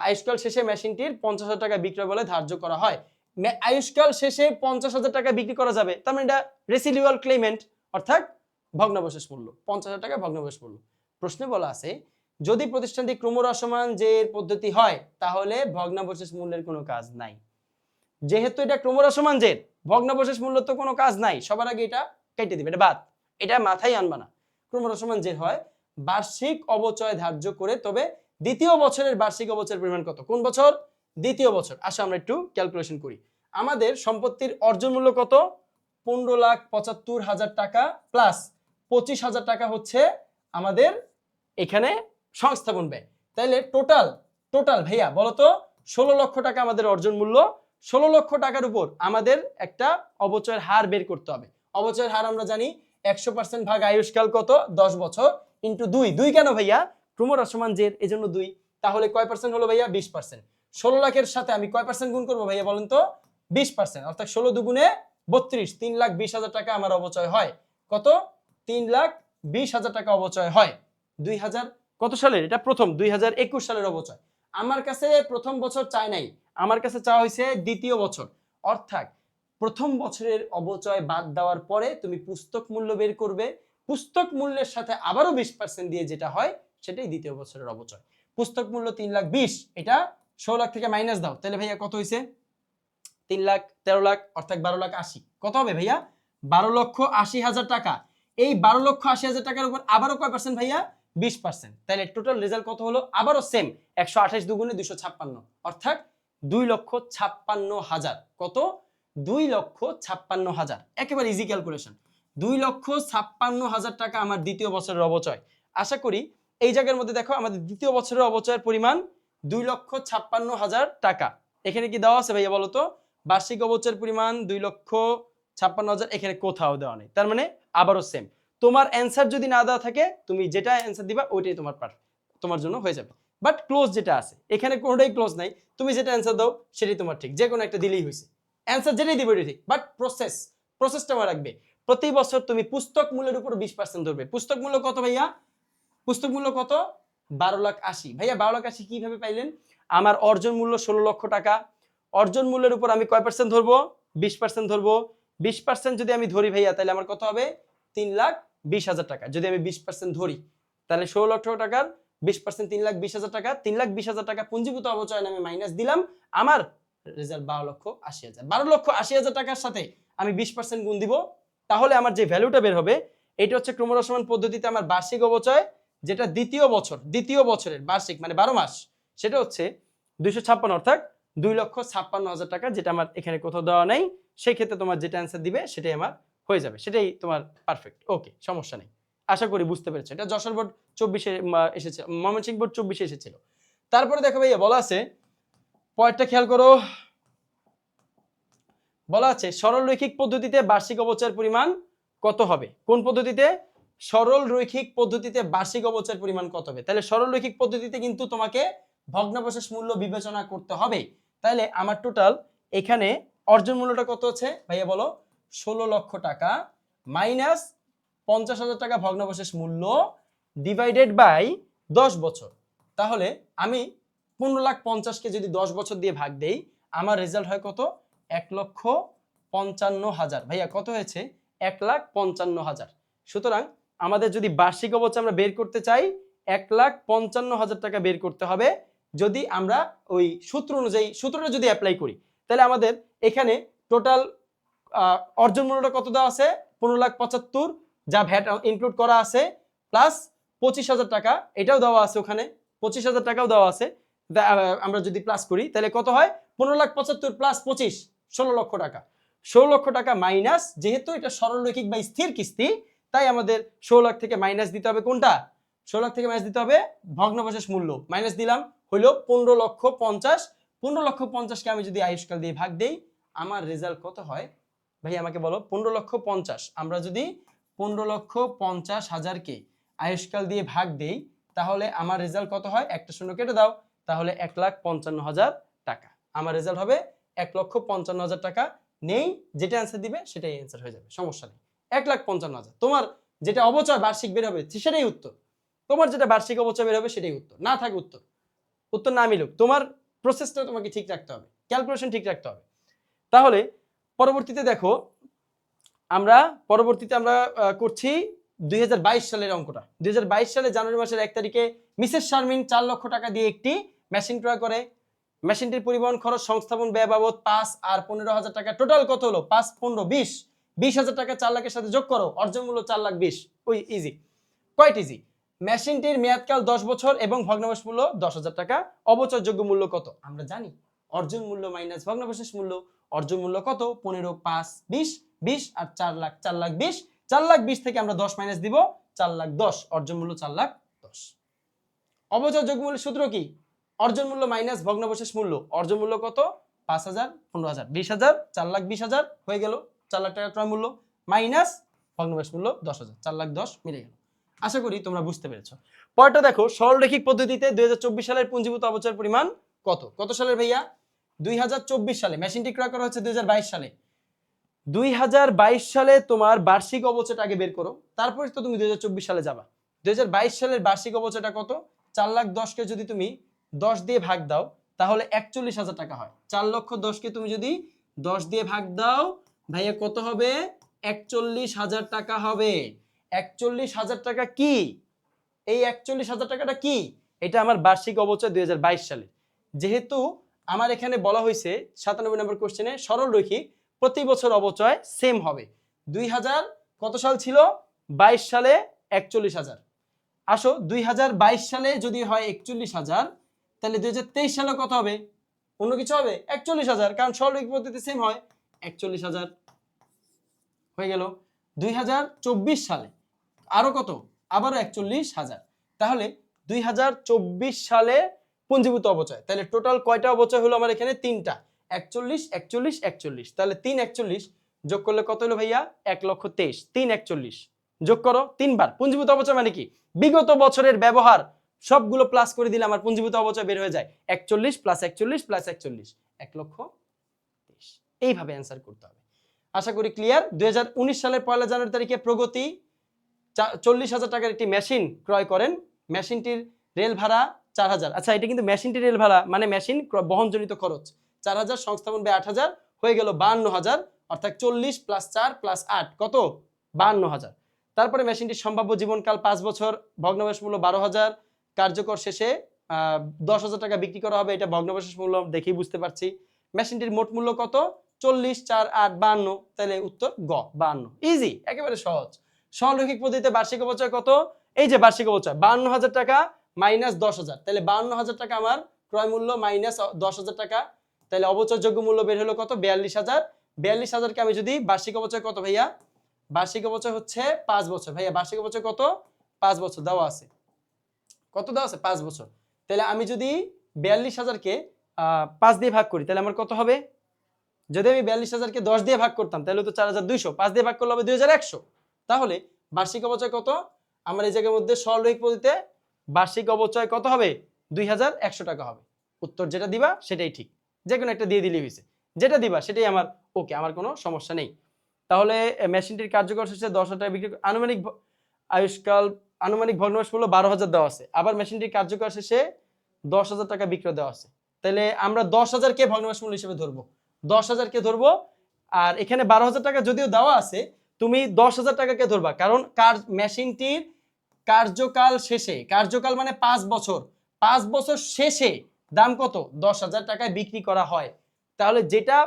আয়ুষ্কাল শেষে মেশিনটির 50,000 টাকা বিক্রয় বলে ধার্য করা হয়। আয়ুষ্কাল শেষে 50,000 টাকা বিক্রি করা যাবে, তার মানে এটা রেসিডুয়াল ক্লেমেন্ট, অর্থাৎ ভগ্নাবশেষ মূল্য। 50,000 টাকা ভগ্নাবশেষ মূল্য। প্রশ্নে বলা আছে যদি প্রতিষ্ঠানটি ক্রমহ্রাসমান যে পদ্ধতি হয় তাহলে ভগ্নাবশেষ মূল্যের কোনো কাজ নাই। যেহেতু এটা ক্রমহ্রাসমান জের, ভগ্নাবশেষ মূল্য তো কোনো কাজ নাই, সবার আগে এটা কেটে দিবে, এটা বাদ, এটা মাথায় আনবা না। ক্রমহ্রাসমান জের হয় বার্ষিক অবচয় ধার্য করে, তবে দ্বিতীয় বছরের বার্ষিক অবচয়ের পরিমাণ কত? কোন বছর? দ্বিতীয় বছর। আসো আমরা একটু ক্যালকুলেশন করি। আমাদের সম্পত্তির অর্জন মূল্য কত? 15,75,000 টাকা প্লাস 25,000 টাকা হচ্ছে আমাদের এখানে সংস্থাপন ব্যয়। তাইলে টোটাল ভাইয়া বলো তো 16 লক্ষ টাকা আমাদের অর্জন মূল্য। 16 লক্ষ টাকার উপর আমাদের একটা অবচয়ের হার বের করতে হবে। অবচয়ের হার আমরা জানি 100% ভাগ আয়ুষ্কাল কত? 10 বছর ইন্টু 2। 2 কেন ভাইয়া? ক্রমহ্রাস সমান জের, এজন্য 2। তাহলে কয় পার্সেন্ট হলো ভাইয়া? 20%। 16 লাখের সাথে আমি কয় পার্সেন্ট গুণ করবো ভাইয়া বলেন তো? 20%। অর্থাৎ 16 দুগুণে 32, 3,20,000 টাকা আমার অবচয় হয়। কত? 3,20,000 টাকা অবচয় হয়। 2000 কত সালের? এটা প্রথম 2021 সালের অবচয়। আমার কাছে প্রথম বছর চাই নাই, আমার কাছে চাওয়া হয়েছে দ্বিতীয় বছর। অর্থাৎ প্রথম বছরের অবচয় বাদ দেওয়ার পরে তুমি পুস্তক মূল্য বের করবে। পুস্তক মূল্যের সাথে আবারও 20% দিয়ে যেটা হয় সেটাই দ্বিতীয় বছরের অবচয়। পুস্তক মূল্য 3,20,000, এটা 16 লাখ থেকে মাইনাস দাও, তাহলে ভাইয়া কত হয়েছে? 3 লাখ, 13 লাখ, অর্থাৎ 12,80,000। কত হবে ভাইয়া? 12,80,000 টাকা। এই 12,80,000 টাকার উপর আবারও কয় পার্সেন্ট ভাইয়া? 20%। তাহলে টোটাল রেজাল্ট কত হলো? আবারও সেম 128 দুগুণে 256, অর্থাৎ 2,56,000। কত? 2,56,000। একেবারে ইজি ক্যালকুলেশন। 2,56,000 টাকা আমার দ্বিতীয় বছরের অবচয়। আশা করি এই জায়গার মধ্যে দেখো আমাদের দ্বিতীয় বছরের অবচয়ের পরিমাণ 2,56,000 টাকা। এখানে কি দেওয়া আছে ভাইয়া বলো তো? বার্ষিক অবচয়ের পরিমাণ 2,56,000 এখানে কোথাও দেওয়া নেই। তার মানে আবারও সেম। তোমার অ্যান্সার যদি না দেওয়া থাকে তুমি যেটা অ্যান্সার দিবা ওইটাই তোমার জন্য হয়ে যাবে। বাট ক্লোজ যেটা আছে এখানে কোনোটাই ক্লোজ নাই। তুমি যেটা অ্যান্সার দাও সেটাই তোমার ঠিক, যে কোনো একটা দিলেই হয়েছে। অ্যান্সার যেটাই দিবে ওইটাই ঠিক, বাট প্রসেসটা মনে রাখবে। প্রতি বছর তুমি পুস্তক মূল্যের উপর 20% ধরবে। পুস্তক মূল্য কত ভাইয়া? পুস্তক মূল্য কত? 12,80,000। ভাইয়া 12,80,000 কিভাবে পাইলেন? আমার অর্জন মূল্য 16 লক্ষ টাকা। অর্জন মূল্যের উপর আমি কয় পার্সেন্ট ধরবো? 20% ধরবো। 20% যদি আমি ধরি ভাইয়া তাহলে আমার কত হবে? 3,20,000 টাকা। যদি আমি 20% ধরি তাহলে 16 লক্ষ টাকার 20% 3,20,000 টাকা। 3,20,000 টাকা পুঞ্জীভূত অবচয় নামে মাইনাস দিলাম। আমার রেজাল্ট 12,80,000। 12,80,000 টাকার সাথে আমি 20% গুণ দিব, তাহলে আমার যে ভ্যালুটা বের হবে এটা হচ্ছে ক্রমহ্রাস সমান পদ্ধতিতে আমার বার্ষিক অবচয়, যেটা দ্বিতীয় বছরের বার্ষিক মানে 12 মাস, সেটা হচ্ছে 256, অর্থাৎ 2,56,000 টাকা, যেটা আমার এখানে কোথাও দেওয়া নাই। সেই ক্ষেত্রে তোমার যেটা অ্যান্সার দিবে সেটাই আমার হয়ে যাবে, সেটাই তোমার পারফেক্ট। ওকে, সমস্যা নেই। আশা করি বুঝতে পেরেছো। এটা যশোর বোর্ড 24-এ এসেছে, ময়মনসিংহ বোর্ড 24-এ এসেছিল। তারপরে দেখো ভাইয়া বলা আছে, পয়েন্টটা খেয়াল করো, বলা আছে সরল রৈখিক পদ্ধতিতে বার্ষিক অবচয়ের পরিমাণ কত হবে? কোন পদ্ধতিতে? সরল রৈখিক পদ্ধতিতে বার্ষিক অবচয়ের পরিমাণ কত হবে? তাহলে সরল রৈখিক পদ্ধতিতে কিন্তু তোমাকে ভগ্নাবশেষ মূল্য বিবেচনা করতে হবে। তাহলে আমার টোটাল এখানে অর্জন মূল্যটা কত হচ্ছে ভাইয়া বলো? 16 লক্ষ টাকা মাইনাস 50,000 টাকা ভগ্নাবশেষ মূল্য ডিভাইডেড বাই 10 বছর। তাহলে আমি 15,50,000 যদি 10 বছর দিয়ে ভাগ দেই আমার রেজাল্ট হয় কত? 1,55,000। ভাইয়া কত হয়েছে? 1,55,000। সুতরাং আমাদের যদি বার্ষিক অবচয় আমরা বের করতে চাই 1,55,000 টাকা বের করতে হবে। যদি আমরা ওই সূত্র অনুযায়ী সূত্রটা যদি অ্যাপ্লাই করি তাহলে আমাদের এখানে টোটাল অর্জন মূল্যটা কত দেওয়া আছে? 15,75,000, যা ভ্যাট ইনক্লুড করা আছে, প্লাস 25,000 টাকা এটাও দেওয়া আছে, ওখানে 25,000 টাকাও দেওয়া আছে। আমরা যদি প্লাস করি তাহলে কত হয়? 15,75,000 প্লাস 25, 16 লক্ষ টাকা। 16 লক্ষ টাকা মাইনাস, যেহেতু এটা সরলরৈখিক বা স্থির কিস্তি তাই আমাদের 16 লাখ থেকে মাইনাস দিতে হবে কোনটা? 16 লাখ থেকে মাইনাস দিতে হবে ভগ্নাবশেষ মূল্য। মাইনাস দিলাম, হইল 15,50,000। 15,50,000 কে আমি যদি আয়ুষ্কাল দিয়ে ভাগ দেই আমার রেজাল্ট কত হয় ভাই আমাকে বলো? 15,50,000 আমরা যদি 15,50,000 কে আয়ুষ্কাল দিয়ে ভাগ দেই তাহলে আমার রেজাল্ট কত হয়? একটা শূন্য কেটে দাও, তাহলে 1,55,000 টাকা। আমার রেজাল্ট হবে 1,55,000 টাকা। নেই, যেটা অ্যান্সার দিবে সেটাই অ্যান্সার হয়ে যাবে, সমস্যা নেই। 1,55,000 তোমার যেটা অবচয় বার্ষিক বের হবে সেটাই উত্তর। তোমার যেটা বার্ষিক অবচয় বের হবে সেটাই উত্তর, না থাকে উত্তর না মিলুক, তোমার প্রসেসটা তোমাকে ঠিক রাখতে হবে, ক্যালকুলেশন ঠিক রাখতে হবে। তাহলে পরবর্তীতে দেখো, আমরা করছি 2022 সালের অঙ্কটা। 2022 সালে জানুয়ারি মাসের 1 তারিখে মিসেস শারমিন 4 লক্ষ টাকা দিয়ে একটি মেশিন ক্রয় করে। মেশিনটির পরিবহন খরচ, সংস্থাপন ব্যয় বাবদ 5 আর 15,000 টাকা, টোটাল কত হলো? 5, 15, 20,000 টাকা 4 লাখের সাথে যোগ করো, অর্জন মূল্য 4,20,000। ওই ইজি, কোয়াইট ইজি। মেশিনটির মেয়াদকাল 10 বছর এবং ভগ্নাবশেষ মূল্য 10,000 টাকা। অবচয়যোগ্য মূল্য কত? আমরা জানি অর্জন মূল্য মাইনাস ভগ্নাবশেষ মূল্য। অর্জন মূল্য কত? 15, 5, 20, 20 আর 4 লাখ, 4 লাখ 20। 4 লাখ 20 থেকে আমরা 10 মাইনাস দিব, 4 লাখ 10। অর্জন মূল্য 4 লাখ 10। অবচয়যোগ্য মূল্যের সূত্র কি? অর্জন মূল্য মাইনাস ভগ্নাবশেষ মূল্য। অর্জন মূল্য কত? 5,000, 15,000, 20,000, 4 লাখ 20,000 হয়ে গেল 4 লাখ টাকা ক্রয় মূল্য মাইনাস ভগ্নাবশেষ মূল্য 10,000, 4 লাখ 10 মিলে গেল। আশা করি তোমরা বুঝতে পেরেছো। পরেরটা দেখো, সরলরৈখিক পদ্ধতিতে 2024 সালের পুঞ্জীভূত অবচয়ের পরিমাণ কত? কত সালের ভাইয়া? 2024 সালে। মেশিনটি ক্রয় করা হচ্ছে 2022 সালে। 2022 সালে তোমার বার্ষিক অবচয়টা আগে বের করো, তারপরে তো তুমি 2024 সালে যাবা। 2022 সালের বার্ষিক অবচয়টা কত? 4 লাখ 10কে যদি তুমি 10 দিয়ে ভাগ দাও তাহলে 41,000 টাকা হয়। 4 লক্ষ 10কে তুমি যদি 10 দিয়ে ভাগ দাও ভাইয়া কত হবে? 41,000 টাকা হবে। 41,000 টাকা কি? এই 41,000 টাকাটা কি? এটা আমার বার্ষিক অবচয় 2022 সালে। যেহেতু আমার এখানে বলা হয়েছে 97 নম্বর কোশ্চেনে সরলরৈখিক, প্রতি বছর অবচয় সেম হবে। 2000 কত সাল ছিল? 22 সালে 41,000। আসো 2022 সালে যদি হয় 41,000, তাহলে 2023 সালে কত হবে? অন্য কিছু হবে? 41,000, কারণ সরলরৈখিক পদ্ধতি সেম হয়। 41,000 হয়ে গেল। 2024 সালে আরো কত? আবারও 41,000। তাহলে 2024 সালে পুঞ্জীভূত অবচয়, তাহলে টোটাল কয়টা অবচয় হলো আমার এখানে? 3টা। 41, 41, 41। তাহলে 3 41 যোগ করলে কত হলো ভাইয়া? 1,23,000। 3 41 যোগ করো 3 বার। পুঞ্জীভূত অবচয় মানে কি? বিগত বছরের ব্যবহার সবগুলো প্লাস করে দিলে আমার পুঞ্জীভূত অবচয় বের হয়ে যায় 41 + 41 + 41, 1,23,000। এইভাবে অ্যান্সার করতে হবে। আশা করি ক্লিয়ার। 2019 সালের 1 জানুয়ারি তারিখে প্রগতি 40,000 টাকার একটি মেশিন ক্রয় করেন। মেশিনটির রেল ভাড়া 4,000। আচ্ছা, এটা কিন্তু মেশিনটির রেল ভাড়া মানে মেশিন বহনজনিত খরচ 4,000, সংস্থাপন ব্যয় 8,000 হয়ে গেল 52,000। অর্থাৎ 40 + 4 + 8 কত? 52,000। তারপরে মেশিনটির সম্ভাব্য জীবনকাল 5 বছর, ভগ্নাবশেষ মূল্য 12,000, কার্যকর শেষে 10,000 টাকা বিক্রি করা হবে। এটা ভগ্নাবশেষ মূল্য দেখেই বুঝতে পারছি। মেশিনটির মোট মূল্য কত? 40, 4, 8, 52। তাহলে উত্তর গ, 52। ইজি, একেবারে সহজ। সরলরৈখিক পদ্ধতিতে বার্ষিক অবচয় কত? এই যে বার্ষিক অবচয় 52,000 টাকা মাইনাস 10,000। তাহলে 52,000 টাকা আমার ক্রয় মূল্য মাইনাস 10,000 টাকা। তাহলে অবচয়যোগ্য মূল্য বের হলো কত? 42,000। 42,000কে আমি যদি বার্ষিক অবচয় কত ভাইয়া? বার্ষিক অবচয় হচ্ছে 5 বছর। ভাইয়া বার্ষিক অবচয় কত? 5 বছর দেওয়া আছে। কত দেওয়া আছে? 5 বছর। তাহলে আমি যদি 42,000কে 5 দিয়ে ভাগ করি তাহলে আমার কত হবে? যদি আমি 42,000কে 10 দিয়ে ভাগ করতাম তাহলে তো 4,200। 5 দিয়ে ভাগ করলে হবে 2,100। তাহলে বার্ষিক অবচয় কত? আমার এই জায়গার মধ্যে সরলরৈখিক পদ্ধতিতে বার্ষিক অবচয় কত হবে? 2,100 টাকা হবে। উত্তর যেটা দিবা সেটাই ঠিক, যে কোনো একটা দিয়ে দিলেই হয়েছে। যেটা দিবা সেটাই আমার ওকে, আমার কোনো সমস্যা নেই। তাহলে মেশিনটির কার্যকর শেষে 10,000 টাকা বিক্রি, আনুমানিক আয়ুষ্কাল, আনুমানিক ভগ্নাবশেষ মূল্য 12,000 দেওয়া আছে। আবার মেশিনটির কার্যকর শেষে 10,000 টাকা বিক্রয় দেওয়া আছে। তাহলে আমরা 10,000কে ভগ্নাবশেষ মূল্য হিসেবে ধরবো, 10,000কে ধরবো। আর এখানে 12,000 টাকা যদিও দেওয়া আছে, তুমি 10,000 টাকাকে ধরবা, কারণ মেশিনটির কার্যকাল শেষে, কার্যকাল মানে 5 বছর, 5 বছর শেষে দাম কত? 10,000 টাকায় বিক্রি করা হয়। তাহলে যেটা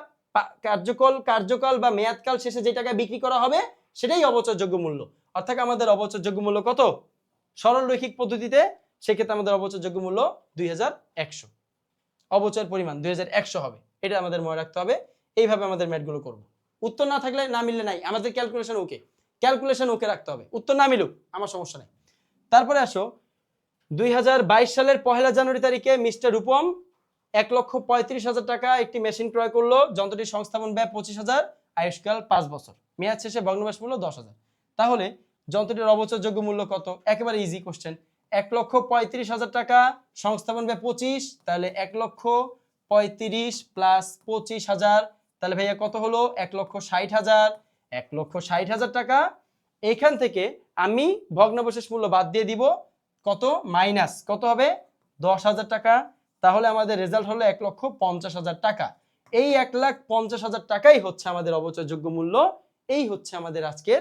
কার্যকাল বা মেয়াদকাল শেষে যে টাকায় বিক্রি করা হবে সেটাই অবচয়যোগ্য মূল্য। অর্থাৎ আমাদের অবচয়যোগ্য মূল্য কত? সরলরৈখিক পদ্ধতিতে সেক্ষেত্রে আমাদের অবচয়যোগ্য মূল্য 2,100। অবচয়ের পরিমাণ 2,100 হবে। এটা আমাদের মনে রাখতে হবে। এইভাবে আমাদের ম্যাথগুলো করব। উত্তর না থাকলে, না মিললে নাই, আমাদের ক্যালকুলেশন ওকে, ক্যালকুলেশন ওকে রাখতে হবে। উত্তর না মিলুক আমার সমস্যা নেই। তারপরে আসো 2022 সালের 1 জানুয়ারি তারিখে মিস্টার রূপম 1,35,000 টাকা একটি মেশিন ক্রয় করলো। যন্ত্রটির সংস্থাপন ব্যয় 25,000, আয়ুষ্কাল 5 বছর, মেয়াদ শেষে ভগ্নাবশেষ মূল্য 10,000। তাহলে যন্ত্রটির অবচয়যোগ্য মূল্য কত? একেবারে ইজি কোশ্চেন। 1,35,000 টাকা, সংস্থাপন ব্যয় 25, তাহলে 1,35,000 + 25,000, তাহলে ভাইয়া কত হলো? 1,60,000। 1,60,000 টাকা। এখান থেকে আমি ভগ্নাবশেষ মূল্য বাদ দিয়ে দিব, কত? মাইনাস কত হবে? 10,000 টাকা। তাহলে আমাদের রেজাল্ট হলো 1,50,000 টাকা। এই 1,50,000 টাকাই হচ্ছে আমাদের অবচয়যোগ্য মূল্য। এই হচ্ছে আমাদের আজকের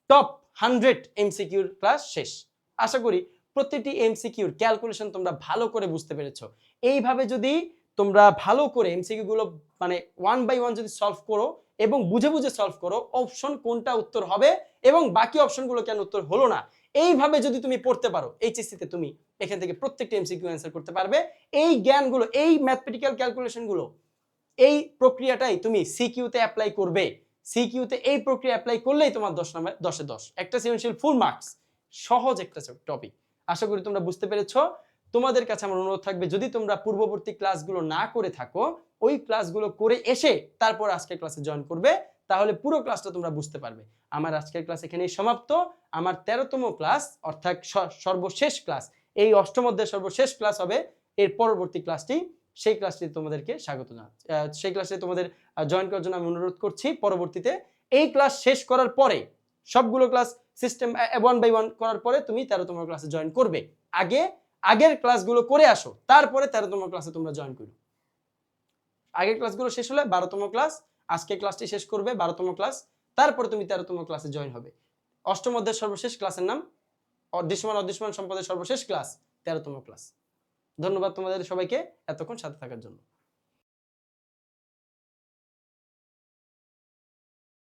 টপ 100 এমসিকিউর ক্লাস শেষ। আশা করি প্রতিটি এমসিকিউর ক্যালকুলেশন তোমরা ভালো করে বুঝতে পেরেছো। এইভাবে যদি তোমরা ভালো করে এমসিকিউ গুলো মানে 1 বাই 1 যদি সলভ করো এবং বুঝে বুঝে সলভ করো, অপশন কোনটা উত্তর হবে এবং বাকি অপশনগুলো কেন উত্তর হলো না, এইভাবে যদি তুমি পড়তে পারো এইচএসসি তে তুমি এখান থেকে প্রত্যেকটা এমসিকিউ অ্যান্সার করতে পারবে। এই জ্ঞানগুলো, এই ম্যাথমেটিক্যাল ক্যালকুলেশনগুলো, এই প্রক্রিয়াটাই তুমি সিকিউতে অ্যাপ্লাই করবে। সিকিউতে এই প্রক্রিয়া অ্যাপ্লাই করলেই তোমার 10 নম্বর 10 এ 10, একটা সৃজনশীল ফুল মার্কস। সহজ একটা টপিক। আশা করি তোমরা বুঝতে পেরেছো। তোমাদের কাছে আমার অনুরোধ থাকবে, যদি তোমরা পূর্ববর্তী ক্লাসগুলো না করে থাকো, ওই ক্লাসগুলো করে এসে তারপর আজকের ক্লাসে জয়েন করবে, তাহলে পুরো ক্লাসটা তোমরা বুঝতে পারবে। আমার আজকের ক্লাস এখানেই সমাপ্ত। আমার 13তম ক্লাস অর্থাৎ সর্বশেষ ক্লাস, এই অষ্টম অধ্যায়ের সর্বশেষ ক্লাস হবে এর পরবর্তী ক্লাসটি। সেই ক্লাসটি তোমাদেরকে স্বাগত জানাচ্ছি। সেই ক্লাসে তোমাদের জয়েন করার জন্য আমি অনুরোধ করছি। পরবর্তীতে এই ক্লাস শেষ করার পরে, সবগুলো ক্লাস সিস্টেম 1 বাই 1 করার পরে তুমি 13তম ক্লাসে জয়েন করবে। আগে আগের ক্লাসগুলো করে আসো, তারপরে 13তম ক্লাসে তোমরা জয়েন করো। আগের ক্লাসগুলো শেষ হলে 12তম ক্লাস, আজকে ক্লাসটি শেষ করবে 12তম ক্লাস, তারপরে তুমি 13তম ক্লাসে জয়েন হবে। অষ্টম অধ্যায়ের সর্বশেষ ক্লাসের নাম দৃশ্যমান অদৃশ্যমান সম্পদের সর্বশেষ ক্লাস 13তম ক্লাস। ধন্যবাদ তোমাদের সবাইকে এতক্ষণ সাথে থাকার জন্য।